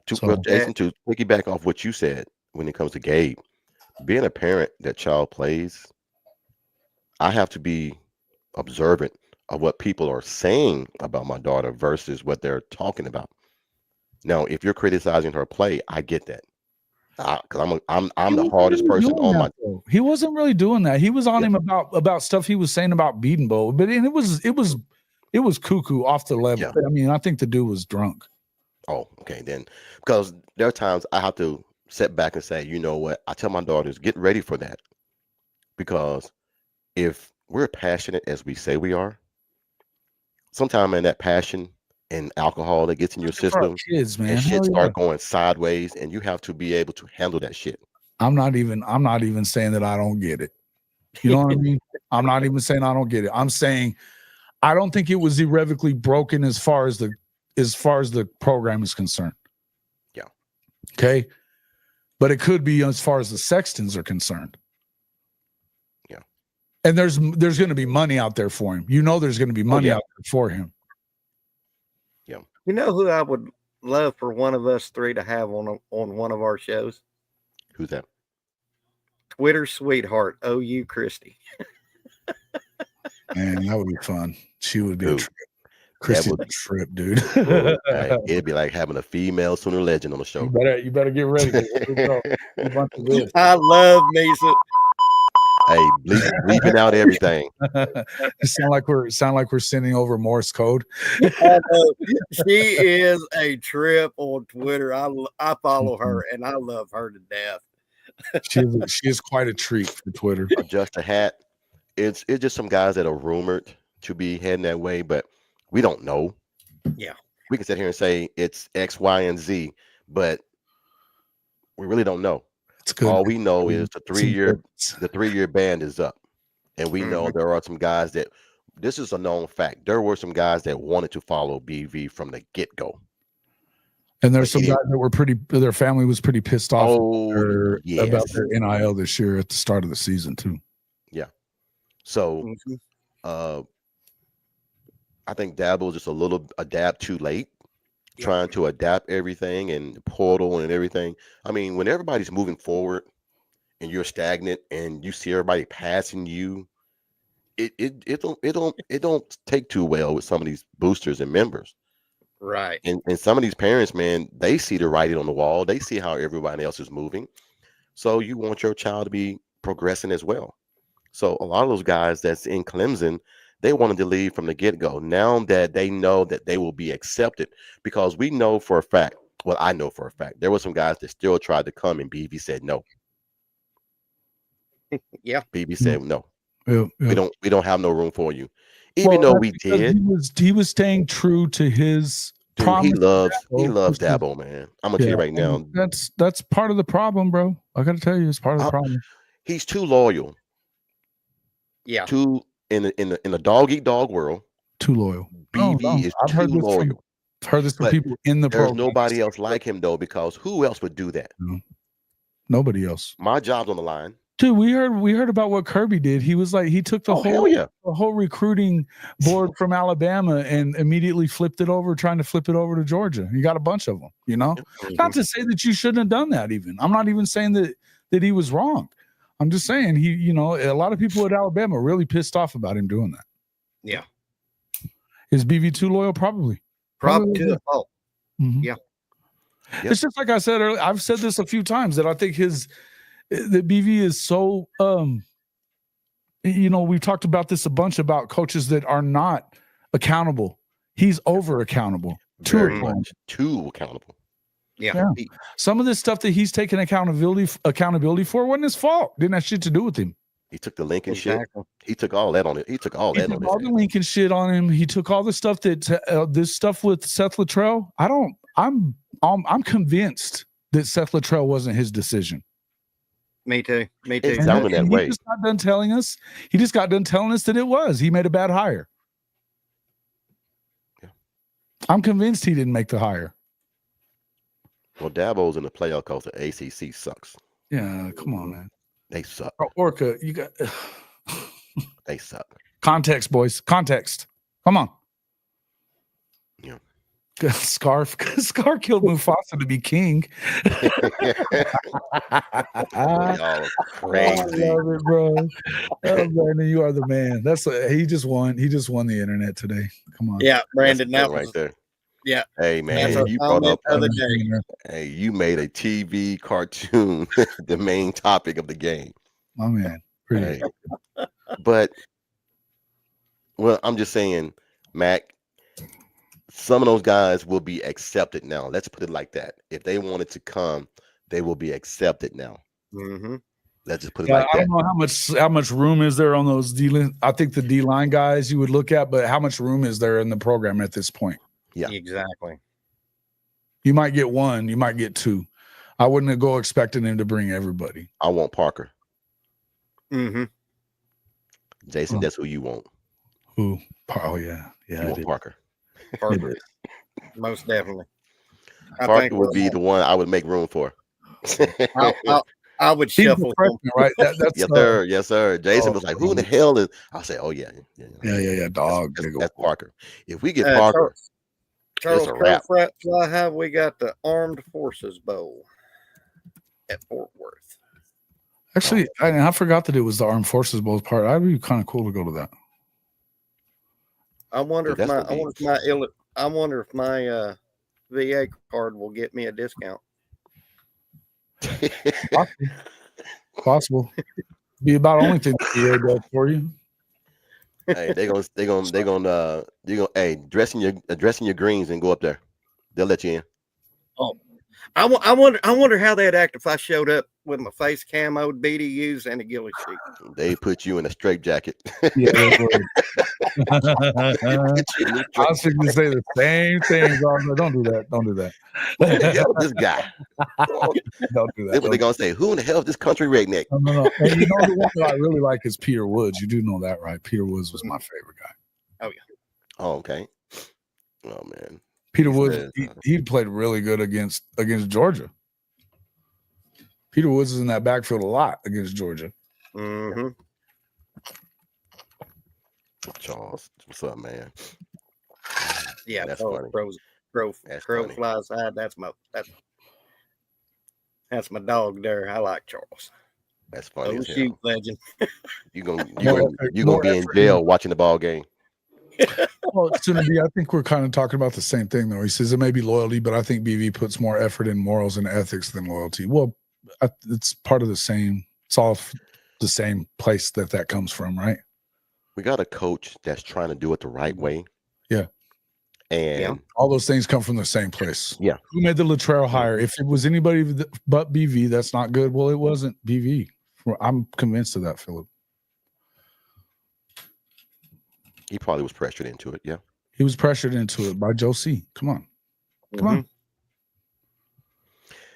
Speaker 1: Jason, to piggyback off what you said when it comes to Gabe, being a parent that child plays, I have to be observant of what people are saying about my daughter versus what they're talking about. Now, if you're criticizing her play, I get that. Because I'm the hardest person on my team.
Speaker 3: He wasn't really doing that. He was on him about stuff he was saying about Beatonbow, but it was cuckoo off the level. Yeah. I think the dude was drunk.
Speaker 1: Oh, okay, then because there are times I have to sit back and say, you know what? I tell my daughters, get ready for that. Because if we're passionate as we say we are, sometime in that passion and alcohol that gets in your
Speaker 3: For our
Speaker 1: system
Speaker 3: kids,
Speaker 1: and
Speaker 3: man.
Speaker 1: shit
Speaker 3: Hell yeah.
Speaker 1: start going sideways, and you have to be able to handle that shit.
Speaker 3: I'm not even saying that I don't get it. You know what I mean? I'm not even saying I don't get it. I'm saying I don't think it was irrevocably broken as far as the program is concerned.
Speaker 1: Yeah.
Speaker 3: Okay. But it could be as far as the Sextons are concerned.
Speaker 1: Yeah.
Speaker 3: And there's going to be money out there for him. You know, there's going to be money out there for him.
Speaker 1: Yeah.
Speaker 2: You know who I would love for one of us three to have on one of our shows?
Speaker 1: Who's that?
Speaker 2: Twitter sweetheart, OU Christy.
Speaker 3: Man, that would be fun. She would be
Speaker 1: Dude,
Speaker 3: a trip. Christy's
Speaker 1: would
Speaker 3: a trip, dude.
Speaker 1: Hey, it'd be like having a female Sooner legend on the show.
Speaker 3: You better get ready.
Speaker 2: I love me some.
Speaker 1: Hey, bleeping out everything.
Speaker 3: sound like we're sending over Morse code.
Speaker 2: She is a trip on Twitter. I follow her and I love her to death.
Speaker 3: She is quite a treat for Twitter.
Speaker 1: Just a hat. It's just some guys that are rumored to be heading that way, but we don't know.
Speaker 2: Yeah.
Speaker 1: We can sit here and say it's X, Y, and Z, but we really don't know.
Speaker 3: It's good.
Speaker 1: All we know is the 3-year ban is up. And we know there are some guys that this is a known fact. There were some guys that wanted to follow BV from the get-go.
Speaker 3: And there's some guys that their family was pretty pissed off about their NIL this year at the start of the season too.
Speaker 1: Yeah. So I think Dabo just a little adapt too late, trying to adapt everything and the portal and everything. I mean, when everybody's moving forward and you're stagnant and you see everybody passing you, it don't take too well with some of these boosters and members.
Speaker 2: Right.
Speaker 1: And some of these parents, man, they see the writing on the wall. They see how everybody else is moving. So you want your child to be progressing as well. So a lot of those guys that's in Clemson, they wanted to leave from the get-go. Now that they know that they will be accepted, because we know for a fact, well, I know for a fact, there were some guys that still tried to come and BV said no.
Speaker 2: Yeah.
Speaker 1: BV said no.
Speaker 3: Yeah.
Speaker 1: We don't have no room for you. Even though we did.
Speaker 3: He was staying true to his promise.
Speaker 1: He loves Dabo, man. I'm gonna tell you right now.
Speaker 3: That's part of the problem, bro. I gotta tell you, it's part of the problem.
Speaker 1: He's too loyal.
Speaker 2: Yeah.
Speaker 1: In the dog eat dog world.
Speaker 3: Too loyal.
Speaker 1: BV is too loyal.
Speaker 3: I've heard this from people in the program.
Speaker 1: There's nobody else like him though, because who else would do that?
Speaker 3: No. Nobody else.
Speaker 1: My job's on the line.
Speaker 3: Dude, we heard about what Kirby did. He was like, he took the whole recruiting board from Alabama and immediately trying to flip it over to Georgia. You got a bunch of them, you know? Not to say that you shouldn't have done that even. I'm not even saying that he was wrong. I'm just saying a lot of people at Alabama really pissed off about him doing that.
Speaker 2: Yeah.
Speaker 3: Is BV too loyal? Probably
Speaker 2: to the fault.
Speaker 3: Mm-hmm.
Speaker 2: Yeah.
Speaker 3: It's just like I said earlier. I've said this a few times that I think that BV is so we've talked about this a bunch about coaches that are not accountable. He's over accountable.
Speaker 1: Very much too accountable.
Speaker 2: Yeah.
Speaker 3: Some of this stuff that he's taking accountability for wasn't his fault. Didn't have shit to do with him.
Speaker 1: He took the Lincoln shit. He took all that on it. He took all the
Speaker 3: Lincoln shit on him. He took all the stuff that this stuff with Seth Luttrell. I'm convinced that Seth Luttrell wasn't his decision.
Speaker 2: Me too.
Speaker 1: It's sounding that way.
Speaker 3: He just got done telling us that it was. He made a bad hire.
Speaker 1: Yeah.
Speaker 3: I'm convinced he didn't make the hire.
Speaker 1: Well, Dabo's in the playoff because the ACC sucks.
Speaker 3: Yeah, come on, man.
Speaker 1: They suck.
Speaker 3: Orca, you got.
Speaker 1: They suck.
Speaker 3: Context, boys. Context. Come on.
Speaker 1: Yeah.
Speaker 3: Scar killed Mufasa to be king.
Speaker 1: Y'all crazy.
Speaker 3: I love it, bro. Oh, Brandon, you are the man. He just won. He just won the internet today. Come on.
Speaker 2: Yeah, Brandon, that was
Speaker 1: right there.
Speaker 2: Yeah.
Speaker 1: Hey man, you brought up hey, you made a TV cartoon the main topic of the game.
Speaker 3: Oh man. Pretty
Speaker 1: But well, I'm just saying, Mac, some of those guys will be accepted now. Let's put it like that. If they wanted to come, they will be accepted now.
Speaker 2: Mm-hmm.
Speaker 1: Let's just put it
Speaker 3: Yeah,
Speaker 1: like
Speaker 3: I
Speaker 1: that.
Speaker 3: don't know how much room is there on those D-line. I think the D-line guys you would look at, but how much room is there in the program at this point?
Speaker 1: Yeah,
Speaker 2: Exactly.
Speaker 3: You might get one, you might get two. I wouldn't go expecting him to bring everybody.
Speaker 1: I want Parker.
Speaker 2: Mm-hmm.
Speaker 1: Jason, that's who you want.
Speaker 3: Who? Oh yeah,
Speaker 1: You
Speaker 3: yeah.
Speaker 1: want Parker.
Speaker 2: Parker. Most definitely.
Speaker 1: Parker would be the one I would make room for.
Speaker 2: I would
Speaker 3: He's
Speaker 2: shuffle
Speaker 3: a freshman, right? That's
Speaker 1: Yes, sir. Yes, sir. Jason was like, "Who in the hell is?" I'll say, "Oh yeah,
Speaker 3: yeah, dog.
Speaker 1: That's Parker. If we get Parker,
Speaker 2: Charles
Speaker 1: a wrap.
Speaker 2: Fly High, we got the Armed Forces Bowl at Fort Worth.
Speaker 3: Actually, I forgot that it was the Armed Forces Bowl part. I'd be kind of cool to go to that.
Speaker 2: I wonder
Speaker 1: Dude,
Speaker 2: I wonder if my VA card will get me a discount.
Speaker 3: Possible. Be about the only thing the VA does for you.
Speaker 1: Hey, they're gonna hey, dress in your greens and go up there. They'll let you in.
Speaker 2: Oh, I wonder how they'd act if I showed up with my face camoed, BDUs, and a ghillie sheet.
Speaker 1: They put you in a straitjacket.
Speaker 3: Yeah, they would. I was going to say the same thing. Don't do that. Don't do that.
Speaker 1: This guy.
Speaker 3: Don't do that.
Speaker 1: That's what they're gonna say. Who in the hell is this country redneck?
Speaker 3: No. And you know the one that I really like is Peter Woods. You do know that, right? Peter Woods was my favorite guy.
Speaker 2: Oh yeah.
Speaker 1: Oh, okay. Oh man.
Speaker 3: Peter Woods, he played really good against Georgia. Peter Woods is in that backfield a lot against Georgia.
Speaker 2: Mm-hmm.
Speaker 1: Charles, what's up, man?
Speaker 2: Yeah,
Speaker 1: that's funny.
Speaker 2: Crow flies high. That's my dog there. I like Charles.
Speaker 1: That's funny. As
Speaker 2: shoot,
Speaker 1: hell.
Speaker 2: legend.
Speaker 1: You gonna be in jail watching the ball game.
Speaker 3: Well, Tsunabe, I think we're kind of talking about the same thing, though. He says it may be loyalty, but I think BV puts more effort in morals and ethics than loyalty. Well, it's part of the same. It's all the same place that comes from, right?
Speaker 1: We got a coach that's trying to do it the right way.
Speaker 3: Yeah.
Speaker 1: And
Speaker 3: all those things come from the same place.
Speaker 1: Yeah.
Speaker 3: Who made the Latrell hire? If it was anybody but BV, that's not good. Well, it wasn't BV. I'm convinced of that, Philip.
Speaker 1: He probably was pressured into it. Yeah.
Speaker 3: He was pressured into it by Joe C. Come on. Come on.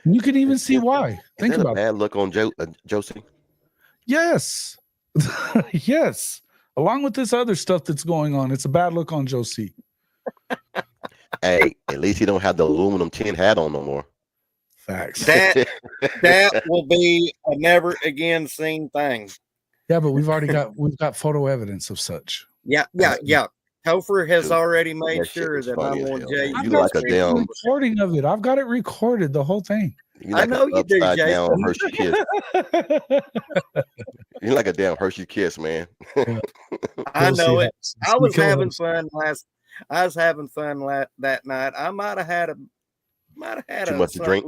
Speaker 3: And you can even see why. Think about
Speaker 1: bad look on Josie.
Speaker 3: Yes. Yes. Along with this other stuff that's going on, it's a bad look on Joe C.
Speaker 1: Hey, at least he don't have the aluminum tin hat on no more.
Speaker 3: Facts.
Speaker 2: That will be a never again seen thing.
Speaker 3: Yeah, but we've got photo evidence of such.
Speaker 2: Yeah. Topher has already made sure that I'm on Jay.
Speaker 1: You like a damn
Speaker 3: recording of it. I've got it recorded, the whole thing.
Speaker 2: I know you do, Jason.
Speaker 1: Hershey kiss. You're like a damn Hershey kiss, man.
Speaker 3: Yeah.
Speaker 2: I know it. I was having fun that night. I might have had
Speaker 1: too much to drink.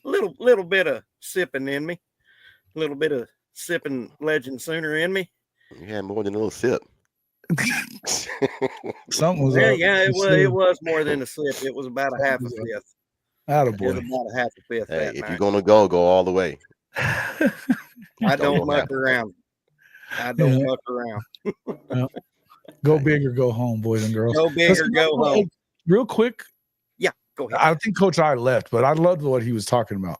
Speaker 2: Little bit of sipping in me. A little bit of sipping Legend Sooner in me.
Speaker 1: You had more than a little sip.
Speaker 3: Something was
Speaker 2: it was more than a sip. It was about a half a fifth.
Speaker 3: Attaboy.
Speaker 2: It was about a half a fifth.
Speaker 1: Hey, if you're gonna go all the way.
Speaker 2: I don't muck around. Muck around.
Speaker 3: Yeah. Go big or go home, boys and girls.
Speaker 2: Go big or go home.
Speaker 3: Real quick.
Speaker 2: Yeah, go ahead.
Speaker 3: I think Coach I left, but I loved what he was talking about.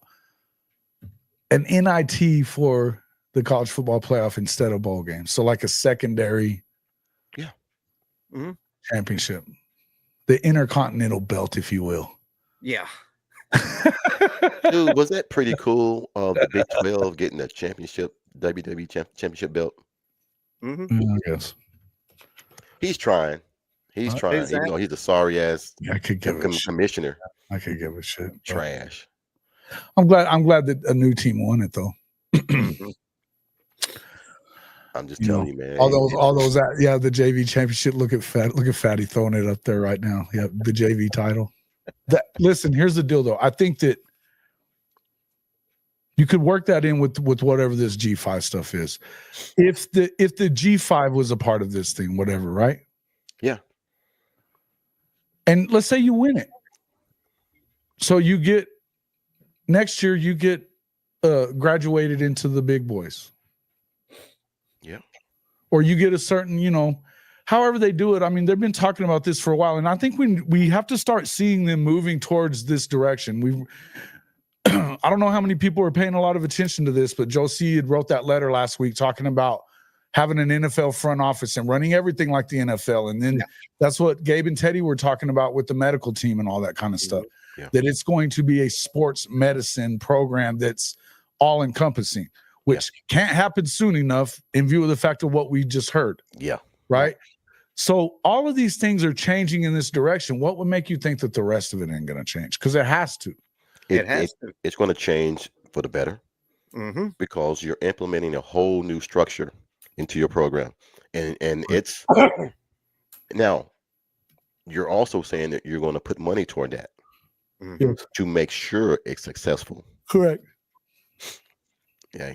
Speaker 3: An NIT for the college football playoff instead of bowl games. So like a secondary championship. The intercontinental belt, if you will.
Speaker 2: Yeah.
Speaker 1: Dude, was that pretty cool? The Big 12 getting the championship, WWE championship belt.
Speaker 2: Mm-hmm.
Speaker 3: I guess
Speaker 1: he's trying. He's trying.
Speaker 2: Exactly.
Speaker 1: Even though he's a sorry ass commissioner.
Speaker 3: I could give a shit.
Speaker 1: Trash.
Speaker 3: I'm glad that a new team won it though.
Speaker 1: I'm just telling you, man.
Speaker 3: All those, the JV championship. Look at Fatty throwing it up there right now. Yeah, the JV title. Listen, here's the deal, though. I think that you could work that in with whatever this G5 stuff is. If the G5 was a part of this thing, whatever, right?
Speaker 1: Yeah.
Speaker 3: And let's say you win it. So you get next year, you get graduated into the big boys.
Speaker 1: Yeah.
Speaker 3: Or you get a certain, however they do it. I mean, they've been talking about this for a while, and I think we have to start seeing them moving towards this direction. I don't know how many people are paying a lot of attention to this, but Joe C. had wrote that letter last week talking about having an NFL front office and running everything like the NFL. And then that's what Gabe and Teddy were talking about with the medical team and all that kind of stuff, that it's going to be a sports medicine program that's all encompassing, which can't happen soon enough in view of the fact of what we just heard.
Speaker 1: Yeah.
Speaker 3: Right. So all of these things are changing in this direction. What would make you think that the rest of it ain't going to change? Because it has to.
Speaker 2: It has to.
Speaker 1: It's going to change for the better because you're implementing a whole new structure into your program, and it's now you're also saying that you're going to put money toward that to make sure it's successful.
Speaker 3: Correct.
Speaker 1: Yeah,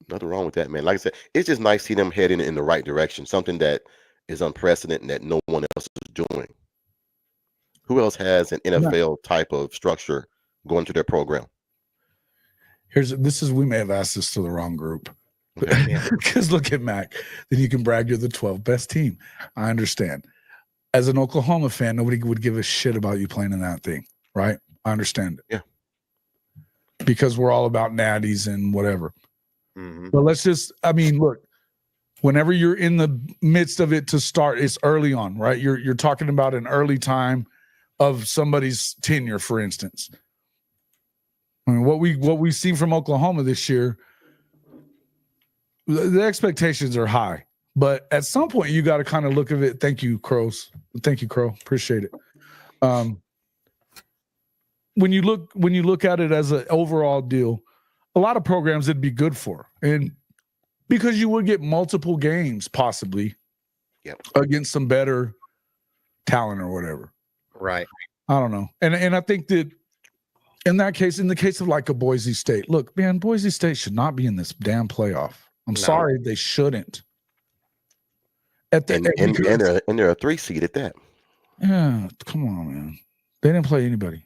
Speaker 1: nothing wrong with that, man. Like I said, it's just nice to see them heading in the right direction, something that is unprecedented that no one else is doing. Who else has an NFL type of structure going to their program?
Speaker 3: We may have asked this to the wrong group. Because look at Mac, then you can brag you're the 12th best team. I understand. As an Oklahoma fan, nobody would give a shit about you playing in that thing, right? I understand it.
Speaker 1: Yeah.
Speaker 3: Because we're all about natties and whatever. But look, whenever you're in the midst of it to start, it's early on, right? You're talking about an early time of somebody's tenure, for instance. I mean, what we've seen from Oklahoma this year, the expectations are high, but at some point you got to kind of look at it. Thank you, Crows. Thank you, Crow. Appreciate it. When you look at it as an overall deal, a lot of programs it'd be good for, and because you would get multiple games possibly against some better talent or whatever.
Speaker 2: Right.
Speaker 3: I don't know. And I think that in that case, in the case of like a Boise State, look, man, Boise State should not be in this damn playoff. I'm sorry, they shouldn't.
Speaker 1: And they're a 3 seed at that.
Speaker 3: Yeah, come on, man. They didn't play anybody.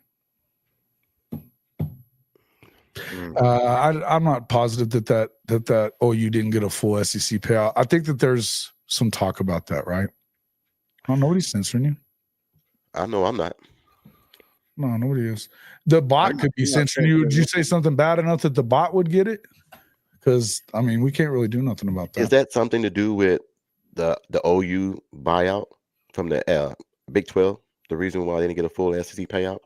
Speaker 3: I'm not positive that OU didn't get a full SEC payout. I think that there's some talk about that, right? I don't know, nobody's censoring you.
Speaker 1: I know I'm not.
Speaker 3: No, nobody is. The bot could be censoring you. Did you say something bad enough that the bot would get it? Because I mean, we can't really do nothing about that.
Speaker 1: Is that something to do with the OU buyout from the Big 12? The reason why they didn't get a full SEC payout?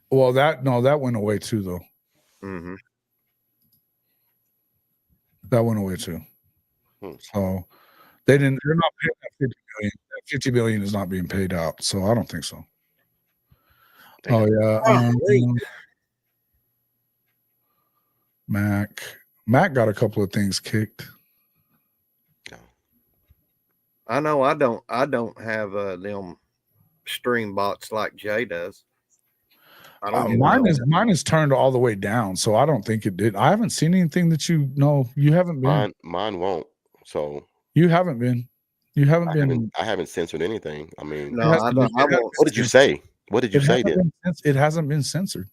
Speaker 3: Well, that went away too, though. That went away too. So they're not paying that 50 million. That 50 million is not being paid out. So I don't think so. Mac got a couple of things kicked.
Speaker 2: I know I don't have them stream bots like Jay does. I don't
Speaker 3: mine is turned all the way down, so I don't think it did. I haven't seen anything that you haven't been.
Speaker 1: Mine won't. So
Speaker 3: you haven't been.
Speaker 1: I haven't censored anything. I mean,
Speaker 2: no, I don't.
Speaker 1: What did you say? What did you say then?
Speaker 3: It hasn't been censored.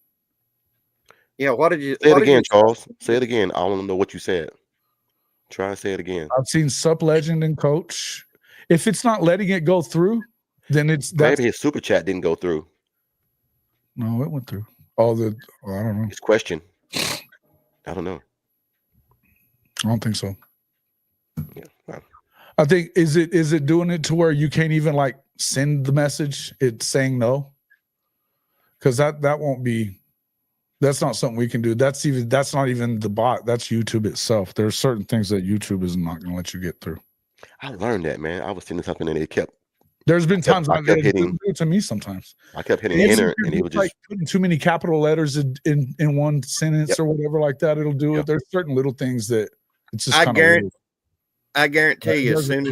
Speaker 2: Yeah, what did you
Speaker 1: say it again, Charles? Say it again. I want to know what you said. Try and say it again.
Speaker 3: I've seen Sup Legend and Coach. If it's not letting it go through, then
Speaker 1: maybe his super chat didn't go through.
Speaker 3: No, it went through. I don't know.
Speaker 1: His question. I don't know.
Speaker 3: I don't think so.
Speaker 1: Yeah. Well.
Speaker 3: I think is it doing it to where you can't even like send the message? It's saying no. Because that won't be. That's not something we can do. That's not even the bot. That's YouTube itself. There are certain things that YouTube is not going to let you get through.
Speaker 1: I learned that, man. I was sending something and it kept.
Speaker 3: There's been times
Speaker 1: I kept hitting
Speaker 3: do it to me sometimes.
Speaker 1: I kept hitting enter and he was just
Speaker 3: like putting too many capital letters in one sentence or whatever like that. It'll do it. There's certain little things that it's just.
Speaker 2: I guarantee you, as soon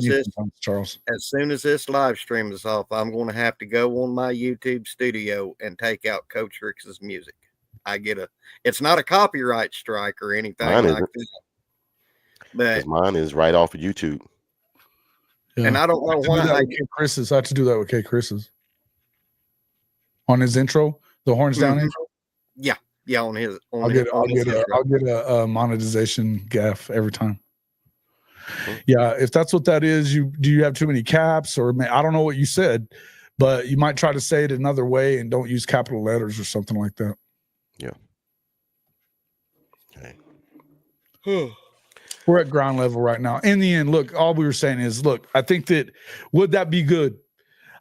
Speaker 2: as this live stream is off, I'm going to have to go on my YouTube studio and take out Coach Ricks's music. It's not a copyright strike or anything like that. But
Speaker 1: mine is right off of YouTube.
Speaker 2: Yeah. And I don't know why.
Speaker 3: I have to do that with K. Chris's. on his intro, the horns down intro.
Speaker 2: Yeah, on his.
Speaker 3: I'll get a monetization gaff every time. Yeah, if that's what that is, do you have too many caps, or I don't know what you said, but you might try to say it another way and don't use capital letters or something like that.
Speaker 1: Yeah.
Speaker 3: Okay. We're at ground level right now. In the end, look, all we were saying is, look, I think that would that be good?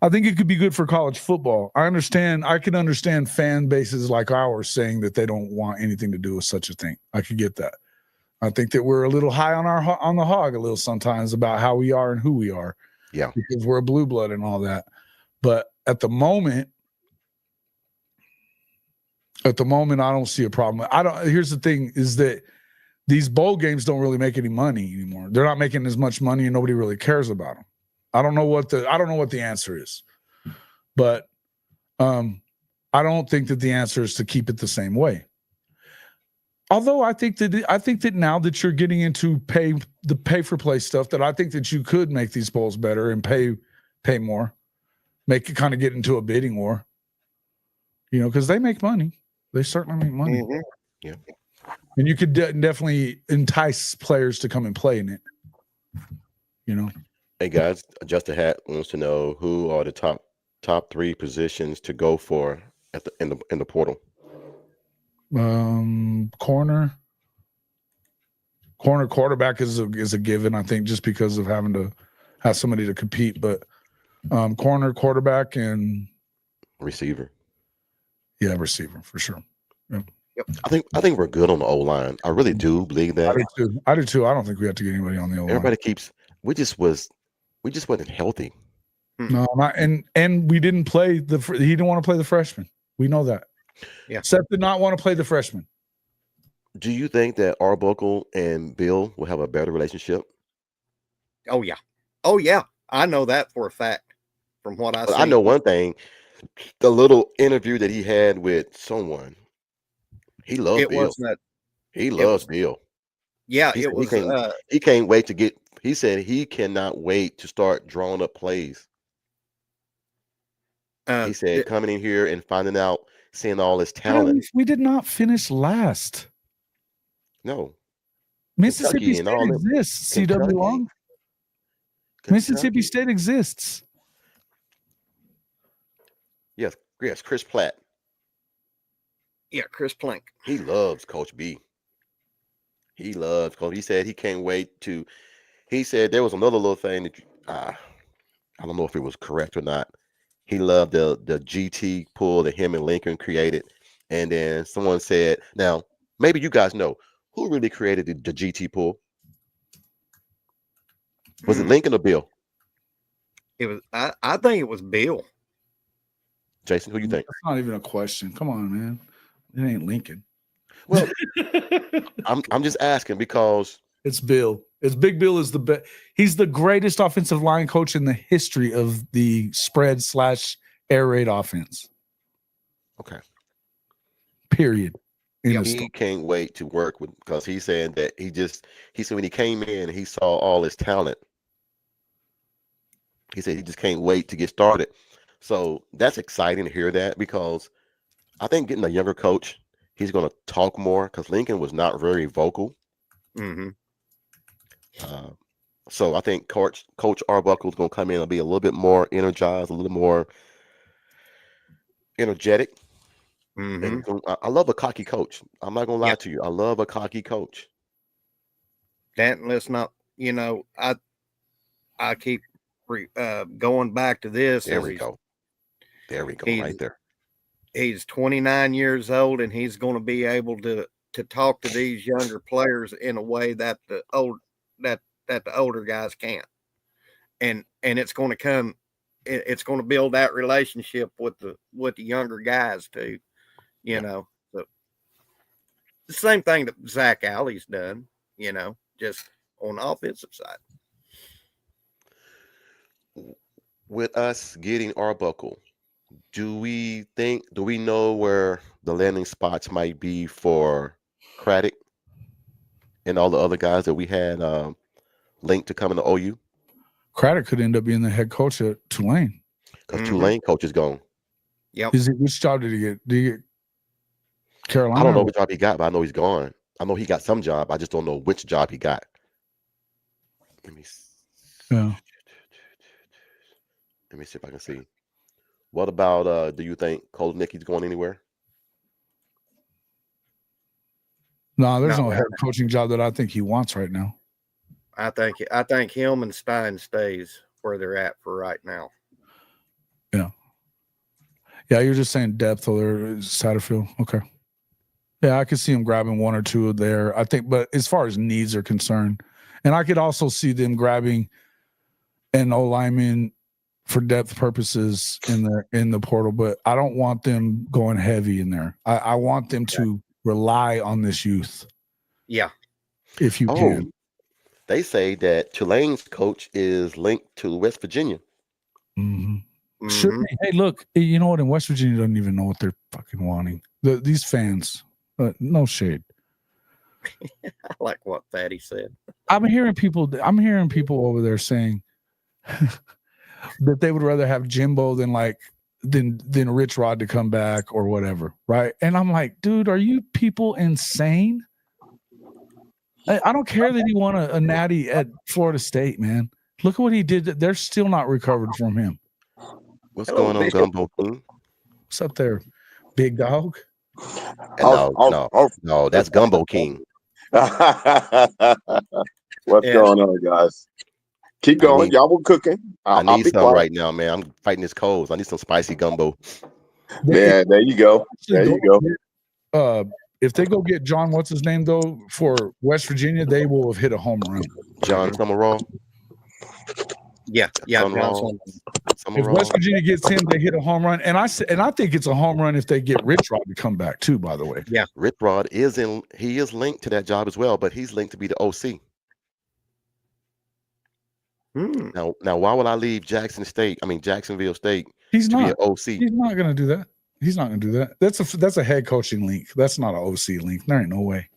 Speaker 3: I think it could be good for college football. I can understand fan bases like ours saying that they don't want anything to do with such a thing. I could get that. I think that we're a little high on the hog a little sometimes about how we are and who we are.
Speaker 1: Yeah.
Speaker 3: Because we're a blue blood and all that. But at the moment, I don't see a problem. Here's the thing is that these bowl games don't really make any money anymore. They're not making as much money and nobody really cares about them. I don't know what the answer is. But I don't think that the answer is to keep it the same way. Although I think that now that you're getting into pay for play stuff, that I think that you could make these bowls better and pay more, make it kind of get into a bidding war, because they make money. They certainly make money.
Speaker 2: Mm-hmm.
Speaker 1: Yeah,
Speaker 3: and you could definitely entice players to come and play in it.
Speaker 1: Hey guys, Justin Hat wants to know who are the top 3 positions to go for in the portal.
Speaker 3: Corner, quarterback is a given, I think, just because of having to have somebody to compete. But corner, quarterback, and
Speaker 1: receiver.
Speaker 3: Yeah, receiver for sure. Yep.
Speaker 1: I think we're good on the O-line. I really do believe that.
Speaker 3: I do too. I don't think we have to get anybody on the O-line.
Speaker 1: Everybody we just wasn't healthy.
Speaker 3: No, and we didn't play he didn't want to play the freshman. We know that.
Speaker 2: Yeah.
Speaker 3: Seth did not want to play the freshman.
Speaker 1: Do you think that Arbuckle and Bill will have a better relationship?
Speaker 2: Oh yeah. I know that for a fact from what I see.
Speaker 1: I know one thing. The little interview that he had with someone, he loves Bill. He loves Bill.
Speaker 2: Yeah,
Speaker 1: he can't wait to get. He said he cannot wait to start drawing up plays. He said coming in here and finding out, seeing all his talent.
Speaker 3: We did not finish last.
Speaker 1: No,
Speaker 3: Mississippi State exists. CW Long. Mississippi State exists.
Speaker 1: Yes, Chris Platt.
Speaker 2: Yeah, Chris Plank.
Speaker 1: He loves Coach B. He loves Coach. He said he can't wait to. He said there was another little thing that I don't know if it was correct or not. He loved the GT pull that him and Lincoln created, and then someone said, "Now maybe you guys know who really created the GT pull. Was it Lincoln or Bill?"
Speaker 2: It was. I think it was Bill.
Speaker 1: Jason, who do you think?
Speaker 3: That's not even a question. Come on, man. It ain't Lincoln.
Speaker 1: Well, I'm just asking because
Speaker 3: it's Bill. It's Big Bill is the best. He's the greatest offensive line coach in the history of the spread / air raid offense.
Speaker 1: Okay.
Speaker 3: Period.
Speaker 1: He can't wait to work with, because he said that he said when he came in, he saw all his talent. He said he just can't wait to get started. So that's exciting to hear that, because I think getting a younger coach, he's going to talk more, because Lincoln was not very vocal.
Speaker 2: Mm-hmm.
Speaker 1: So I think Coach Arbuckle is going to come in and be a little bit more energized, a little more energetic.
Speaker 2: Mm-hmm.
Speaker 1: And I love a cocky coach. I'm not going to lie to you. I love a cocky coach.
Speaker 2: Let's not, I keep going back to this.
Speaker 1: There we go. Right there.
Speaker 2: He's 29 years old, and he's going to be able to talk to these younger players in a way that the older guys can't. And it's going to come. It's going to build that relationship with the younger guys too. So the same thing that Zach Alley's done. Just on the offensive side.
Speaker 1: With us getting Arbuckle, do we know where the landing spots might be for Craddock and all the other guys that we had linked to coming to OU?
Speaker 3: Craddock could end up being the head coach at Tulane.
Speaker 1: Because Tulane coach is gone.
Speaker 2: Yep.
Speaker 3: Which job did he get? Did he get Carolina?
Speaker 1: I don't know
Speaker 3: or-
Speaker 1: what job he got, but I know he's gone. I know he got some job. I just don't know which job he got. Let me
Speaker 3: Yeah.
Speaker 1: see if I can see. What about do you think Nicky's going anywhere?
Speaker 3: No, there's
Speaker 2: Not
Speaker 3: no
Speaker 2: right
Speaker 3: head coaching job that I think he wants right now.
Speaker 2: I think him and Stein stays where they're at for right now.
Speaker 3: Yeah, you're just saying depth or Satterfield. Okay. Yeah, I could see him grabbing one or two there. I think, but as far as needs are concerned, and I could also see them grabbing an O lineman for depth purposes in the portal, but I don't want them going heavy in there. I want them to rely on this youth.
Speaker 2: Yeah.
Speaker 3: If you can.
Speaker 1: They say that Tulane's coach is linked to West Virginia.
Speaker 3: Mm-hmm. Should be. Hey, look, you know what? In West Virginia, don't even know what they're fucking wanting. These fans, no shade.
Speaker 2: I like what Fatty said.
Speaker 3: I'm hearing people over there saying that they would rather have Jimbo than Rich Rod to come back or whatever, right? And I'm like, dude, are you people insane? I don't care that he won a natty at Florida State, man. Look at what he did. They're still not recovered from him.
Speaker 1: What's going on, Gumbo King?
Speaker 3: What's up there, big dog?
Speaker 1: No, that's Gumbo King.
Speaker 5: What's going on, guys? Keep going. Y'all were cooking.
Speaker 1: I need some right now, man. I'm fighting this cold. I need some spicy gumbo.
Speaker 5: Yeah, there you go. There you
Speaker 3: go. If they go get John, what's his name though, for West Virginia, they will have hit a home run.
Speaker 1: John Summerall.
Speaker 2: Yeah, John.
Speaker 3: If West Virginia gets him, they hit a home run, and I think it's a home run if they get Rich Rod to come back too. By the way,
Speaker 2: yeah,
Speaker 1: Rich Rod is linked to that job as well, but he's linked to be the OC. Now, why would I leave Jacksonville State?
Speaker 3: He's
Speaker 1: to
Speaker 3: not
Speaker 1: be an OC.
Speaker 3: He's not going to do that. He's not going to do that. That's a head coaching link. That's not an OC link. There ain't no way.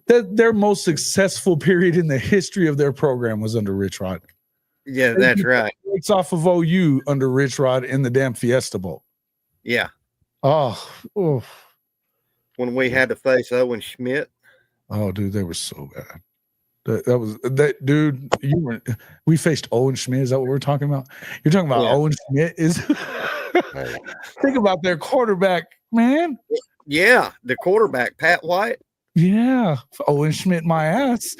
Speaker 3: Their most successful period in the history of their program was under Rich Rod.
Speaker 2: Yeah, that's right.
Speaker 3: It's off of OU under Rich Rod in the damn Fiesta Bowl.
Speaker 2: Yeah.
Speaker 3: Oh.
Speaker 2: When we had to face Owen Schmidt.
Speaker 3: Oh, dude, they were so bad. Dude. We faced Owen Schmidt. Is that what we're talking about? You're talking about Owen Schmidt is. Think about their quarterback, man.
Speaker 2: Yeah, the quarterback, Pat White.
Speaker 3: Yeah, Owen Schmidt, my ass.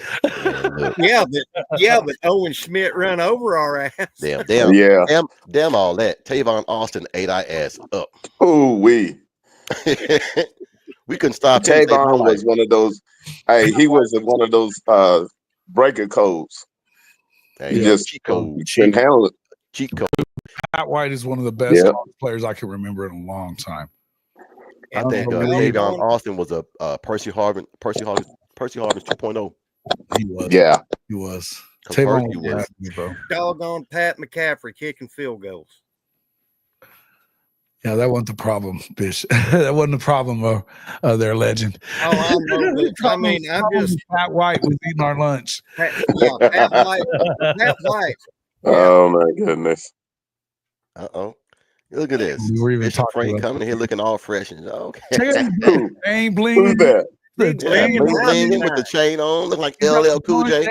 Speaker 2: yeah, but Owen Schmidt ran over our ass.
Speaker 1: Damn all that. Tavon Austin ate our ass up.
Speaker 5: Ooh wee.
Speaker 1: We couldn't stop.
Speaker 5: Tavon was one of those. Hey, he was one of those breaker codes.
Speaker 1: Hey,
Speaker 5: he just couldn't handle it.
Speaker 1: Cheat code.
Speaker 3: Pat White is one of the best players I can remember in a long time.
Speaker 1: I think Tavon Austin was a Percy Harvin 2.0.
Speaker 3: He was.
Speaker 5: Yeah,
Speaker 3: he was.
Speaker 1: Tavon was,
Speaker 2: bro. Doggone Pat McCaffrey kicking field goals.
Speaker 3: Yeah, that wasn't the problem, bitch. That wasn't the problem of their legend.
Speaker 2: Oh, I know. I mean, I'm just
Speaker 3: Pat White was eating our lunch.
Speaker 2: Pat White. Pat White.
Speaker 5: Yeah. Oh my goodness.
Speaker 1: Look at this.
Speaker 3: We were even
Speaker 1: Bishop Frank coming here looking all fresh and okay.
Speaker 3: Chain bling.
Speaker 5: Who's that?
Speaker 1: Bling with the chain on, look like LL Cool J.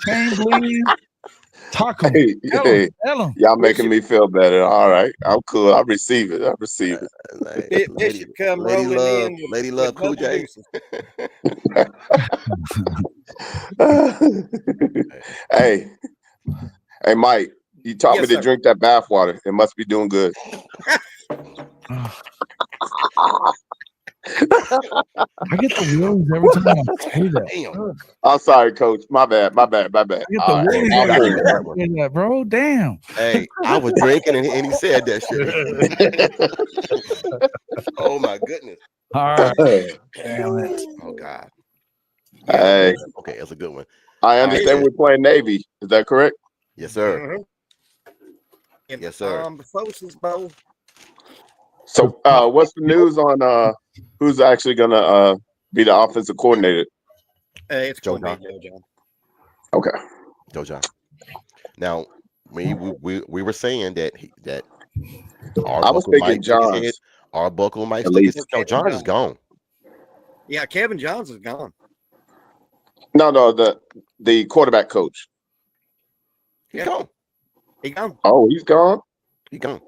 Speaker 3: Chain bling. Talk him.
Speaker 5: Hey, y'all making me feel better. All right, I'm cool. I receive it.
Speaker 2: Bishop come rolling in.
Speaker 1: Lady Love Cool J.
Speaker 5: Hey, Mike. You taught me to drink that bath water. It must be doing good.
Speaker 3: I get the willies every time I say that.
Speaker 1: Damn.
Speaker 5: I'm sorry, Coach. My bad.
Speaker 3: I get the willies every time I say that, bro. Damn.
Speaker 1: Hey, I was drinking and he said that shit. Oh my goodness.
Speaker 3: All right. Damn it.
Speaker 1: Oh God.
Speaker 5: Hey.
Speaker 1: Okay, that's a good one.
Speaker 5: I understand we're playing Navy. Is that correct?
Speaker 1: Yes, sir.
Speaker 2: Mm-hmm.
Speaker 1: Yes, sir.
Speaker 2: The Fosis Bowl.
Speaker 5: So, what's the news on who's actually gonna be the offensive coordinator?
Speaker 2: It's
Speaker 1: Joe
Speaker 2: John.
Speaker 5: Okay,
Speaker 1: Joe John. Now, we were saying that
Speaker 5: I was thinking Johns.
Speaker 1: Arbuckle might
Speaker 5: At
Speaker 1: stick his
Speaker 5: least.
Speaker 1: head. No, Johns is gone.
Speaker 2: Yeah, Kevin Johns is gone.
Speaker 5: No, the quarterback coach.
Speaker 1: He's
Speaker 2: Yeah.
Speaker 1: gone.
Speaker 2: He gone.
Speaker 5: Oh, he's gone.
Speaker 1: He gone.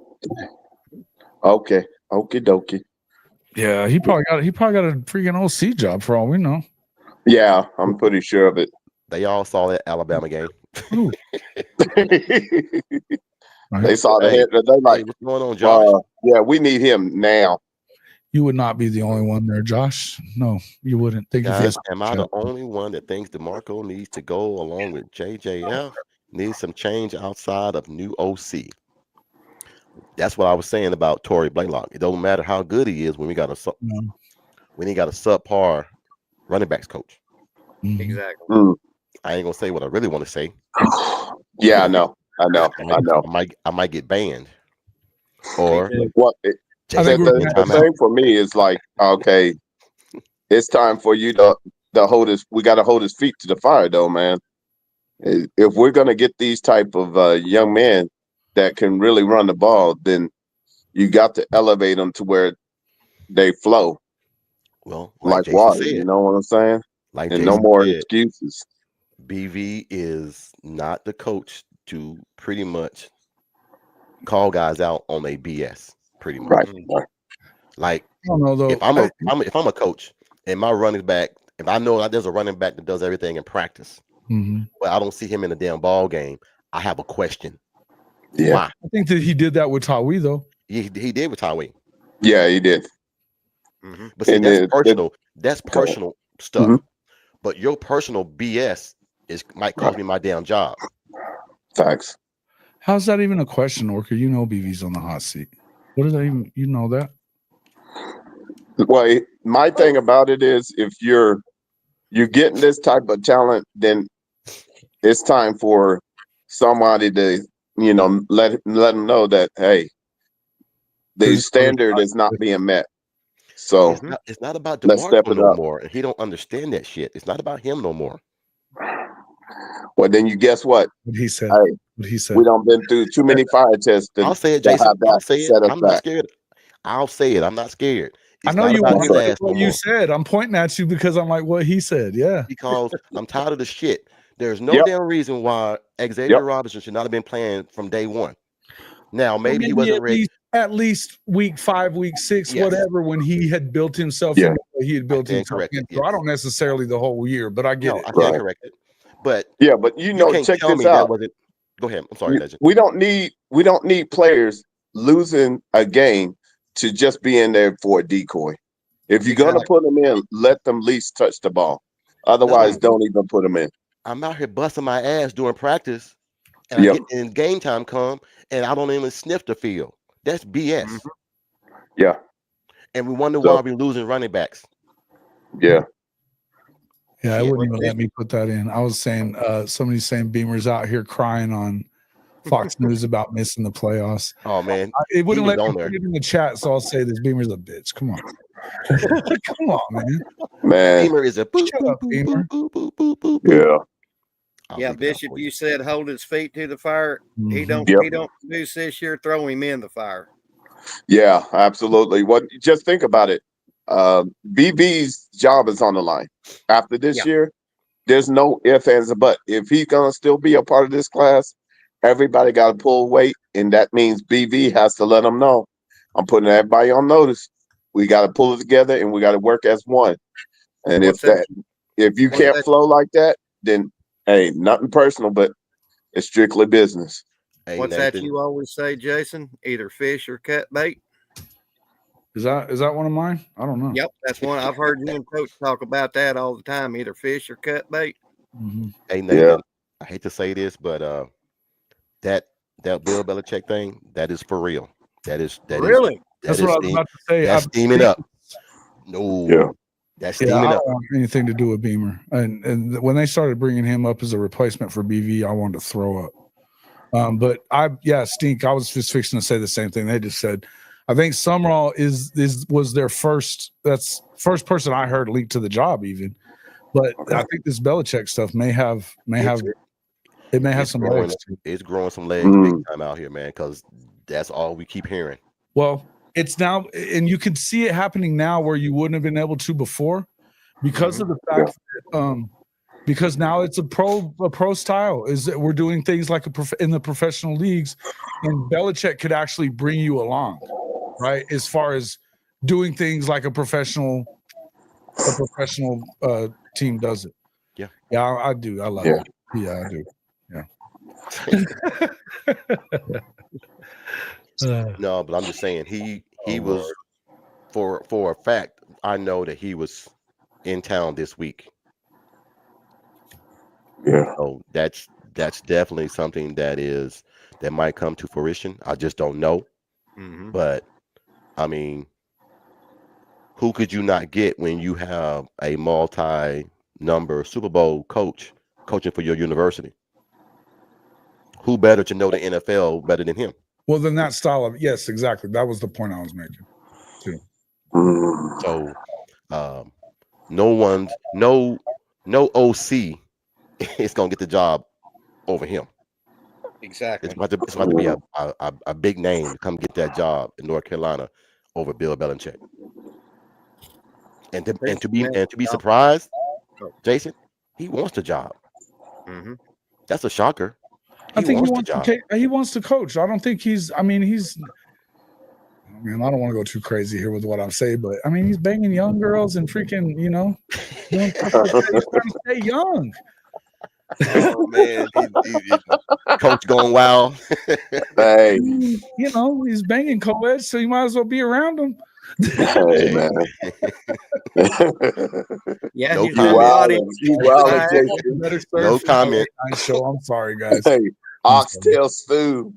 Speaker 5: Okay, okie dokie.
Speaker 3: Yeah, he probably got a freaking OC job for all we know.
Speaker 5: Yeah, I'm pretty sure of it.
Speaker 1: They all saw that Alabama game.
Speaker 3: Ooh,
Speaker 5: They saw the
Speaker 1: Hey,
Speaker 5: head. They're
Speaker 1: Hey,
Speaker 5: like,
Speaker 1: what's going on, Josh?
Speaker 5: yeah, we need him now.
Speaker 3: you would not be the only one there, Josh. No, you wouldn't. Thank you for
Speaker 1: Guys,
Speaker 3: this.
Speaker 1: am I the only one that thinks DeMarco needs to go along with JJF? Needs some change outside of new OC. That's what I was saying about Tory Blaylock. It don't matter how good he is when we got a subpar running backs coach.
Speaker 3: Mhm.
Speaker 2: Exactly.
Speaker 1: I ain't gonna say what I really want to say.
Speaker 5: Yeah, I know.
Speaker 1: I might get banned. Or
Speaker 5: What
Speaker 3: I think we're
Speaker 5: the thing for me is like, okay, it's time for you to hold his. We got to hold his feet to the fire, though, man. If we're gonna get these type of young men that can really run the ball, then you got to elevate them to where they flow.
Speaker 1: Well,
Speaker 5: like
Speaker 1: Jason
Speaker 5: water.
Speaker 1: said,
Speaker 5: You know what I'm saying?
Speaker 1: like
Speaker 5: And
Speaker 1: Jason
Speaker 5: no more
Speaker 1: said,
Speaker 5: excuses.
Speaker 1: BV is not the coach to pretty much call guys out on a BS. Pretty much,
Speaker 5: Right.
Speaker 1: Like
Speaker 3: I don't know though.
Speaker 1: if I'm a coach and my running back, if I know that there's a running back that does everything in practice, but I don't see him in a damn ball game, I have a question.
Speaker 5: Yeah.
Speaker 1: Why?
Speaker 3: I think that he did that with Tawi though.
Speaker 1: He did with Tywee.
Speaker 5: Yeah, he did.
Speaker 1: But see,
Speaker 5: And
Speaker 1: that's personal. That's
Speaker 5: Go ahead.
Speaker 1: personal stuff. But your personal BS might cost me my damn job.
Speaker 5: Facts.
Speaker 3: How's that even a question, Orca? You know BV's on the hot seat. What is that even? You know that?
Speaker 5: Well, my thing about it is, if you're getting this type of talent, then it's time for somebody to, let them know that, hey, the standard is not being met. So
Speaker 1: It's not about
Speaker 5: let's step
Speaker 1: DeMarco
Speaker 5: it
Speaker 1: no
Speaker 5: up.
Speaker 1: more, and he don't understand that shit. It's not about him no more.
Speaker 5: Well, then you guess what?
Speaker 3: What he said.
Speaker 5: Hey,
Speaker 3: What he said.
Speaker 5: we don't been through too many fire tests.
Speaker 1: I'll say it,
Speaker 5: to
Speaker 1: Jason.
Speaker 5: have that
Speaker 1: I'll say it.
Speaker 5: set us
Speaker 1: I'm not
Speaker 5: back.
Speaker 1: scared. I'll say it. I'm not scared.
Speaker 3: I
Speaker 1: It's
Speaker 3: know
Speaker 1: not
Speaker 3: you
Speaker 1: about
Speaker 3: want
Speaker 1: his
Speaker 3: to say
Speaker 1: ass no
Speaker 3: what you
Speaker 1: more.
Speaker 3: said. I'm pointing at you because I'm like, what he said. Yeah.
Speaker 1: Because I'm tired of the shit. There's no
Speaker 5: Yep.
Speaker 1: damn reason why Xavier
Speaker 5: Yep.
Speaker 1: Robinson should not have been playing from day one. Now, maybe he wasn't ready.
Speaker 3: At least week 5, week 6,
Speaker 1: Yes.
Speaker 3: whatever, when he had built himself
Speaker 5: Yeah.
Speaker 3: into what he had built
Speaker 1: stand
Speaker 3: himself
Speaker 1: corrected,
Speaker 3: into. I don't necessarily the whole year, but I get
Speaker 1: No,
Speaker 3: it.
Speaker 1: I stand
Speaker 5: Right.
Speaker 1: corrected. But
Speaker 5: Yeah, but
Speaker 1: you can't
Speaker 5: check
Speaker 1: tell
Speaker 5: this
Speaker 1: me that
Speaker 5: out.
Speaker 1: wasn't. Go ahead. I'm sorry, Legend.
Speaker 5: We don't need players losing a game to just be in there for a decoy. If you're gonna put them in, let them at least touch the ball. Otherwise, don't even put them in.
Speaker 1: I'm out here busting my ass during practice, and I get in game time come, and I don't even sniff the field. That's BS.
Speaker 5: Yeah.
Speaker 1: And we wonder why we're losing running backs.
Speaker 5: Yeah.
Speaker 3: Yeah, I wouldn't even let me put that in. I was saying somebody's saying Beamer's out here crying on Fox News about missing the playoffs.
Speaker 1: Oh man,
Speaker 3: it wouldn't let me
Speaker 1: on
Speaker 3: put
Speaker 1: there.
Speaker 3: it in the chat, so I'll say this: Beamer's a bitch. Come on, come on, man.
Speaker 5: Man,
Speaker 1: Beamer is a boop,
Speaker 3: Shut
Speaker 1: boop,
Speaker 3: up,
Speaker 1: boop,
Speaker 3: Beamer.
Speaker 1: boop, boop, boop, boop, boop.
Speaker 5: Yeah.
Speaker 2: Yeah, Bishop, you said hold his feet to the fire. He don't
Speaker 5: Yep.
Speaker 2: produce this year, throw him in the fire.
Speaker 5: Yeah, absolutely. Just think about it. BB's job is on the line. After this year, there's no ifs, ands, or buts. If he's gonna still be a part of this class, everybody got to pull weight, and that means BB has to let them know. I'm putting everybody on notice. We got to pull it together, and we got to work as one. And if you can't flow like that, then hey, nothing personal, but it's strictly business.
Speaker 1: Hey,
Speaker 2: What's
Speaker 1: Nathan.
Speaker 2: that you always say, Jason? Either fish or cut bait.
Speaker 3: Is that one of mine? I don't know.
Speaker 2: Yep, that's one. I've heard you and Coach talk about that all the time. Either fish or cut bait.
Speaker 1: Hey, Nathan. I hate to say this, but that Bill Belichick thing, that is for real. That is
Speaker 2: really.
Speaker 3: That's what I was about to say.
Speaker 1: That's steaming up. No.
Speaker 5: Yeah.
Speaker 1: That's steaming
Speaker 3: I
Speaker 1: up.
Speaker 3: don't want anything to do with Beamer. And when they started bringing him up as a replacement for BV, I wanted to throw up. But Stink. I was just fixing to say the same thing. They just said, I think Summerall was their first person I heard leaked to the job even. But I think this Belichick stuff may have some legs to it.
Speaker 1: It's growing some legs big time out here, man. Because That's all we keep hearing.
Speaker 3: Well, it's now, and you can see it happening now where you wouldn't have been able to before, because of the fact that because now it's a pro style, is that we're doing things like in the professional leagues, and Belichick could actually bring you along, right? As far as doing things like a professional team does it. Yeah, I do. I love it. Yeah, I do. Yeah.
Speaker 1: No, but I'm just saying he was for a fact. I know that he was in town this week.
Speaker 5: Yeah.
Speaker 1: So that's definitely something that might come to fruition. I just don't know.
Speaker 2: Mm-hmm.
Speaker 1: But I mean, who could you not get when you have a multi-number Super Bowl coach coaching for your university? Who better to know the NFL better than him?
Speaker 3: Well, then that style of, yes, exactly. That was the point I was making too.
Speaker 1: So no OC is gonna get the job over him.
Speaker 2: Exactly.
Speaker 1: It's about to be a big name to come get that job in North Carolina over Bill Belichick. And to be surprised, Jason, he wants the job.
Speaker 2: Mm-hmm.
Speaker 1: That's a shocker.
Speaker 3: I think he wants to coach. I don't think he's. I mean, I don't want to go too crazy here with what I'm saying, but I mean, he's banging young girls and freaking, doing stuff like that. He's trying to stay young.
Speaker 1: Oh man, he's coach going wild.
Speaker 5: Hey,
Speaker 3: he's banging co-ed, so you might as well be around him.
Speaker 5: hey man.
Speaker 2: Yeah,
Speaker 1: No
Speaker 2: he's
Speaker 1: comment.
Speaker 3: No
Speaker 1: comment.
Speaker 3: Show. I'm sorry, guys.
Speaker 5: Hey, oxtail stew.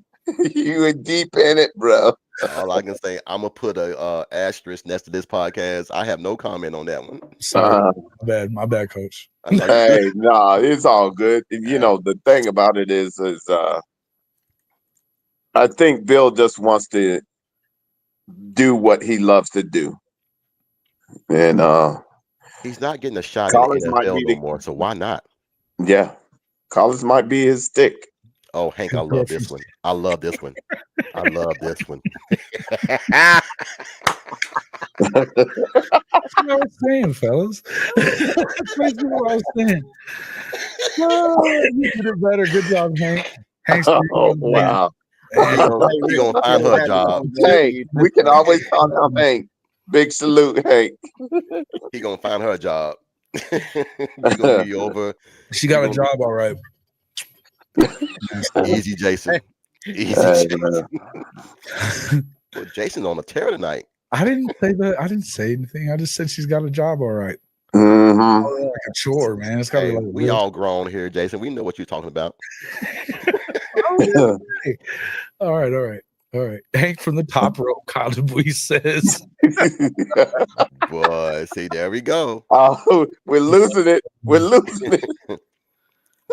Speaker 5: You in deep in it, bro.
Speaker 1: All I can say, I'm gonna put a asterisk next to this podcast. I have no comment on that one.
Speaker 3: Sorry, my bad, coach.
Speaker 5: Hey, no, it's all good. The thing about it is I think Bill just wants to do what he loves to do, and
Speaker 1: he's not getting a shot in the NFL no more. So why not?
Speaker 5: Yeah, college might be his stick.
Speaker 1: Oh, Hank, I love this one. I love this one.
Speaker 3: That's what I was saying, fellas. That's basically what I was saying. Oh, you did it better. Good job, Hank. Hank's
Speaker 5: wow.
Speaker 1: He gonna find her job.
Speaker 5: Hey, we can always call him Hank. Big salute, Hank.
Speaker 1: He gonna find her job. He gonna be over.
Speaker 3: She got a job, all right.
Speaker 1: Easy, Jason. Easy, Jason. Well, Jason's on a tear tonight.
Speaker 3: I didn't say that. I didn't say anything. I just said she's got a job, all right.
Speaker 5: Mm-hmm.
Speaker 3: Like a chore, man. It's gotta be like
Speaker 1: we all grown here, Jason. We know what you're talking about.
Speaker 3: All right. Hank from the top row, Kyle Dubuis says.
Speaker 1: Boy, see, there we go.
Speaker 5: Oh, we're losing it. We're losing it.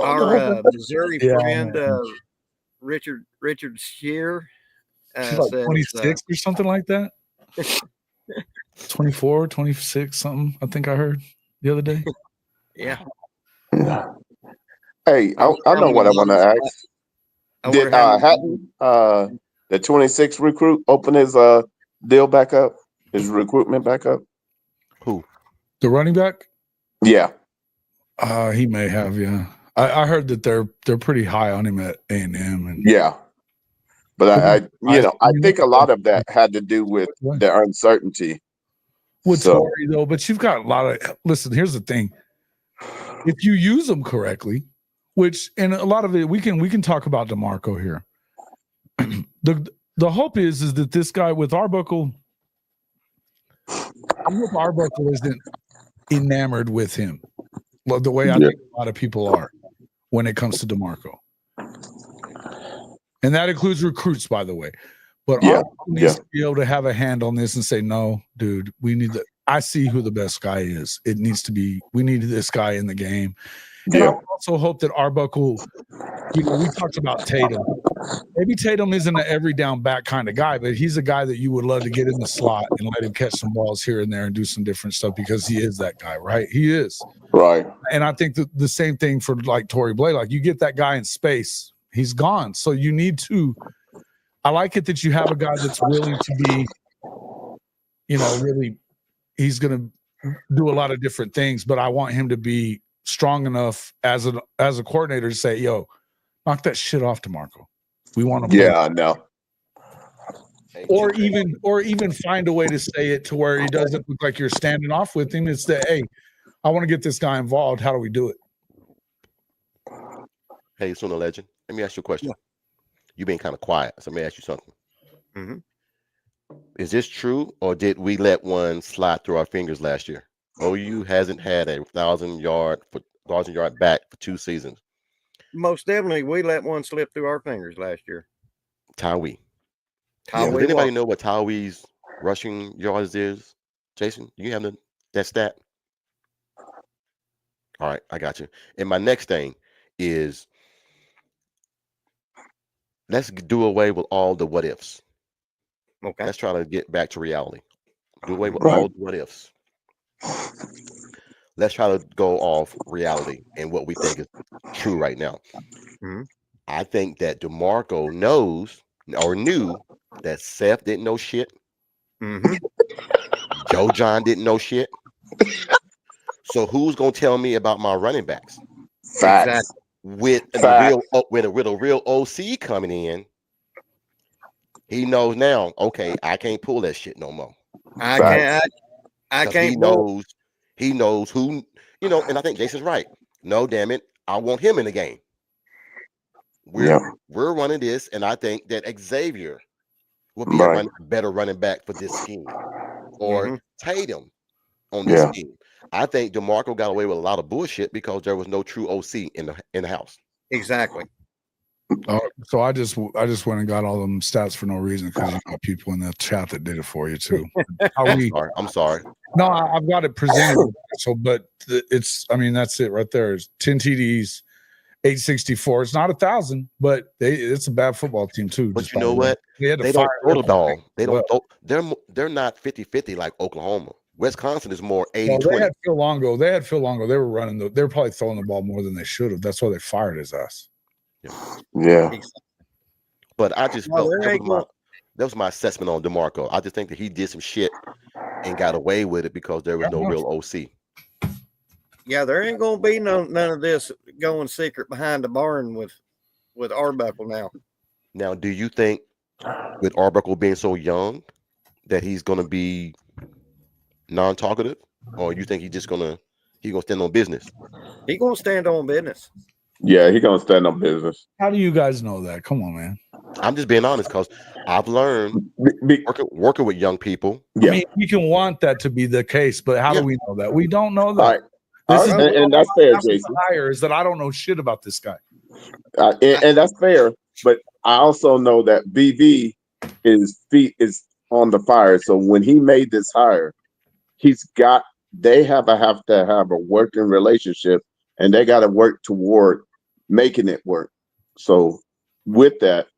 Speaker 2: Our Missouri friend, Richard Shear,
Speaker 3: she's like 26 or something like that. 24, 26, something. I think I heard the other day.
Speaker 2: Yeah.
Speaker 5: Hey, I know what I want to ask. Did Hatton, the 26 recruit, open his deal back up, his recruitment back up?
Speaker 1: Who?
Speaker 3: The running back?
Speaker 5: Yeah.
Speaker 3: He may have, yeah. I heard that they're pretty high on him at A&M, and
Speaker 5: yeah. But I think a lot of that had to do with the uncertainty
Speaker 3: with Torrey, though. But you've got a lot of. Listen, here's the thing: if you use them correctly, and a lot of it, we can talk about DeMarco here. The hope is that this guy with Arbuckle, I hope Arbuckle isn't enamored with him, the way I think a lot of people are when it comes to DeMarco. And that includes recruits, by the way. But Arbuckle needs to be able to have a hand on this and say, no, dude, I see who the best guy is. It needs to be, we need this guy in the game. And I also hope that Arbuckle, we talked about Tatum. Maybe Tatum isn't an every down back kind of guy, but he's a guy that you would love to get in the slot and let him catch some balls here and there and do some different stuff because he is that guy, right? He is.
Speaker 5: Right.
Speaker 3: And I think the same thing for like Torrey Blake. Like you get that guy in space, he's gone. So you need to I like it that you have a guy that's willing to be, really, he's going to do a lot of different things, but I want him to be strong enough as a coordinator to say, yo, knock that shit off, DeMarco. We want to play.
Speaker 5: Yeah, I know.
Speaker 3: Or even find a way to say it to where he doesn't look like you're standing off with him. It's that, hey, I want to get this guy involved. How do we do it?
Speaker 1: Hey, Sooner Legend, let me ask you a question. You've been kind of quiet, so let me ask you something.
Speaker 2: Mm-hmm.
Speaker 1: Is this true, or did we let one slide through our fingers last year? OU hasn't had a 1,000-yard back for 2 seasons.
Speaker 2: Most definitely, we let one slip through our fingers last year.
Speaker 1: Tawee.
Speaker 2: Tawee
Speaker 1: Does anybody
Speaker 2: Walker.
Speaker 1: know what Tawee's rushing yards is? Jason, you have that stat? All right, I got you. And my next thing is, let's do away with all the what ifs.
Speaker 2: Okay.
Speaker 1: Let's try to get back to reality. Do away with
Speaker 5: Right.
Speaker 1: all the what ifs. Let's try to go off reality and what we think is true right now.
Speaker 2: Mhm.
Speaker 1: I think that DeMarco knows or knew that Seth didn't know shit.
Speaker 2: Mm-hmm.
Speaker 1: Joe John didn't know shit. So who's gonna tell me about my running backs?
Speaker 5: Facts.
Speaker 2: Exactly.
Speaker 1: With a real OC coming in, he knows now. Okay, I can't pull that shit no more.
Speaker 2: I
Speaker 5: Facts.
Speaker 2: can't.
Speaker 1: He knows who, and I think Jason's right. No, damn it, I want him in the game. We're running this, and I think that Xavier will be a better running back for this scheme, or Tatum on this scheme. I think DeMarco got away with a lot of bullshit because there was no true OC in the house.
Speaker 2: Exactly.
Speaker 3: So I just went and got all them stats for no reason because you got people in the chat that did it for you too.
Speaker 1: I'm sorry.
Speaker 3: No, I've got it presented. So, but that's it right there. It's 10 TDs, 864. It's not 1,000, but it's a bad football team too.
Speaker 1: But you know what? They don't throw the ball. They don't throw. They're not 50-50 like Oklahoma. Wisconsin is more 80-20.
Speaker 3: They had Phil Longo. They were running they were probably throwing the ball more than they should have. That's why they fired his ass.
Speaker 5: Yeah.
Speaker 1: But I just felt that was my assessment on DeMarco. I just think that he did some shit and got away with it because there was no real OC.
Speaker 2: Yeah, there ain't gonna be none of this going secret behind the barn with Arbuckle now.
Speaker 1: Now, do you think with Arbuckle being so young that he's gonna be non-talkative, or you think he's gonna stand on business?
Speaker 2: He's gonna stand on business.
Speaker 5: Yeah, he's gonna stand on business.
Speaker 3: How do you guys know that? Come on, man.
Speaker 1: I'm just being honest because I've learned working with young people.
Speaker 3: I mean, we can want that to be the case, but how do we know that? We don't know that.
Speaker 5: All right.
Speaker 3: This is
Speaker 5: and that's fair, Jason.
Speaker 3: Is that I don't know shit about this guy.
Speaker 5: And that's fair, but I also know that BB his feet is on the fire. So when he made this hire, they have to have a working relationship, and they got to work toward making it work. So with that,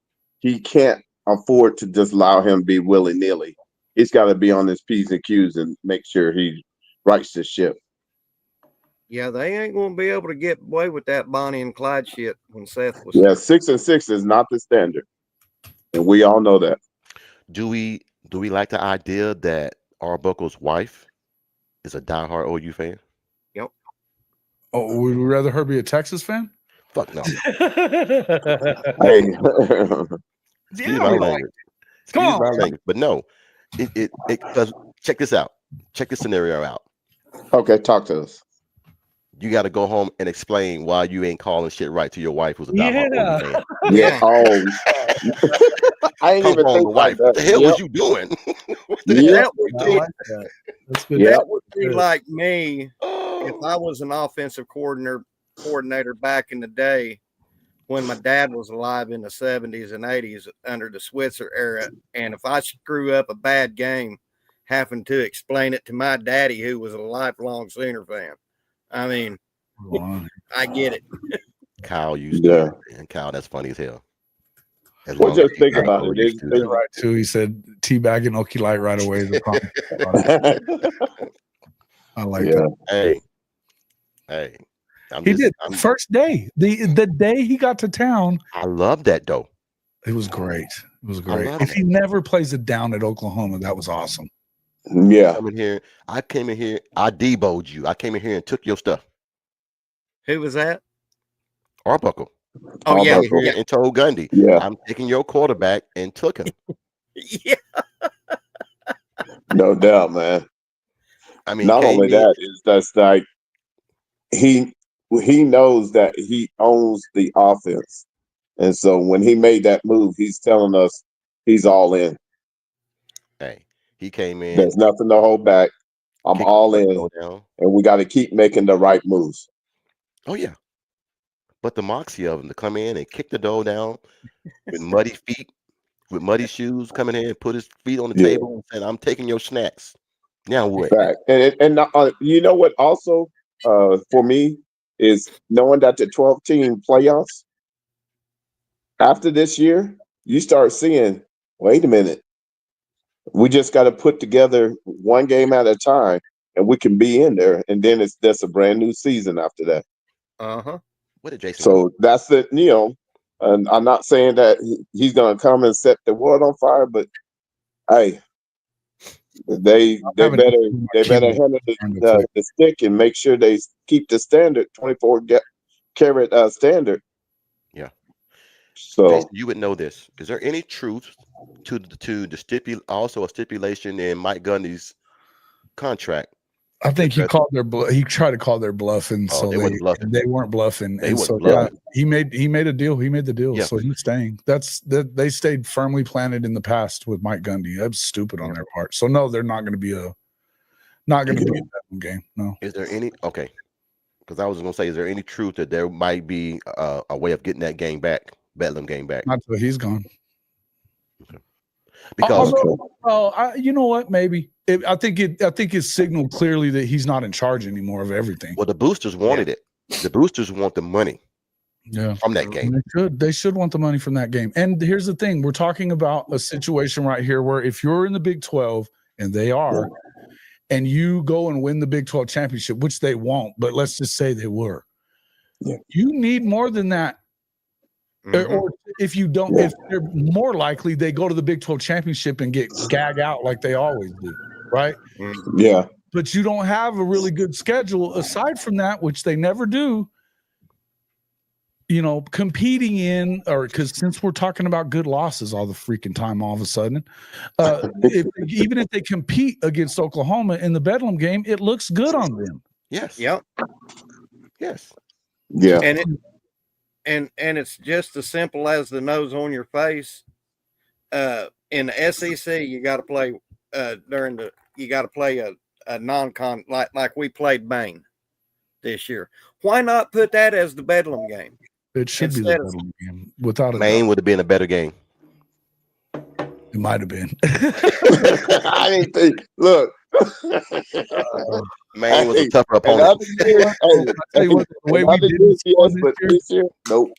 Speaker 5: he can't afford to just allow him to be willy-nilly. He's got to be on his P's and Q's and make sure he rights the ship.
Speaker 2: Yeah, they ain't gonna be able to get away with that Bonnie and Clyde shit when Seth was.
Speaker 5: Yeah, 6-6 is not the standard, and we all know that.
Speaker 1: Do we like the idea that Arbuckle's wife is a diehard OU fan?
Speaker 2: Yep.
Speaker 3: Oh, would we rather her be a Texas fan?
Speaker 1: Fuck no.
Speaker 5: Hey.
Speaker 1: Come on. But no, because check this out. Check this scenario out.
Speaker 5: Okay, talk to us.
Speaker 1: You got to go home and explain why you ain't calling shit right to your wife who's a diehard OU fan.
Speaker 5: Yeah. Oh, I ain't even think
Speaker 1: wife. What the hell was you doing?
Speaker 2: That would be
Speaker 3: Good.
Speaker 2: like me if I was an offensive coordinator back in the day when my dad was alive in the 70s and 80s under the Switzer era. And if I screw up a bad game, having to explain it to my daddy, who was a lifelong Sooner fan. I mean, I get it.
Speaker 1: Kyle used to. And Kyle, that's funny as hell.
Speaker 5: Well, just think about it.
Speaker 3: It's right too. He said teabagging Okie Light right away. I like that.
Speaker 1: Hey.
Speaker 3: First day. The day he got to town.
Speaker 1: I love that though.
Speaker 3: It was great. It was great. If he never plays it down at Oklahoma, that was awesome.
Speaker 5: Yeah.
Speaker 1: I came in here. I deboed you. I came in here and took your stuff.
Speaker 2: Who was that?
Speaker 1: Arbuckle.
Speaker 2: Oh, yeah.
Speaker 5: Arbuckle.
Speaker 1: And told Gundy,
Speaker 5: Yeah.
Speaker 1: I'm taking your quarterback, and took him.
Speaker 2: Yeah.
Speaker 5: No doubt, man.
Speaker 1: I mean,
Speaker 5: Not only that, is that's like he knows that he owns the offense. And so when he made that move, he's telling us he's all in.
Speaker 1: Hey, he came in.
Speaker 5: There's nothing to hold back. I'm all in. And we got to keep making the right moves.
Speaker 1: Oh, yeah. But the moxie of him to come in and kick the door down with muddy feet, with muddy shoes, coming in and put his feet on the table and said, I'm taking your snacks. Now what?
Speaker 5: Fact. And you know what also for me is knowing that the 12-team playoffs, after this year, you start seeing, wait a minute, we just got to put together one game at a time and we can be in there. And then that's a brand new season after that.
Speaker 2: Uh-huh.
Speaker 1: What did Jason
Speaker 5: So that's the, and I'm not saying that he's going to come and set the world on fire, but hey, they better handle the stick and make sure they keep the standard 24-carat standard.
Speaker 1: Yeah.
Speaker 5: So
Speaker 1: Jason, you would know this. Is there any truth to the also a stipulation in Mike Gundy's contract?
Speaker 3: I think he tried to call their bluff, and so they weren't bluffing. He made a deal. He made the deal, so he's staying. They stayed firmly planted in the past with Mike Gundy. That's stupid on their part. So no, they're not going to be a game. No.
Speaker 1: Is there any because I was going to say, is there any truth that there might be a way of getting that game back, Bedlam game back?
Speaker 3: Not until he's gone.
Speaker 1: Okay. Because
Speaker 3: you know what? Maybe I think it's signaled clearly that he's not in charge anymore of everything.
Speaker 1: Well, the boosters wanted it. The boosters want the money. From that game.
Speaker 3: They should want the money from that game. And here's the thing: we're talking about a situation right here where if you're in the Big 12, and they are, and you go and win the Big 12 championship, which they won't, but let's just say they were, you need more than that. Mm-hmm. Or if you don't, if they're more likely, they go to the Big 12 championship and get gagged out like they always do, right?
Speaker 5: Yeah.
Speaker 3: But you don't have a really good schedule aside from that, which they never do. Competing in, or because since we're talking about good losses all the freaking time, all of a sudden, even if they compete against Oklahoma in the Bedlam game, it looks good on them.
Speaker 1: Yes.
Speaker 2: Yep.
Speaker 1: Yes.
Speaker 5: Yeah.
Speaker 2: And it's just as simple as the nose on your face. In the SEC, you got to play you got to play a non-con like we played Maine this year. Why not put that as the Bedlam game?
Speaker 3: It should be the Bedlam game without a
Speaker 1: Maine would have been a better game.
Speaker 3: It might have been.
Speaker 5: I didn't think. Look,
Speaker 1: Maine was a tougher opponent.
Speaker 3: The way we didn't score this year,
Speaker 5: nope.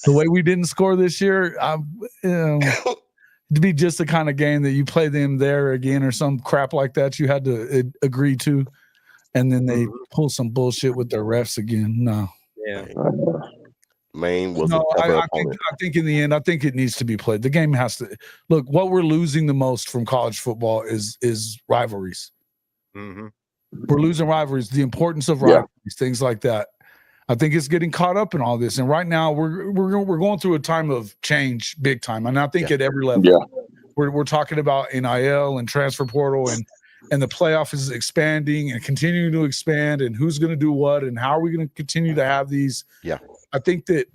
Speaker 3: The way we didn't score this year, to be just the kind of game that you play them there again or some crap like that you had to agree to, and then they pull some bullshit with their refs again. No.
Speaker 2: Yeah.
Speaker 1: Maine was a tougher opponent.
Speaker 3: I think in the end, I think it needs to be played. The game has to look. What we're losing the most from college football is rivalries.
Speaker 2: Mm-hmm.
Speaker 3: We're losing rivalries. The importance of rivalries, things like that. I think it's getting caught up in all this. And right now, we're going through a time of change, big time. And I think at every level, we're talking about NIL and transfer portal, and the playoff is expanding and continuing to expand. And who's going to do what, and how are we going to continue to have these?
Speaker 1: Yeah.
Speaker 3: I think that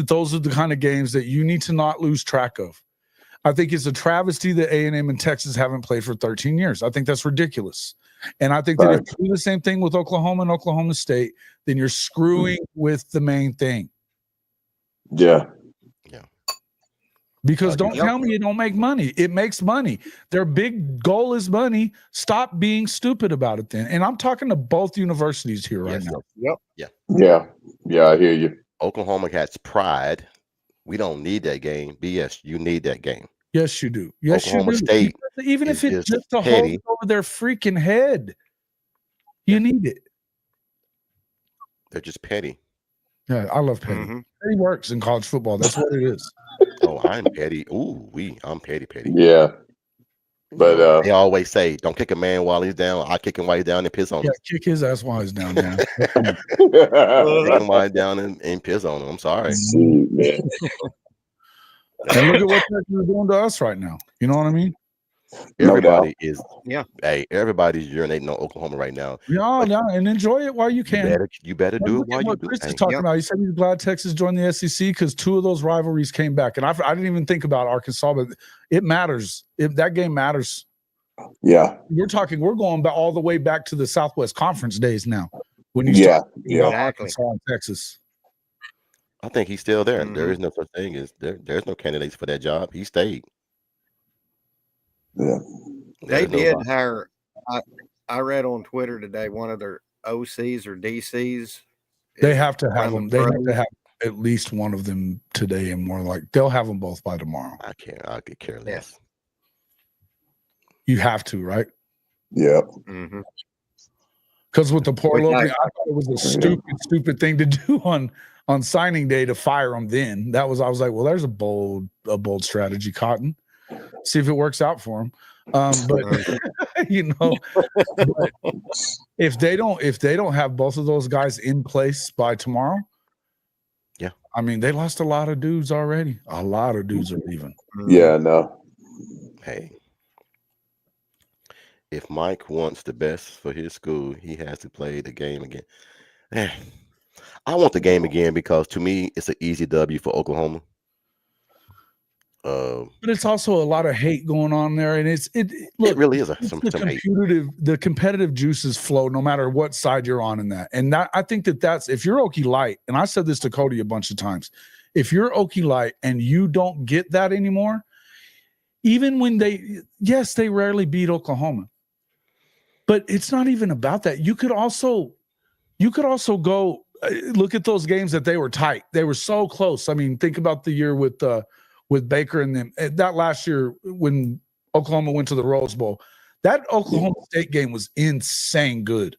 Speaker 3: those are the kind of games that you need to not lose track of. I think it's a travesty that A&M and Texas haven't played for 13 years. I think that's ridiculous. And I think that if you do the same thing with Oklahoma and Oklahoma State, then you're screwing with the main thing.
Speaker 5: Yeah.
Speaker 3: Because don't tell me it don't make money. It makes money. Their big goal is money. Stop being stupid about it then. And I'm talking to both universities here right now.
Speaker 2: Yep.
Speaker 5: Yeah, I hear you.
Speaker 1: Oklahoma has pride. We don't need that game. BS, you need that game.
Speaker 3: Yes, you do. Yes,
Speaker 1: Oklahoma
Speaker 3: you do.
Speaker 1: State
Speaker 3: even if it's just to hold it over their freaking head, you need it.
Speaker 1: They're just petty.
Speaker 3: Yeah, I love petty.
Speaker 2: Mm-hmm.
Speaker 3: Petty works in college football. That's what it is.
Speaker 1: Oh, I'm petty. Ooh, I'm petty.
Speaker 5: Yeah, but
Speaker 1: They always say, "Don't kick a man while he's down. I kick him while he's down and piss on
Speaker 3: Yeah,
Speaker 1: him.
Speaker 3: kick his ass while he's down there.
Speaker 1: Kick him while he's down and piss on him." I'm sorry.
Speaker 5: shoot, man.
Speaker 3: And look at what they're doing to us right now. You know what I mean?
Speaker 5: No doubt.
Speaker 1: Everybody is.
Speaker 2: Yeah.
Speaker 1: Hey, everybody's urinating on Oklahoma right now.
Speaker 3: Yeah, yeah, and enjoy it while you can.
Speaker 1: You better do it
Speaker 3: Look
Speaker 1: while
Speaker 3: at
Speaker 1: you
Speaker 3: what
Speaker 1: do
Speaker 3: Chris is
Speaker 1: it.
Speaker 3: talking
Speaker 2: Yep.
Speaker 3: about. He said he's glad Texas joined the SEC because 2 of those rivalries came back. And I didn't even think about Arkansas, but it matters. That game matters.
Speaker 5: Yeah,
Speaker 3: We're going back all the way back to the Southwest Conference days now. When you
Speaker 5: yeah,
Speaker 3: start
Speaker 5: yeah.
Speaker 3: about
Speaker 2: Exactly.
Speaker 3: Arkansas and Texas.
Speaker 1: I think he's still there.
Speaker 2: Mhm.
Speaker 1: There is no such thing as there's no candidates for that job. He stayed.
Speaker 5: Yeah.
Speaker 2: They
Speaker 1: There's no
Speaker 2: did
Speaker 1: lie.
Speaker 2: hire. I read on Twitter today one of their OCs or DCs.
Speaker 3: They have to have
Speaker 2: Around
Speaker 3: them.
Speaker 2: the
Speaker 3: They have
Speaker 2: pros.
Speaker 3: to have at least one of them today, and more like they'll have them both by tomorrow.
Speaker 1: I could care less.
Speaker 3: You have to, right?
Speaker 5: Yep.
Speaker 2: Mhm.
Speaker 3: Because with the portal
Speaker 2: Which I-
Speaker 3: opening, I thought it was a stupid thing to do on signing day to fire them. Then I was like, well, there's a bold strategy, Cotton. See if it works out for him. But you know, but if they don't have both of those guys in place by tomorrow,
Speaker 1: yeah,
Speaker 3: I mean, they lost a lot of dudes already. A lot of dudes are leaving.
Speaker 5: Yeah, no.
Speaker 1: Hey, if Mike wants the best for his school, he has to play the game again. I want the game again because to me, it's an easy W for Oklahoma.
Speaker 3: But it's also a lot of hate going on there, and it
Speaker 1: really is
Speaker 3: it's
Speaker 1: some hate.
Speaker 3: the competitive juices flow no matter what side you're on in that. And that I think that's if you're Okie Light, and I said this to Cody a bunch of times, if you're Okie Light and you don't get that anymore, even when they rarely beat Oklahoma, but it's not even about that. You could also go look at those games that they were tight. They were so close. I mean, think about the year with Baker and them. That last year when Oklahoma went to the Rose Bowl, that Oklahoma State game was insane good.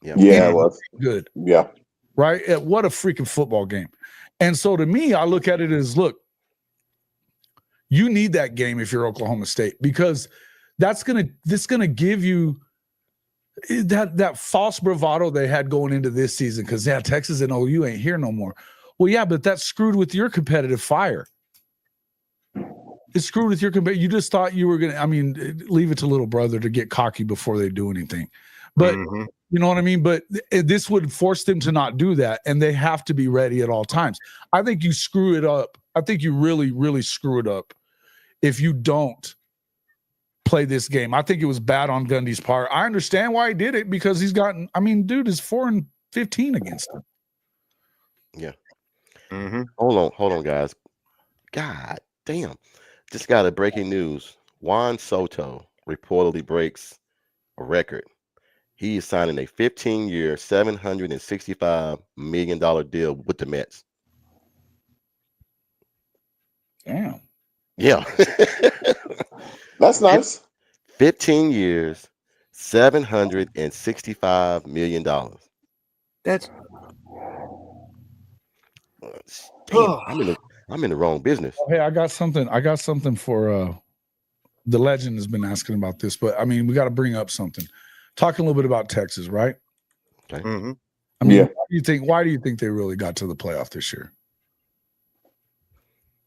Speaker 5: Yeah, it was
Speaker 3: good.
Speaker 5: Yeah.
Speaker 3: Right? What a freaking football game. And so to me, I look at it as, look, you need that game if you're Oklahoma State, because this gonna give you that false bravado they had going into this season. Because Texas and OU ain't here no more. Well, yeah, but that's screwed with your competitive fire. It's screwed with your you just thought you were gonna. I mean, leave it to little brother to get cocky before they do anything. But you know what I mean. But this would force them to not do that, and they have to be ready at all times. I think you screw it up. I think you really, really screw it up if you don't play this game. I think it was bad on Gundy's part. I understand why he did it, because he's gotten. I mean, dude is 4-15 against him.
Speaker 1: Yeah. Hold on, guys. God damn. Just got a breaking news. Juan Soto reportedly breaks a record. He is signing a 15-year, $765 million deal with the Mets.
Speaker 3: Damn.
Speaker 1: Yeah.
Speaker 5: That's nice.
Speaker 1: 15 years, $765 million.
Speaker 2: That's
Speaker 1: Damn, I'm in the wrong business.
Speaker 3: Hey, I got something for the legend has been asking about this, but I mean, we got to bring up something. Talking a little bit about Texas, right?
Speaker 1: Okay.
Speaker 3: I mean,
Speaker 5: Yeah.
Speaker 3: why do you think they really got to the playoff this year?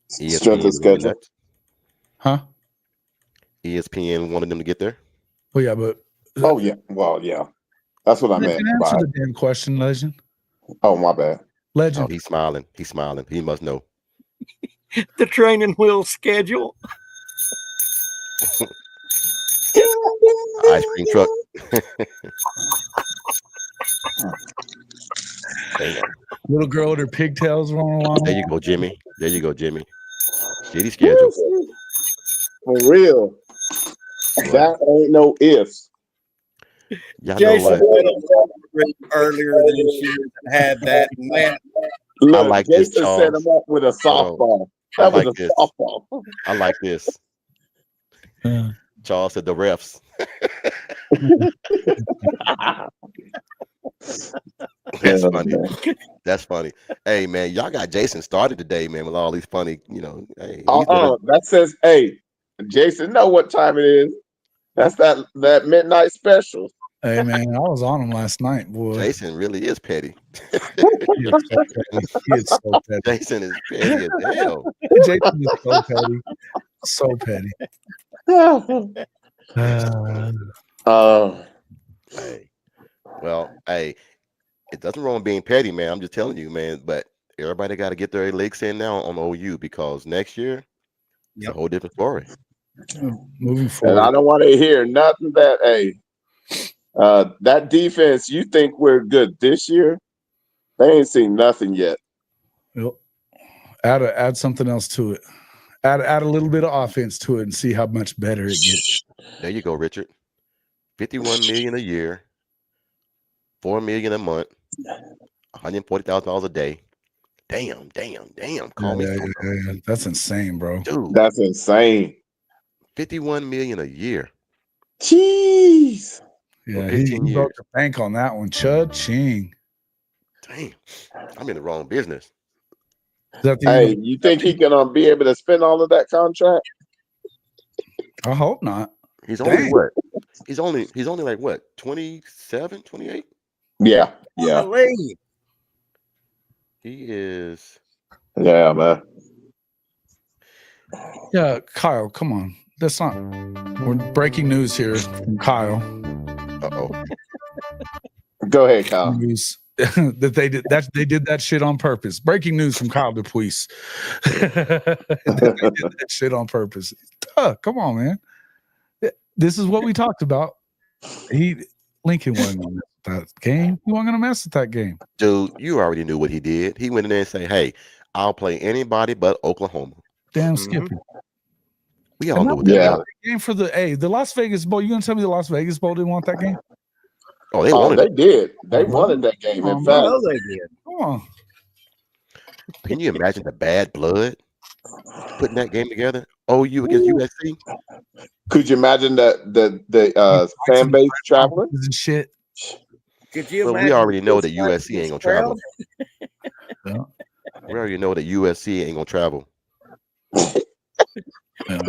Speaker 5: Strength of schedule.
Speaker 3: Huh?
Speaker 1: ESPN wanted them to get there.
Speaker 3: Well, yeah, but
Speaker 5: Oh yeah. Well, yeah. That's what I meant.
Speaker 3: answer
Speaker 5: By,
Speaker 3: the damn question, legend.
Speaker 5: oh my bad.
Speaker 3: Legend.
Speaker 1: Oh, he's smiling. He's smiling. He must know.
Speaker 2: the training wheel schedule.
Speaker 1: Ice cream truck. Damn.
Speaker 3: Little girl with her pigtails rolling along.
Speaker 1: There you go, Jimmy. There you go, Jimmy. Shitty schedule.
Speaker 5: For real. That ain't no ifs.
Speaker 1: Y'all know
Speaker 2: Jason
Speaker 1: what?
Speaker 2: earlier this year had that man.
Speaker 5: Look,
Speaker 1: like this,
Speaker 5: Jason set
Speaker 1: Charles.
Speaker 5: him up with a softball.
Speaker 1: I
Speaker 5: That was
Speaker 1: like
Speaker 5: a
Speaker 1: this.
Speaker 5: softball.
Speaker 1: I like this.
Speaker 3: Yeah.
Speaker 1: Charles said the refs. That's
Speaker 5: Yeah,
Speaker 1: funny.
Speaker 5: man.
Speaker 1: That's funny. Hey man, y'all got Jason started today, man, with all these funny, hey, he's
Speaker 5: That says, hey, Jason, know what time it is. That's that midnight special.
Speaker 3: Hey man, I was on him last night, boy.
Speaker 1: Jason really is petty.
Speaker 3: He is so petty. He is so petty.
Speaker 1: Jason is petty as hell.
Speaker 3: Jason is so petty. So petty.
Speaker 1: Hey, well, hey, it doesn't wrong being petty, man. I'm just telling you, man. But everybody got to get their licks in now on OU because next year it's a whole different story.
Speaker 3: Moving
Speaker 5: And
Speaker 3: forward.
Speaker 5: I don't want to hear nothing that, hey, that defense, you think we're good this year? They ain't seen nothing yet.
Speaker 3: Yep. Add something else to it. Add a little bit of offense to it and see how much better it gets.
Speaker 1: There you go, Richard. $51 million a year, $4 million a month, $140,000 a day. Damn. Call me.
Speaker 3: Yeah. That's insane, bro.
Speaker 1: Dude,
Speaker 5: That's insane.
Speaker 1: $51 million a year.
Speaker 5: Jeez.
Speaker 3: Yeah,
Speaker 1: For
Speaker 3: he
Speaker 1: 15
Speaker 3: broke
Speaker 1: years.
Speaker 3: the bank on that one. Cha-ching.
Speaker 1: Damn, I'm in the wrong business.
Speaker 3: Is that the
Speaker 5: Hey, you think he gonna be able to spend all of that contract?
Speaker 3: I hope not.
Speaker 1: He's only
Speaker 3: Dang.
Speaker 1: what? He's only like what? 27, 28?
Speaker 5: Yeah.
Speaker 2: Golly.
Speaker 1: He is.
Speaker 5: Yeah, man.
Speaker 3: Yeah, Kyle, come on. That's not. We're breaking news here from Kyle.
Speaker 1: Uh-oh.
Speaker 5: Go ahead, Kyle.
Speaker 3: News that they did that shit on purpose. Breaking news from Kyle DePuis. They did that shit on purpose. Come on, man. This is what we talked about. Lincoln wasn't gonna mess with that game. He wasn't gonna mess with that game.
Speaker 1: Dude, you already knew what he did. He went in there and said, hey, I'll play anybody but Oklahoma.
Speaker 3: Damn
Speaker 2: Mhm.
Speaker 3: Skippy.
Speaker 1: We all
Speaker 3: And
Speaker 1: know
Speaker 3: that
Speaker 1: what
Speaker 3: was
Speaker 1: that
Speaker 5: Yeah.
Speaker 1: was.
Speaker 3: game for the Las Vegas Bowl. You gonna tell me the Las Vegas Bowl didn't want that game?
Speaker 1: Oh, they
Speaker 5: Oh,
Speaker 1: wanted
Speaker 5: they
Speaker 1: it.
Speaker 5: did. They wanted that game. In
Speaker 3: Oh,
Speaker 5: fact,
Speaker 2: No, they did.
Speaker 3: Come on.
Speaker 1: Can you imagine the bad blood putting that game together? OU against USC?
Speaker 5: could you imagine the fan base traveling?
Speaker 3: And shit.
Speaker 2: Could you
Speaker 1: Well,
Speaker 2: imagine?
Speaker 1: we already know that
Speaker 2: this like
Speaker 1: USC ain't
Speaker 2: this
Speaker 1: gonna travel.
Speaker 3: Yeah.
Speaker 1: We already know that USC ain't gonna travel.
Speaker 3: Yeah.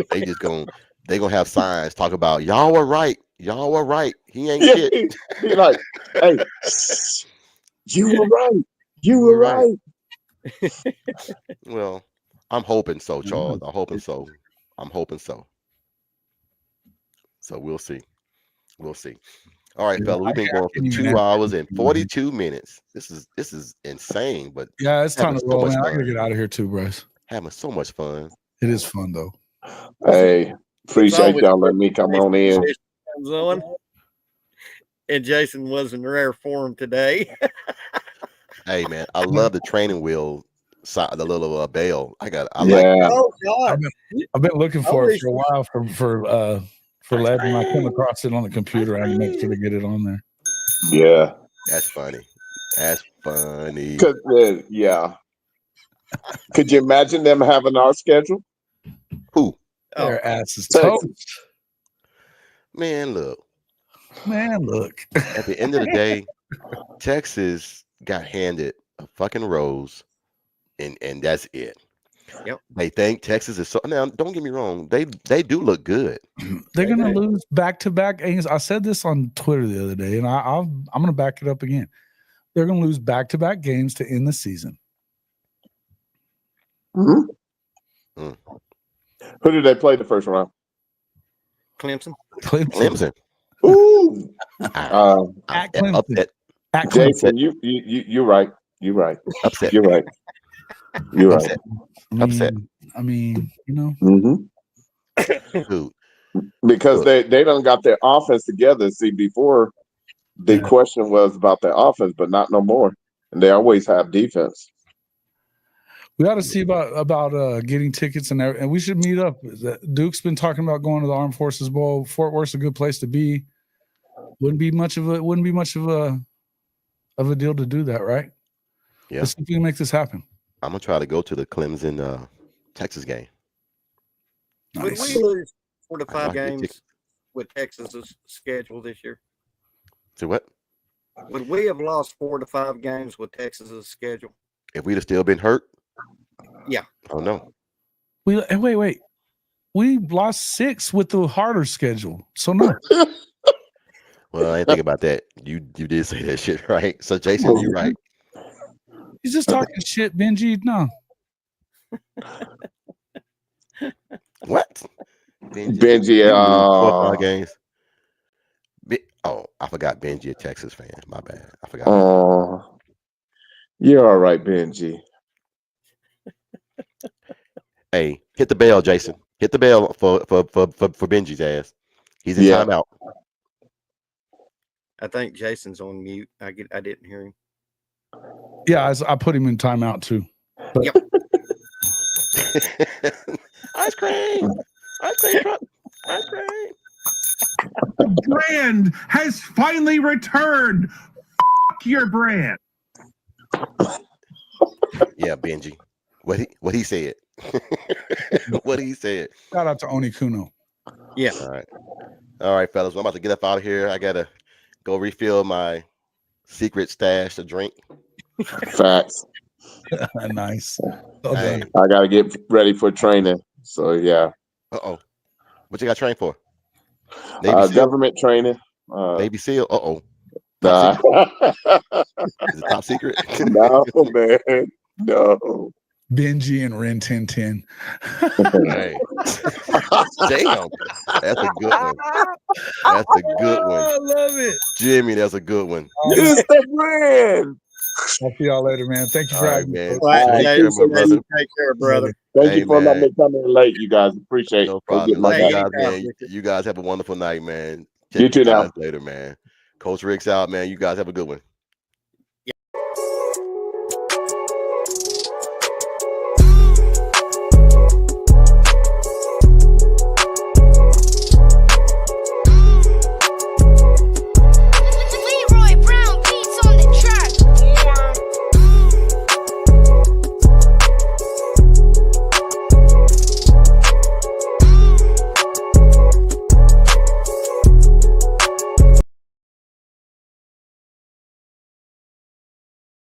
Speaker 1: They gonna have signs talk about y'all were right. Y'all were right. He ain't
Speaker 5: Yeah,
Speaker 1: shit.
Speaker 5: be like, hey, you were right. You were right.
Speaker 1: Well, I'm hoping so, Charles. I'm hoping so. So we'll see. We'll see. All right,
Speaker 3: Yeah,
Speaker 1: fella. We've been
Speaker 3: I
Speaker 1: going for
Speaker 3: can't even
Speaker 1: 2
Speaker 3: answer
Speaker 1: hours and
Speaker 3: that.
Speaker 1: 42 minutes. This is insane, but
Speaker 3: Yeah, it's time
Speaker 1: having
Speaker 3: to
Speaker 1: so
Speaker 3: roll,
Speaker 1: much
Speaker 3: man. I
Speaker 1: fun.
Speaker 3: gotta get out of here too, Bryce.
Speaker 1: Having so much fun.
Speaker 3: It is fun though.
Speaker 5: Hey, appreciate
Speaker 2: always-
Speaker 5: y'all letting me come on in.
Speaker 2: Jason comes on, and Jason was in rare form today.
Speaker 1: Hey man, I love the training wheel side, the little bell. I like
Speaker 5: Yeah.
Speaker 2: Oh God!
Speaker 3: I've been looking for
Speaker 2: Holy
Speaker 3: it for a while for Levin. I came across it on the computer. I had to make sure to get it on there.
Speaker 5: Yeah.
Speaker 1: that's funny. That's funny.
Speaker 5: Yeah. Could you imagine them having our schedule?
Speaker 1: Who?
Speaker 3: Their ass is
Speaker 5: Texas.
Speaker 3: toast.
Speaker 1: Man, look.
Speaker 3: Man, look.
Speaker 1: At the end of the day, Texas got handed a fucking rose, and that's it.
Speaker 2: Yep.
Speaker 1: They think Texas is so. Now, don't get me wrong. They do look good.
Speaker 3: They're
Speaker 2: They
Speaker 3: gonna
Speaker 2: do.
Speaker 3: lose back-to-back games. I said this on Twitter the other day, and I'm gonna back it up again. They're gonna lose back-to-back games to end the season.
Speaker 5: Mhm.
Speaker 1: Mm.
Speaker 5: Who did they play the first round?
Speaker 2: Clemson.
Speaker 1: Clemson.
Speaker 5: Ooh.
Speaker 3: At Clemson.
Speaker 1: Upset.
Speaker 3: At Clemson.
Speaker 5: Jason, you're right. You're right.
Speaker 1: Upset.
Speaker 5: You're right. You're right.
Speaker 1: Upset.
Speaker 3: I
Speaker 1: Upset.
Speaker 3: mean, you know.
Speaker 5: Mm-hmm.
Speaker 1: Dude.
Speaker 5: Because
Speaker 1: Look.
Speaker 5: they done got their offense together. See, before the question was about their offense, but not no more. And they always have defense.
Speaker 3: We got to see about getting tickets and we should meet up. Duke's been talking about going to the Armed Forces Bowl. Fort Worth's a good place to be. Wouldn't be much of a deal to do that, right?
Speaker 1: Yeah.
Speaker 3: Let's see if we can make this happen.
Speaker 1: I'm gonna try to go to the Clemson Texas game.
Speaker 2: Would
Speaker 3: Nice.
Speaker 2: we lose 4 to
Speaker 1: I
Speaker 2: 5
Speaker 1: like the
Speaker 2: games
Speaker 1: ticket.
Speaker 2: with Texas's schedule this year?
Speaker 1: So what?
Speaker 2: Would we have lost 4 to 5 games with Texas's schedule?
Speaker 1: If we'd have still been hurt?
Speaker 2: Yeah.
Speaker 1: Oh no.
Speaker 3: Wait. We lost 6 with the harder schedule. So no.
Speaker 1: Well, I didn't think about that. You did say that shit, right? So Jason, you're right.
Speaker 3: He's just talking shit, Benji. No.
Speaker 1: What?
Speaker 5: Benji,
Speaker 1: 4 or 5 games. Oh, I forgot Benji, a Texas fan. My bad. I forgot.
Speaker 5: You're all right, Benji.
Speaker 1: Hey, hit the bell, Jason. Hit the bell for Benji's ass. He's in timeout.
Speaker 2: I think Jason's on mute. I didn't hear him.
Speaker 3: Yeah, I put him in timeout too.
Speaker 2: Yep.
Speaker 1: Ice cream truck. Ice cream.
Speaker 6: The brand has finally returned. F your brand.
Speaker 1: Yeah, Benji. What he said. What he said.
Speaker 3: Shout out to Oni Kuno.
Speaker 2: Yeah.
Speaker 1: All right, fellas. I'm about to get up out of here. I gotta go refill my secret stash of drink.
Speaker 5: Facts.
Speaker 3: Nice.
Speaker 1: Hey.
Speaker 5: I gotta get ready for training. So yeah.
Speaker 1: What you got trained for? Navy SEAL?
Speaker 5: Government training.
Speaker 1: Navy SEAL.
Speaker 5: Nah.
Speaker 1: Is it top secret?
Speaker 5: No, man. No.
Speaker 3: Benji and Ren 1010.
Speaker 1: Hey. Damn. That's a good one. That's a good one.
Speaker 2: I love it.
Speaker 1: Jimmy, that's a good one.
Speaker 5: It's the brand.
Speaker 3: I'll see y'all later, man. Thank you for
Speaker 1: All right,
Speaker 3: having me.
Speaker 1: man.
Speaker 2: Well,
Speaker 1: Take
Speaker 2: hey,
Speaker 1: care, my brother.
Speaker 2: Take care, brother.
Speaker 5: Thank
Speaker 1: Hey,
Speaker 5: you for
Speaker 1: man.
Speaker 5: letting me come in late, you guys. Appreciate
Speaker 1: No
Speaker 5: it.
Speaker 1: problem.
Speaker 5: My
Speaker 1: Love you
Speaker 5: guy.
Speaker 1: guys, man. You guys have a wonderful night, man.
Speaker 5: You too now.
Speaker 1: Later, man. Coach Rick's out, man. You guys have a good one.